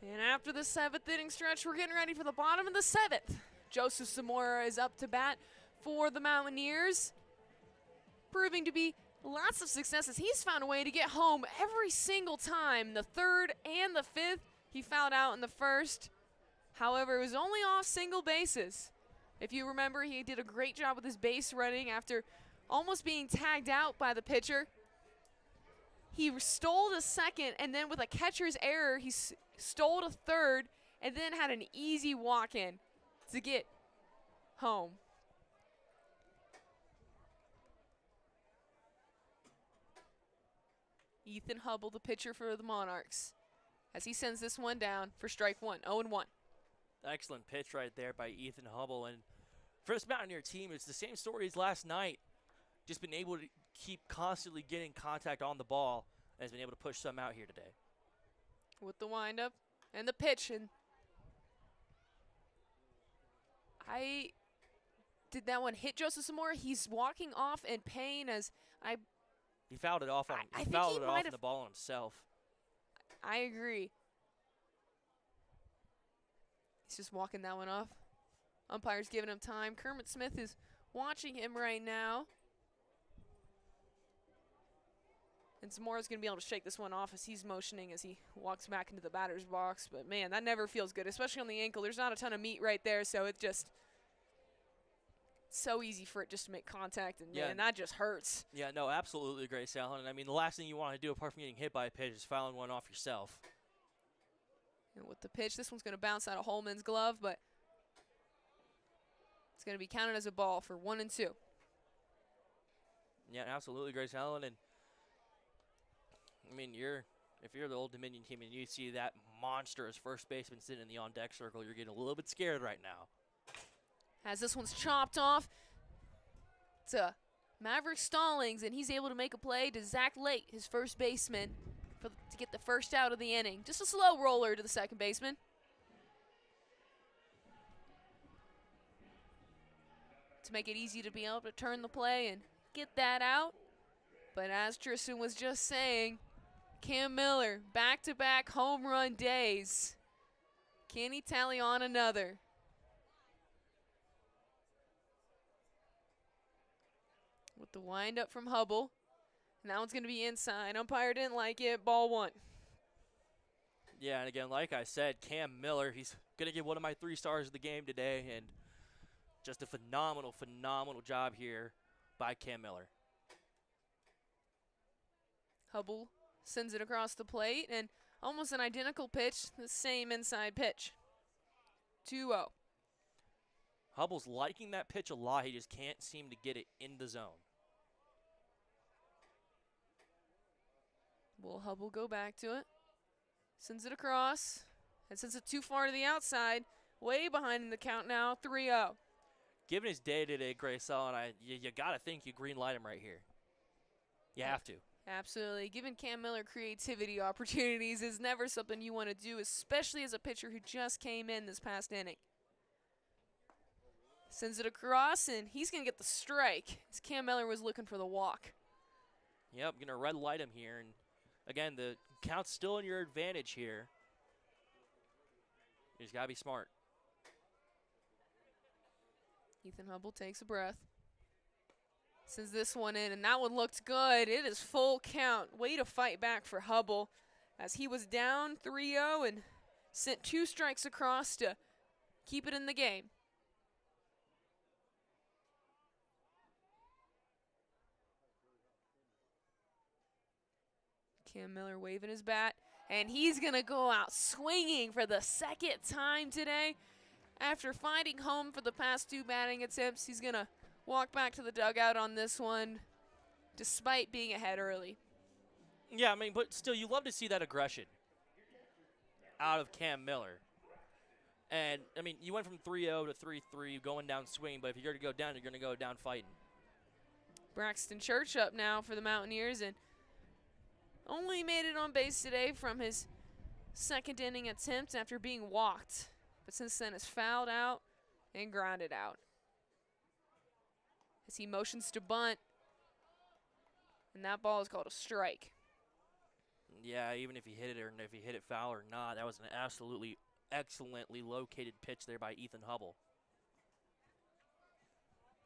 And after the 7th inning stretch, we're getting ready for the bottom of the 7th. Joseph Zamora is up to bat for the Mountaineers, proving to be lots of successes. He's found a way to get home every single time. The 3rd and the 5th, he fouled out in the 1st. However, it was only off single bases. If you remember, he did a great job with his base running after almost being tagged out by the pitcher. He stole to second, and then with a catcher's error, he stole to third, and then had an easy walk-in to get home. Ethan Hubble, the pitcher for the Monarchs. as he sends this one down for strike one, 0-1. Excellent pitch right there by Ethan Hubble. And for this Mountaineer team, it's the same story as last night. Just been able to keep constantly getting contact on the ball and has been able to push some out here today. With the windup and the pitch. And did that one hit Joseph Zamora? He's walking off in pain as he fouled it off on I he think fouled he it might off have, the ball on himself. I agree. He's just walking that one off. Umpire's giving him time. Kermit Smith is watching him right now. And Zamora's going to be able to shake this one off as he's motioning as he walks back into the batter's box. But, man, that never feels good, especially on the ankle. There's not a ton of meat right there, so it's just so easy for it just to make contact. And, man, that just hurts. Yeah, no, absolutely, Grace Allen. I mean, the last thing you want to do apart from getting hit by a pitch is fouling one off yourself. And with the pitch, this one's going to bounce out of Holman's glove, but it's going to be counted as a ball for 1-2. Yeah, absolutely, Grace Allen. And I mean, if you're the Old Dominion team and you see that monstrous first baseman sitting in the on-deck circle, you're getting a little bit scared right now. As this one's chopped off to Maverick Stallings, and he's able to make a play to Zach Late, his first baseman, to get the first out of the inning. Just a slow roller to the second baseman. To make it easy to be able to turn the play and get that out. But as Tristan was just saying, Cam Miller, back-to-back home run days. Can he tally on another? With the windup from Hubble. And that one's going to be inside. Umpire didn't like it. Ball one. Yeah, and again, like I said, Cam Miller, he's going to get one of my 3 stars of the game today. And just a phenomenal, phenomenal job here by Cam Miller. Hubble sends it across the plate, and almost an identical pitch, the same inside pitch. 2-0. Hubble's liking that pitch a lot. He just can't seem to get it in the zone. Will Hubble go back to it? Sends it across, and sends it too far to the outside. Way behind in the count now, 3-0. Given his day today, Grace Allen, you got to think you green light him right here. You have to. Absolutely. Giving Cam Miller creativity opportunities is never something you want to do, especially as a pitcher who just came in this past inning. Sends it across, and he's going to get the strike, as Cam Miller was looking for the walk. Yep, going to red light him here. And again, the count's still in your advantage here. You just got to be smart. Ethan Hubble takes a breath. Sends this one in, and that one looked good. It is full count. Way to fight back for Hubble, as he was down 3-0 and sent 2 strikes across to keep it in the game. Cam Miller waving his bat, and he's going to go out swinging for the second time today. After finding home for the past 2 batting attempts, he's going to walk back to the dugout on this one, despite being ahead early. Yeah, I mean, but still, you love to see that aggression out of Cam Miller. And, I mean, you went from 3-0 to 3-3, going down swinging, but if you're going to go down, you're going to go down fighting. Braxton Church up now for the Mountaineers, and only made it on base today from his second inning attempt after being walked. But since then is fouled out and grounded out. As he motions to bunt, and that ball is called a strike. Yeah, even if he hit it or if he hit it foul or not, that was an absolutely excellently located pitch there by Ethan Hubble.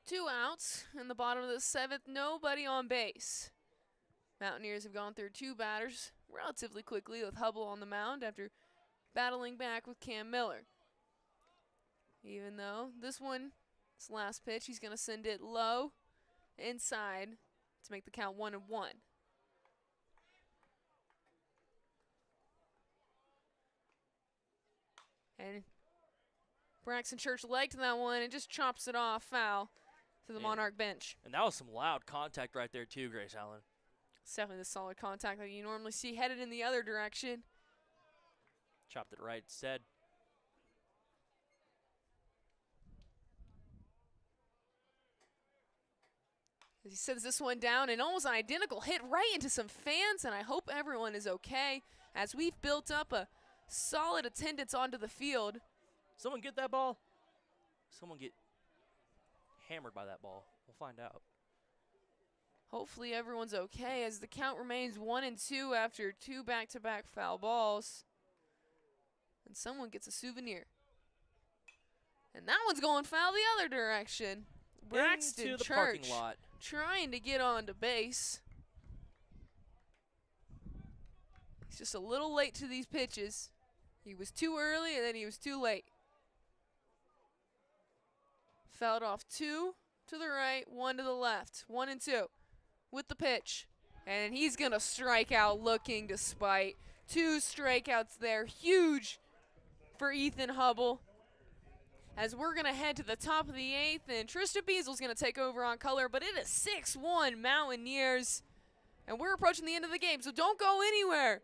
2 outs in the bottom of the 7th, nobody on base. Mountaineers have gone through 2 batters relatively quickly with Hubble on the mound after battling back with Cam Miller. Even though this last pitch, he's going to send it low inside to make the count 1-1. And Braxton Church liked that one and just chops it off foul to the Monarch bench. And that was some loud contact right there too, Grace Allen. It's definitely the solid contact that you normally see headed in the other direction. Chopped it right instead. As he sends this one down, and almost an identical hit right into some fans, and I hope everyone is okay as we've built up a solid attendance onto the field. Someone get that ball? Someone get hammered by that ball. We'll find out. Hopefully everyone's okay as the count remains 1-2 after 2 back-to-back foul balls. And someone gets a souvenir. And that one's going foul the other direction. Braxton Into the Church parking lot. trying to get onto base. He's just a little late to these pitches. He was too early and then he was too late. Fouled off 2 to the right, 1 to the left. 1-2 with the pitch. And he's going to strike out looking to spite. 2 strikeouts there. Huge for Ethan Hubble. As we're going to head to the top of the 8th, and Tristan Biesel's going to take over on color, but it is 6-1 Mountaineers. And we're approaching the end of the game, so don't go anywhere.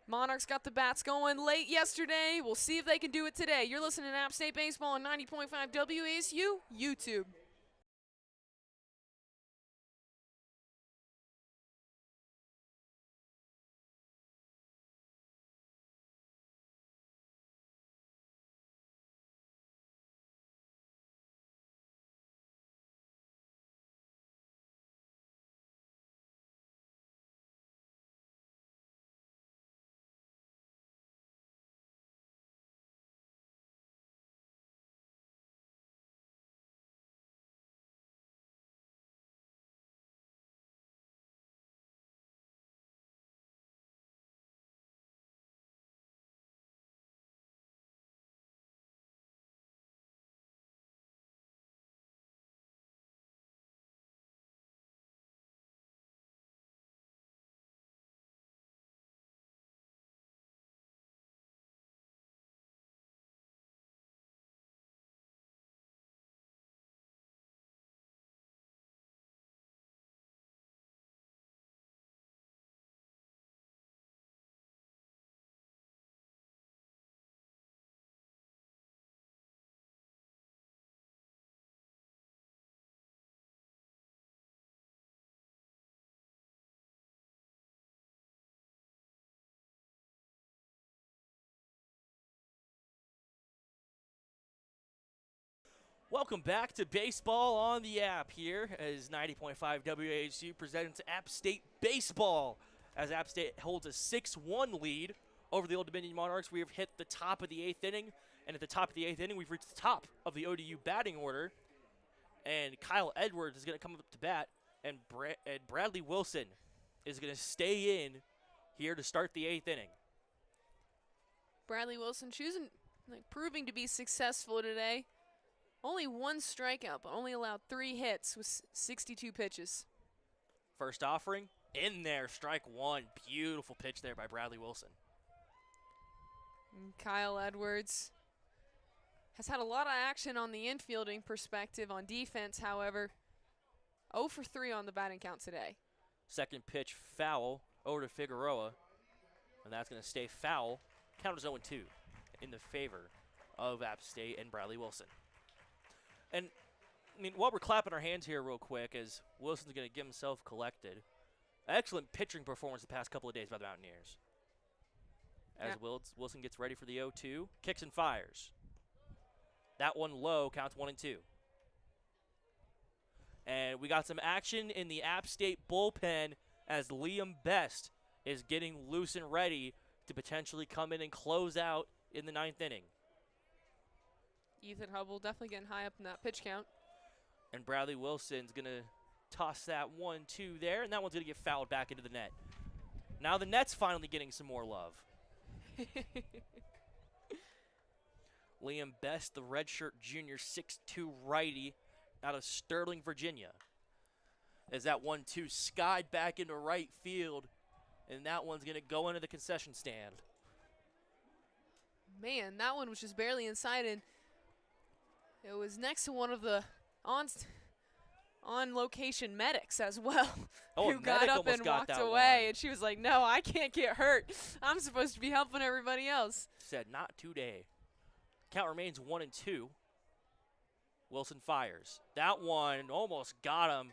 Monarchs got the bats going late yesterday. We'll see if they can do it today. You're listening to App State Baseball on 90.5 WASU YouTube. Welcome back to Baseball on the App here as 90.5 WASU presents App State Baseball as App State holds a 6-1 lead over the Old Dominion Monarchs. We have hit the top of the 8th inning, and at the top of the 8th inning, we've reached the top of the ODU batting order, and Kyle Edwards is going to come up to bat, and Bradley Wilson is going to stay in here to start the 8th inning. Bradley Wilson proving to be successful today. Only 1 strikeout, but only allowed 3 hits with 62 pitches. First offering, in there, strike 1. Beautiful pitch there by Bradley Wilson. And Kyle Edwards has had a lot of action on the infielding perspective. On defense, however, 0 for 3 on the batting count today. Second pitch foul over to Figueroa, and that's going to stay foul. Count is 0-2 in the favor of App State and Bradley Wilson. And, I mean, while we're clapping our hands here real quick, as Wilson's going to get himself collected, excellent pitching performance the past couple of days by the Mountaineers. As Wilson gets ready for the 0-2, kicks and fires. That one low, counts 1-2. And we got some action in the App State bullpen as Liam Best is getting loose and ready to potentially come in and close out in the 9th inning. Ethan Hubble definitely getting high up in that pitch count. And Bradley Wilson's going to toss that 1-2 there, and that one's going to get fouled back into the net. Now the net's finally getting some more love. Liam Best, the redshirt junior, 6'2" righty out of Sterling, Virginia. As that 1-2 skied back into right field, and that one's going to go into the concession stand. Man, that one was just barely inside, and it was next to one of the on location medics as well, Oh, who got up and walked away. And she was like, no, I can't get hurt. I'm supposed to be helping everybody else. Said, not today. Count remains 1-2. Wilson fires. That one almost got him.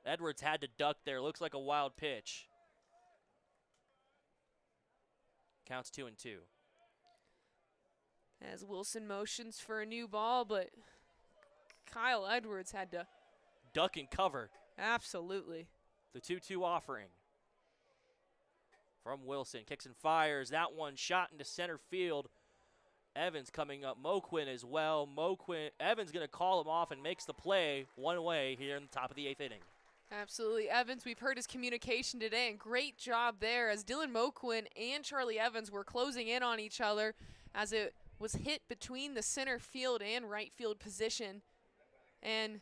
Edwards had to duck there. Looks like a wild pitch. Counts 2-2. As Wilson motions for a new ball, but Kyle Edwards had to duck and cover. Absolutely. The 2-2 offering from Wilson. Kicks and fires. That one shot into center field. Evans coming up. Moquin as well. Evans going to call him off and makes the play one way here in the top of the 8th inning. Absolutely. Evans, we've heard his communication today, and great job there as Dylan Moquin and Charlie Evans were closing in on each other as it was hit between the center field and right field position. And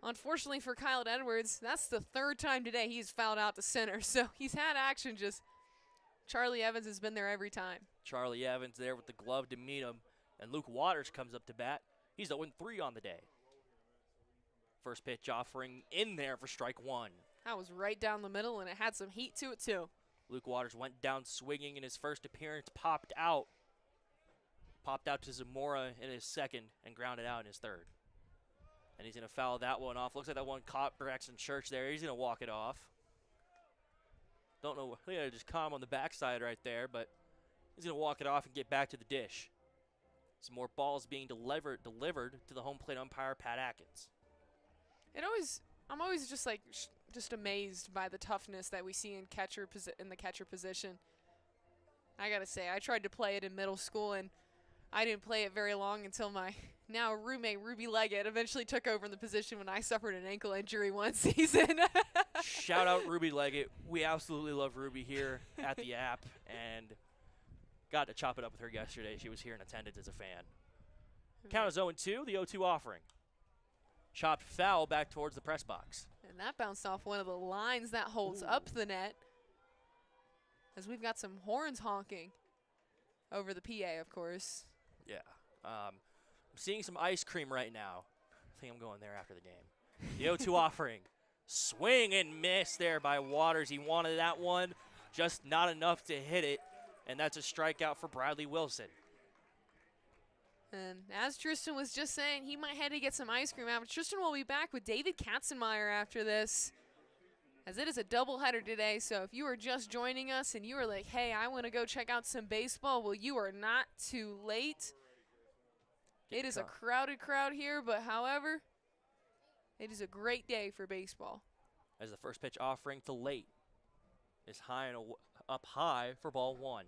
unfortunately for Kyle Edwards, that's the 3rd time today he's fouled out to center. So he's had action, just Charlie Evans has been there every time. Charlie Evans there with the glove to meet him. And Luke Waters comes up to bat. He's 0-3 on the day. First pitch offering in there for strike 1. That was right down the middle, and it had some heat to it, too. Luke Waters went down swinging in his first appearance, popped out. Popped out to Zamora in his second and grounded out in his third. And he's going to foul that one off. Looks like that one caught Braxton Church there. He's going to walk it off. Don't know. Yeah, just caught him on the backside right there, but he's going to walk it off and get back to the dish. Some more balls being delivered to the home plate umpire, Pat Atkins. I'm always just like just amazed by the toughness that we see in the catcher position. I gotta say, I tried to play it in middle school, and I didn't play it very long until my now roommate Ruby Leggett eventually took over in the position when I suffered an ankle injury one season. Shout out Ruby Leggett. We absolutely love Ruby here at the app, and got to chop it up with her yesterday. She was here in attendance as a fan. Count is 0-2, the 0-2 offering. Chopped foul back towards the press box. And that bounced off one of the lines that holds up the net, as we've got some horns honking over the PA, of course. Yeah. I'm seeing some ice cream right now. I think I'm going there after the game. The 0-2 offering. Swing and miss there by Waters. He wanted that one, just not enough to hit it, and that's a strikeout for Bradley Wilson. And as Tristan was just saying, he might have to get some ice cream out. But Tristan will be back with David Katzenmeyer after this, as it is a doubleheader today. So if you are just joining us and you are like, hey, I want to go check out some baseball, well, you are not too late. It is a crowded crowd here, but however, it is a great day for baseball. As the first pitch offering to Late is up high for ball 1.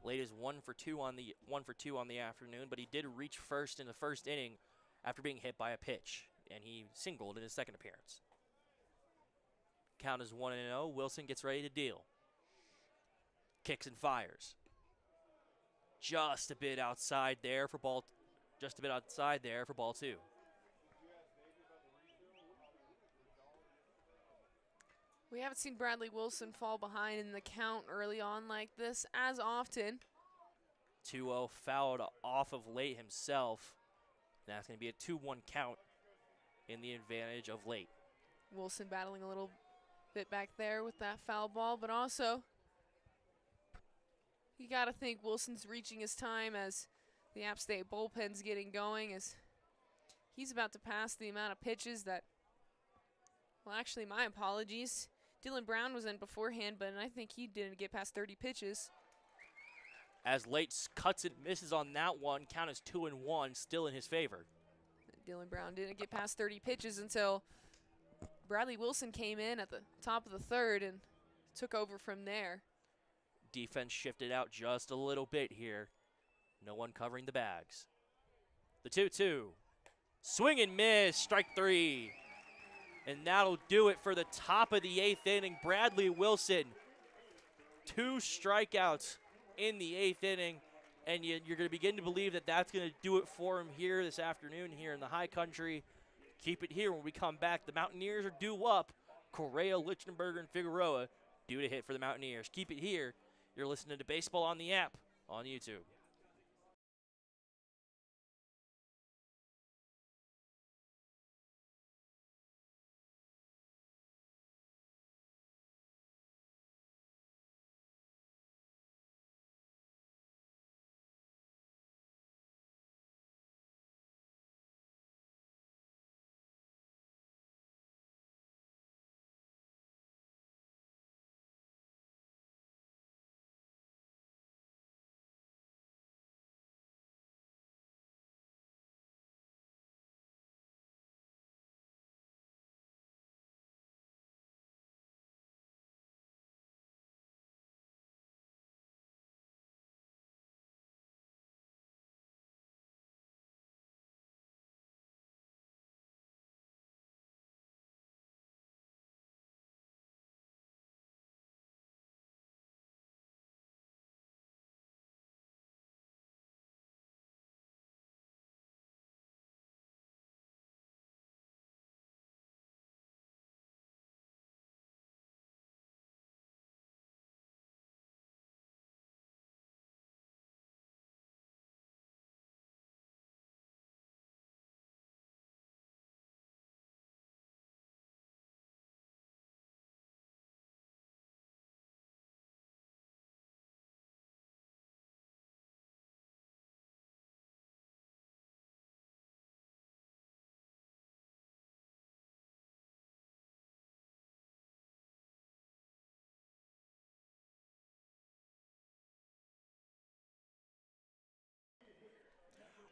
Late is 1 for 2 on the afternoon, but he did reach first in the first inning after being hit by a pitch, and he singled in his second appearance. Count is 1-0. Wilson gets ready to deal. Kicks and fires. Just a bit outside there for ball 2. We haven't seen Bradley Wilson fall behind in the count early on like this as often. 2-0 fouled off of Late himself. That's going to be a 2-1 count in the advantage of Late. Wilson battling a little bit back there with that foul ball, but also you got to think Wilson's reaching his time as the App State bullpen's getting going, as he's about to pass the amount of pitches that, well, actually, my apologies. Dylan Brown was in beforehand, but I think he didn't get past 30 pitches. As Late cuts and misses on that one, count is 2-1, still in his favor. Dylan Brown didn't get past 30 pitches until Bradley Wilson came in at the top of the third and took over from there. Defense shifted out just a little bit here. No one covering the bags. The 2-2. Swing and miss, strike 3. And that'll do it for the top of the 8th inning. Bradley Wilson, 2 strikeouts in the 8th inning. And you're going to begin to believe that that's going to do it for him here this afternoon here in the high country. Keep it here when we come back. The Mountaineers are due up. Correa, Lichtenberger, and Figueroa due to hit for the Mountaineers. Keep it here. You're listening to Baseball on the App on YouTube.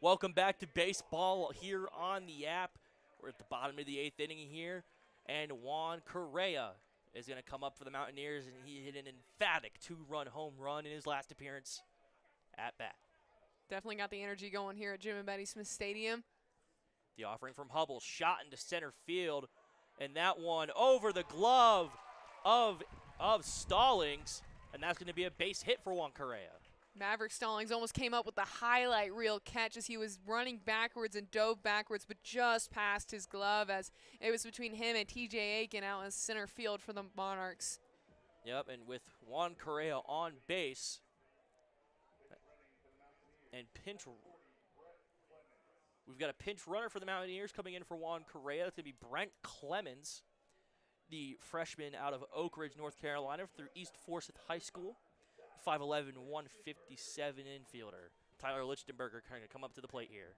Welcome back to baseball here on the app. We're at the bottom of the 8th inning here, and Juan Correa is going to come up for the Mountaineers, and he hit an emphatic 2-run home run in his last appearance at bat. Definitely got the energy going here at Jim and Betty Smith Stadium. The offering from Hubble, shot into center field, and that one over the glove of Stallings, and that's going to be a base hit for Juan Correa. Maverick Stallings almost came up with the highlight reel catch as he was running backwards and dove backwards, but just passed his glove as it was between him and TJ Aiken out in center field for the Monarchs. Yep, and with Juan Correa on base and we've got a pinch runner for the Mountaineers coming in for Juan Correa. That's going to be Brent Clemens, the freshman out of Oak Ridge, North Carolina, through East Forsyth High School. 5'11", 157 infielder. Tyler Lichtenberger kind of come up to the plate here.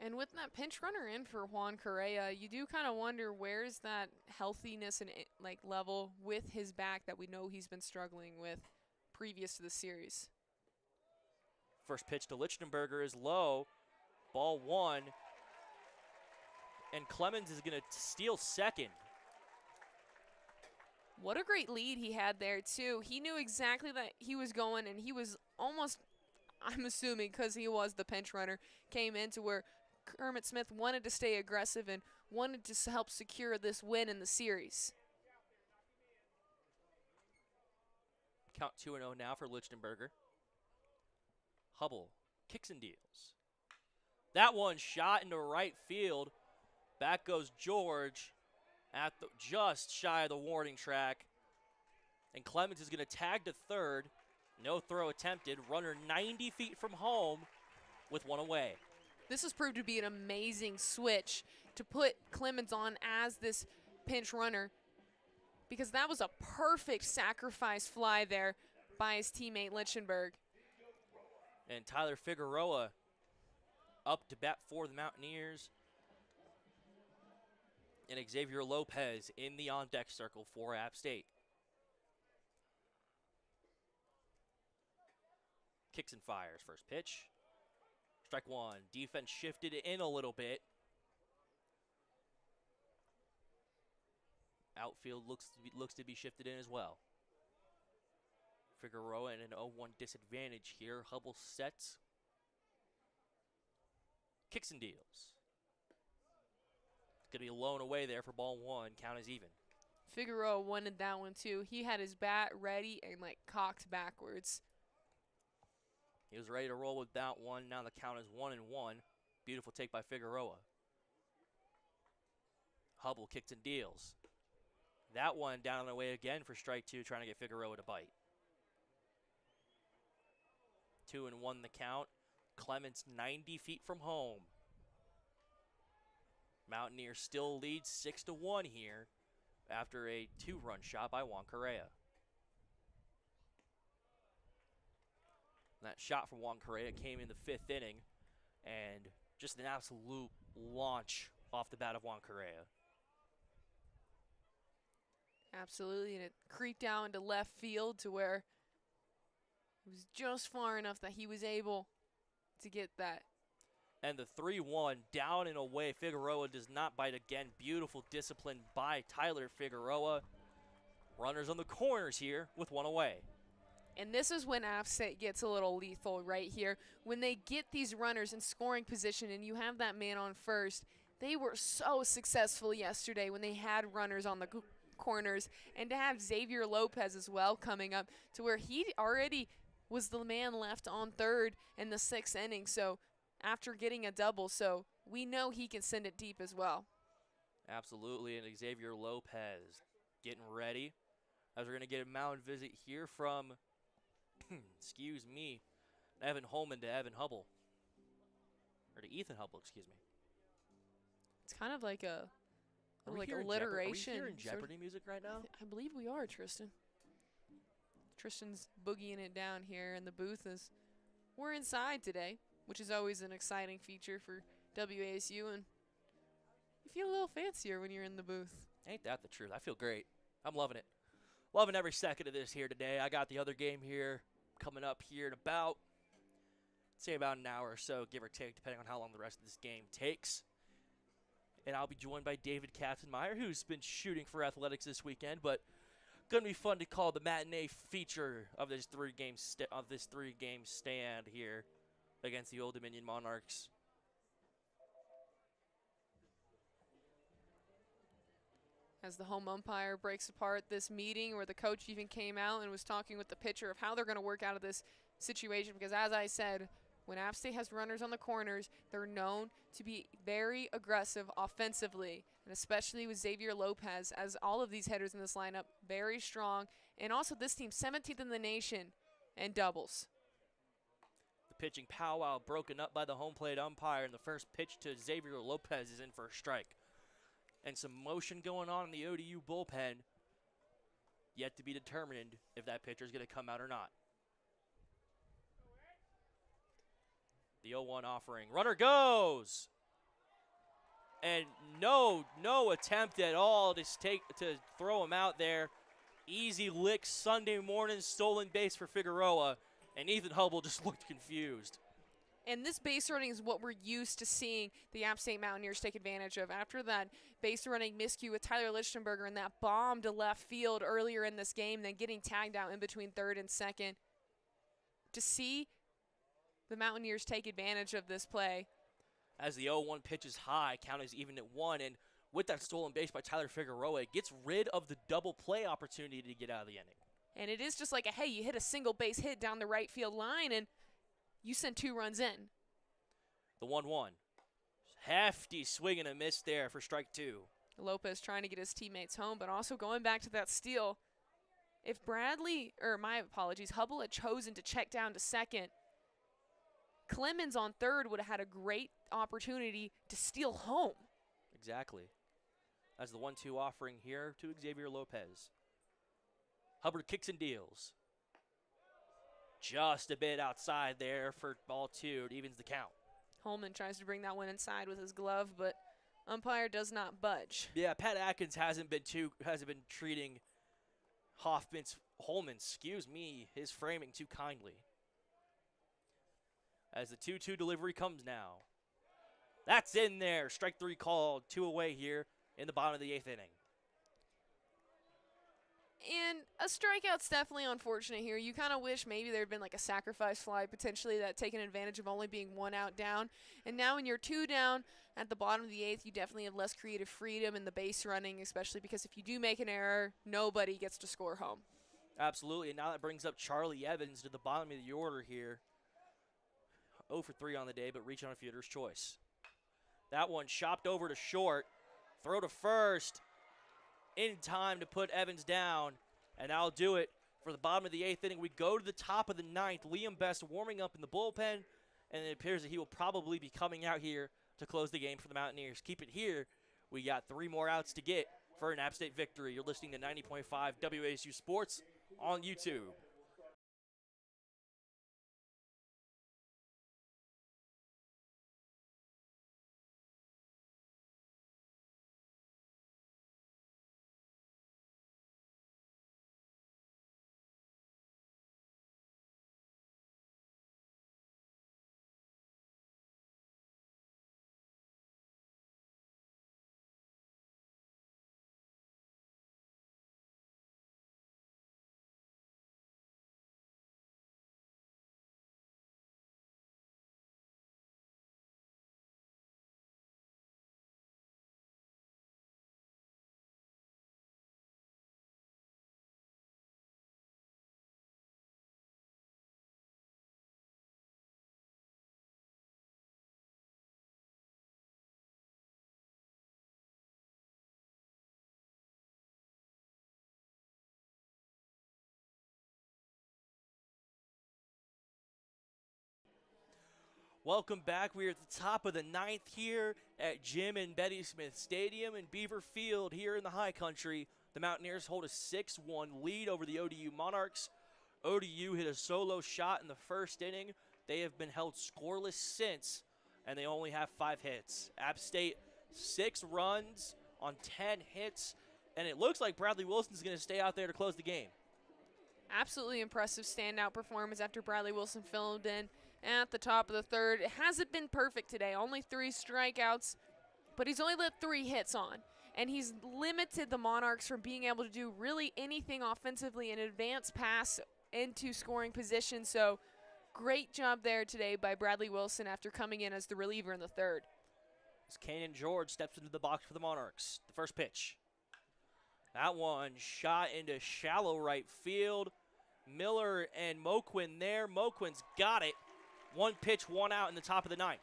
And with that pinch runner in for Juan Correa, you do kind of wonder where's that healthiness and like level with his back that we know he's been struggling with previous to the series. First pitch to Lichtenberger is low. Ball 1. And Clemens is going to steal second. What a great lead he had there, too. He knew exactly that he was going, and he was almost, I'm assuming because he was the pinch runner, came into where Kermit Smith wanted to stay aggressive and wanted to help secure this win in the series. Count 2-0 now for Lichtenberger. Hubble kicks and deals. That one shot into right field. Back goes George at just shy of the warning track. And Clemens is going to tag to third. No throw attempted. Runner 90 feet from home with one away. This has proved to be an amazing switch to put Clemens on as this pinch runner because that was a perfect sacrifice fly there by his teammate Lichtenberg. And Tyler Figueroa up to bat for the Mountaineers. And Xavier Lopez in the on-deck circle for App State. Kicks and fires. First pitch. Strike one. Defense shifted in a little bit. Outfield looks to be shifted in as well. Figueroa in an 0-1 disadvantage here. Hubble sets. Kicks and deals. Going to be blown away there for ball 1. Count is even. Figueroa wanted that one too. He had his bat ready and like cocked backwards. He was ready to roll with that one. Now the count is 1-1. Beautiful take by Figueroa. Hubble kicks and deals. That one down and away again for strike 2, trying to get Figueroa to bite. 2-1 the count. Clemens 90 feet from home. Mountaineers still lead 6-1 here after a 2-run shot by Juan Correa. That shot from Juan Correa came in the 5th inning, and just an absolute launch off the bat of Juan Correa. Absolutely, and it creeped down into left field to where it was just far enough that he was able to get that. And the 3-1 down and away. Figueroa does not bite again. Beautiful discipline by Tyler Figueroa. Runners on the corners here with one away. And this is when App State gets a little lethal right here. When they get these runners in scoring position and you have that man on first, they were so successful yesterday when they had runners on the corners. And to have Xavier Lopez as well coming up to where he already was the man left on third in the 6th inning. So after getting a double, so we know he can send it deep as well. Absolutely, and Xavier Lopez getting ready as we're going to get a mound visit here from, excuse me, Evan Holman to Evan Hubble. Or to Ethan Hubble, excuse me. It's kind of like a Are alliteration. we hearing Jeopardy music right now? I believe we are, Tristan. Tristan's boogieing it down here in the booth as we're inside today, which is always an exciting feature for WASU, and you feel a little fancier when you're in the booth. Ain't that the truth? I feel great. I'm loving it. Loving every second of this here today. I got the other game here coming up here in about, say about an hour or so, give or take, depending on how long the rest of this game takes. And I'll be joined by David Katzenmeyer, who's been shooting for athletics this weekend, but going to be fun to call the matinee feature of this three-game stand here against the Old Dominion Monarchs. As the home umpire breaks apart this meeting, where the coach even came out and was talking with the pitcher of how they're going to work out of this situation, because as I said, when App State has runners on the corners, they're known to be very aggressive offensively, and especially with Xavier Lopez, as all of these hitters in this lineup, very strong. And also this team, 17th in the nation in doubles. The pitching powwow broken up by the home plate umpire, and the first pitch to Xavier Lopez is in for a strike. And some motion going on in the ODU bullpen, yet to be determined if that pitcher is going to come out or not. The 0-1 offering. Runner goes! And no attempt at all to throw him out there. Easy lick Sunday morning stolen base for Figueroa, and Ethan Hubble just looked confused. And this base running is what we're used to seeing the App State Mountaineers take advantage of. After that base running miscue with Tyler Lichtenberger and that bomb to left field earlier in this game, then getting tagged out in between third and second. To see the Mountaineers take advantage of this play. As the 0-1 pitch is high, count is even at 1, and with that stolen base by Tyler Figueroa, it gets rid of the double play opportunity to get out of the inning. And it is just like hey, you hit a single base hit down the right field line, and you send 2 runs in. The 1-1. Hefty swing and a miss there for strike 2. Lopez trying to get his teammates home, but also going back to that steal. If Hubble had chosen to check down to second, Clemens on third would have had a great opportunity to steal home. Exactly. As the 1-2 offering here to Xavier Lopez. Hubbard kicks and deals. Just a bit outside there for ball 2. It evens the count. Holman tries to bring that one inside with his glove, but umpire does not budge. Yeah, Pat Atkins hasn't been treating his framing too kindly. As the 2-2 delivery comes now. That's in there. Strike 3 called. 2 away here in the bottom of the 8th inning. And a strikeout's definitely unfortunate here. You kind of wish maybe there had been like a sacrifice fly potentially that taken advantage of only being 1 out down. And now when you're 2 down at the bottom of the 8th, you definitely have less creative freedom in the base running, especially because if you do make an error, nobody gets to score home. Absolutely, and now that brings up Charlie Evans to the bottom of the order here. 0 for 3 on the day, but reach on a fielder's choice. That one chopped over to short. Throw to first. In time to put Evans down, and that'll do it for the bottom of the 8th inning. We go to the top of the 9th. Liam Best warming up in the bullpen, and it appears that he will probably be coming out here to close the game for the Mountaineers. Keep it here. We got 3 more outs to get for an App State victory. You're listening to 90.5 WASU Sports on YouTube. Welcome back. We are at the top of the 9th here at Jim and Betty Smith Stadium in Beaver Field here in the high country. The Mountaineers hold a 6-1 lead over the ODU Monarchs. ODU hit a solo shot in the first inning. They have been held scoreless since, and they only have 5 hits. App State, 6 runs on 10 hits, and it looks like Bradley Wilson's going to stay out there to close the game. Absolutely impressive standout performance after Bradley Wilson filled in at the top of the third. It hasn't been perfect today, only 3 strikeouts, but he's only let 3 hits on. And he's limited the Monarchs from being able to do really anything offensively in advance pass into scoring position. So great job there today by Bradley Wilson after coming in as the reliever in the third. As Canyon George steps into the box for the Monarchs. The first pitch. That one shot into shallow right field. Miller and Moquin there. Moquin's got it. 1 pitch, 1 out in the top of the 9th.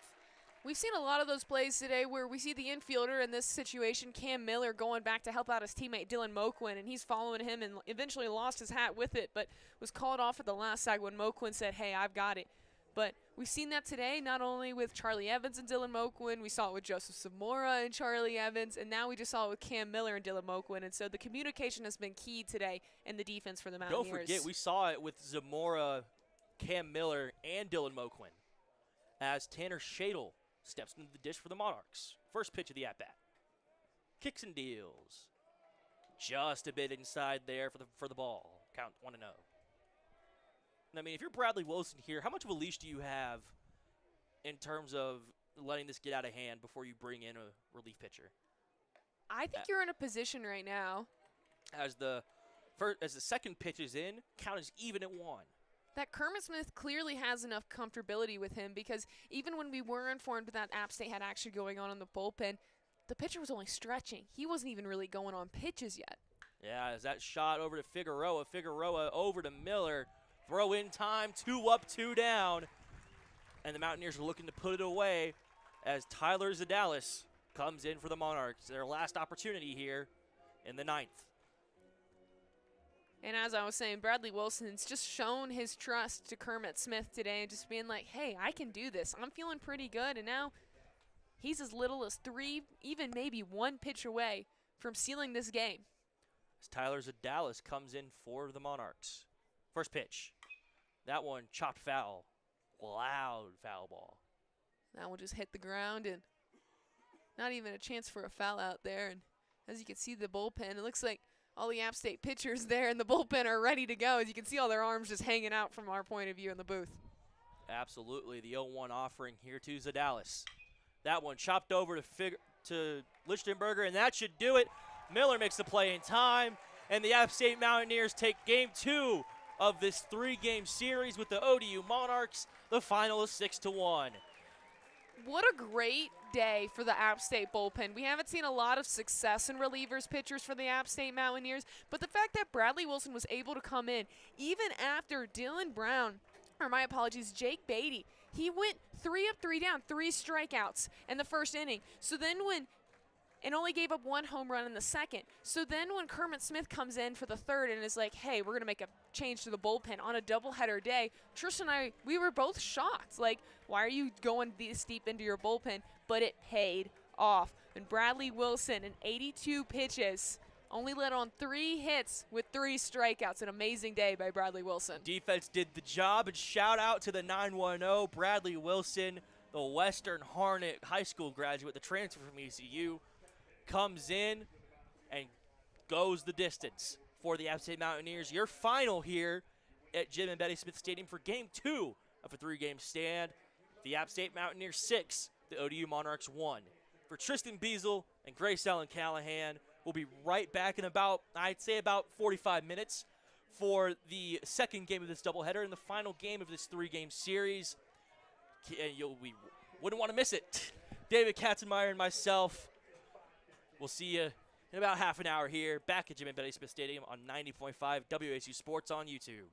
We've seen a lot of those plays today where we see the infielder in this situation, Cam Miller, going back to help out his teammate Dylan Moquin, and he's following him and eventually lost his hat with it, but was called off at the last side when Moquin said, hey, I've got it. But we've seen that today, not only with Charlie Evans and Dylan Moquin, we saw it with Joseph Zamora and Charlie Evans, and now we just saw it with Cam Miller and Dylan Moquin. And so the communication has been key today in the defense for the Mountaineers. Don't forget, we saw it with Zamora, Cam Miller, and Dylan Moquin as Tanner Shadle steps into the dish for the Monarchs. First pitch of the at-bat. Kicks and deals. Just a bit inside there for the ball. Count 1-0. I mean, if you're Bradley Wilson here, how much of a leash do you have in terms of letting this get out of hand before you bring in a relief pitcher? I think you're in a position right now. As the second pitch is in, count is even at 1. That Kermit Smith clearly has enough comfortability with him, because even when we were informed that App State had actually going on in the bullpen, the pitcher was only stretching. He wasn't even really going on pitches yet. Yeah, as that shot over to Figueroa. Figueroa over to Miller. Throw in time, 2 up, 2 down. And the Mountaineers are looking to put it away as Tyler Zadalis comes in for the Monarchs. Their last opportunity here in the 9th. And as I was saying, Bradley Wilson's just shown his trust to Kermit Smith today and just being like, hey, I can do this. I'm feeling pretty good. And now he's as little as 3, even maybe 1 pitch away from sealing this game. As Tyler Zadalis comes in for the Monarchs. First pitch. That one chopped foul. Loud foul ball. That one just hit the ground and not even a chance for a foul out there. And as you can see the bullpen, it looks like all the App State pitchers there in the bullpen are ready to go. As you can see all their arms just hanging out from our point of view in the booth. Absolutely. The 0-1 offering here to Zadalis. That one chopped over to Lichtenberger, and that should do it. Miller makes the play in time, and the App State Mountaineers take game 2 of this 3-game series with the ODU Monarchs. The final is 6-1. What a great day for the App State bullpen. We haven't seen a lot of success in relievers pitchers for the App State Mountaineers, but the fact that Bradley Wilson was able to come in even after Jake Beatty, he went 3 up, 3 down, 3 strikeouts in the first inning. And only gave up 1 home run in the second. So then when Kermit Smith comes in for the third and is like, hey, we're going to make a change to the bullpen on a doubleheader day, Tristan and I, we were both shocked. Like, why are you going this deep into your bullpen? But it paid off. And Bradley Wilson, in 82 pitches, only let on 3 hits with 3 strikeouts. An amazing day by Bradley Wilson. Defense did the job, and shout out to the 910 Bradley Wilson, the Western Harnett High School graduate, the transfer from ECU. Comes in and goes the distance for the App State Mountaineers. Your final here at Jim and Betty Smith Stadium for game 2 of a 3-game stand. The App State Mountaineers 6, the ODU Monarchs 1. For Tristan Biesel and Grace Ellen Callihan, we'll be right back in about 45 minutes for the second game of this doubleheader and the final game of this 3-game series. We wouldn't want to miss it. David Katzenmeyer and myself. We'll see you in about half an hour here, back at Jim and Betty Smith Stadium on 90.5 WASU Sports on YouTube.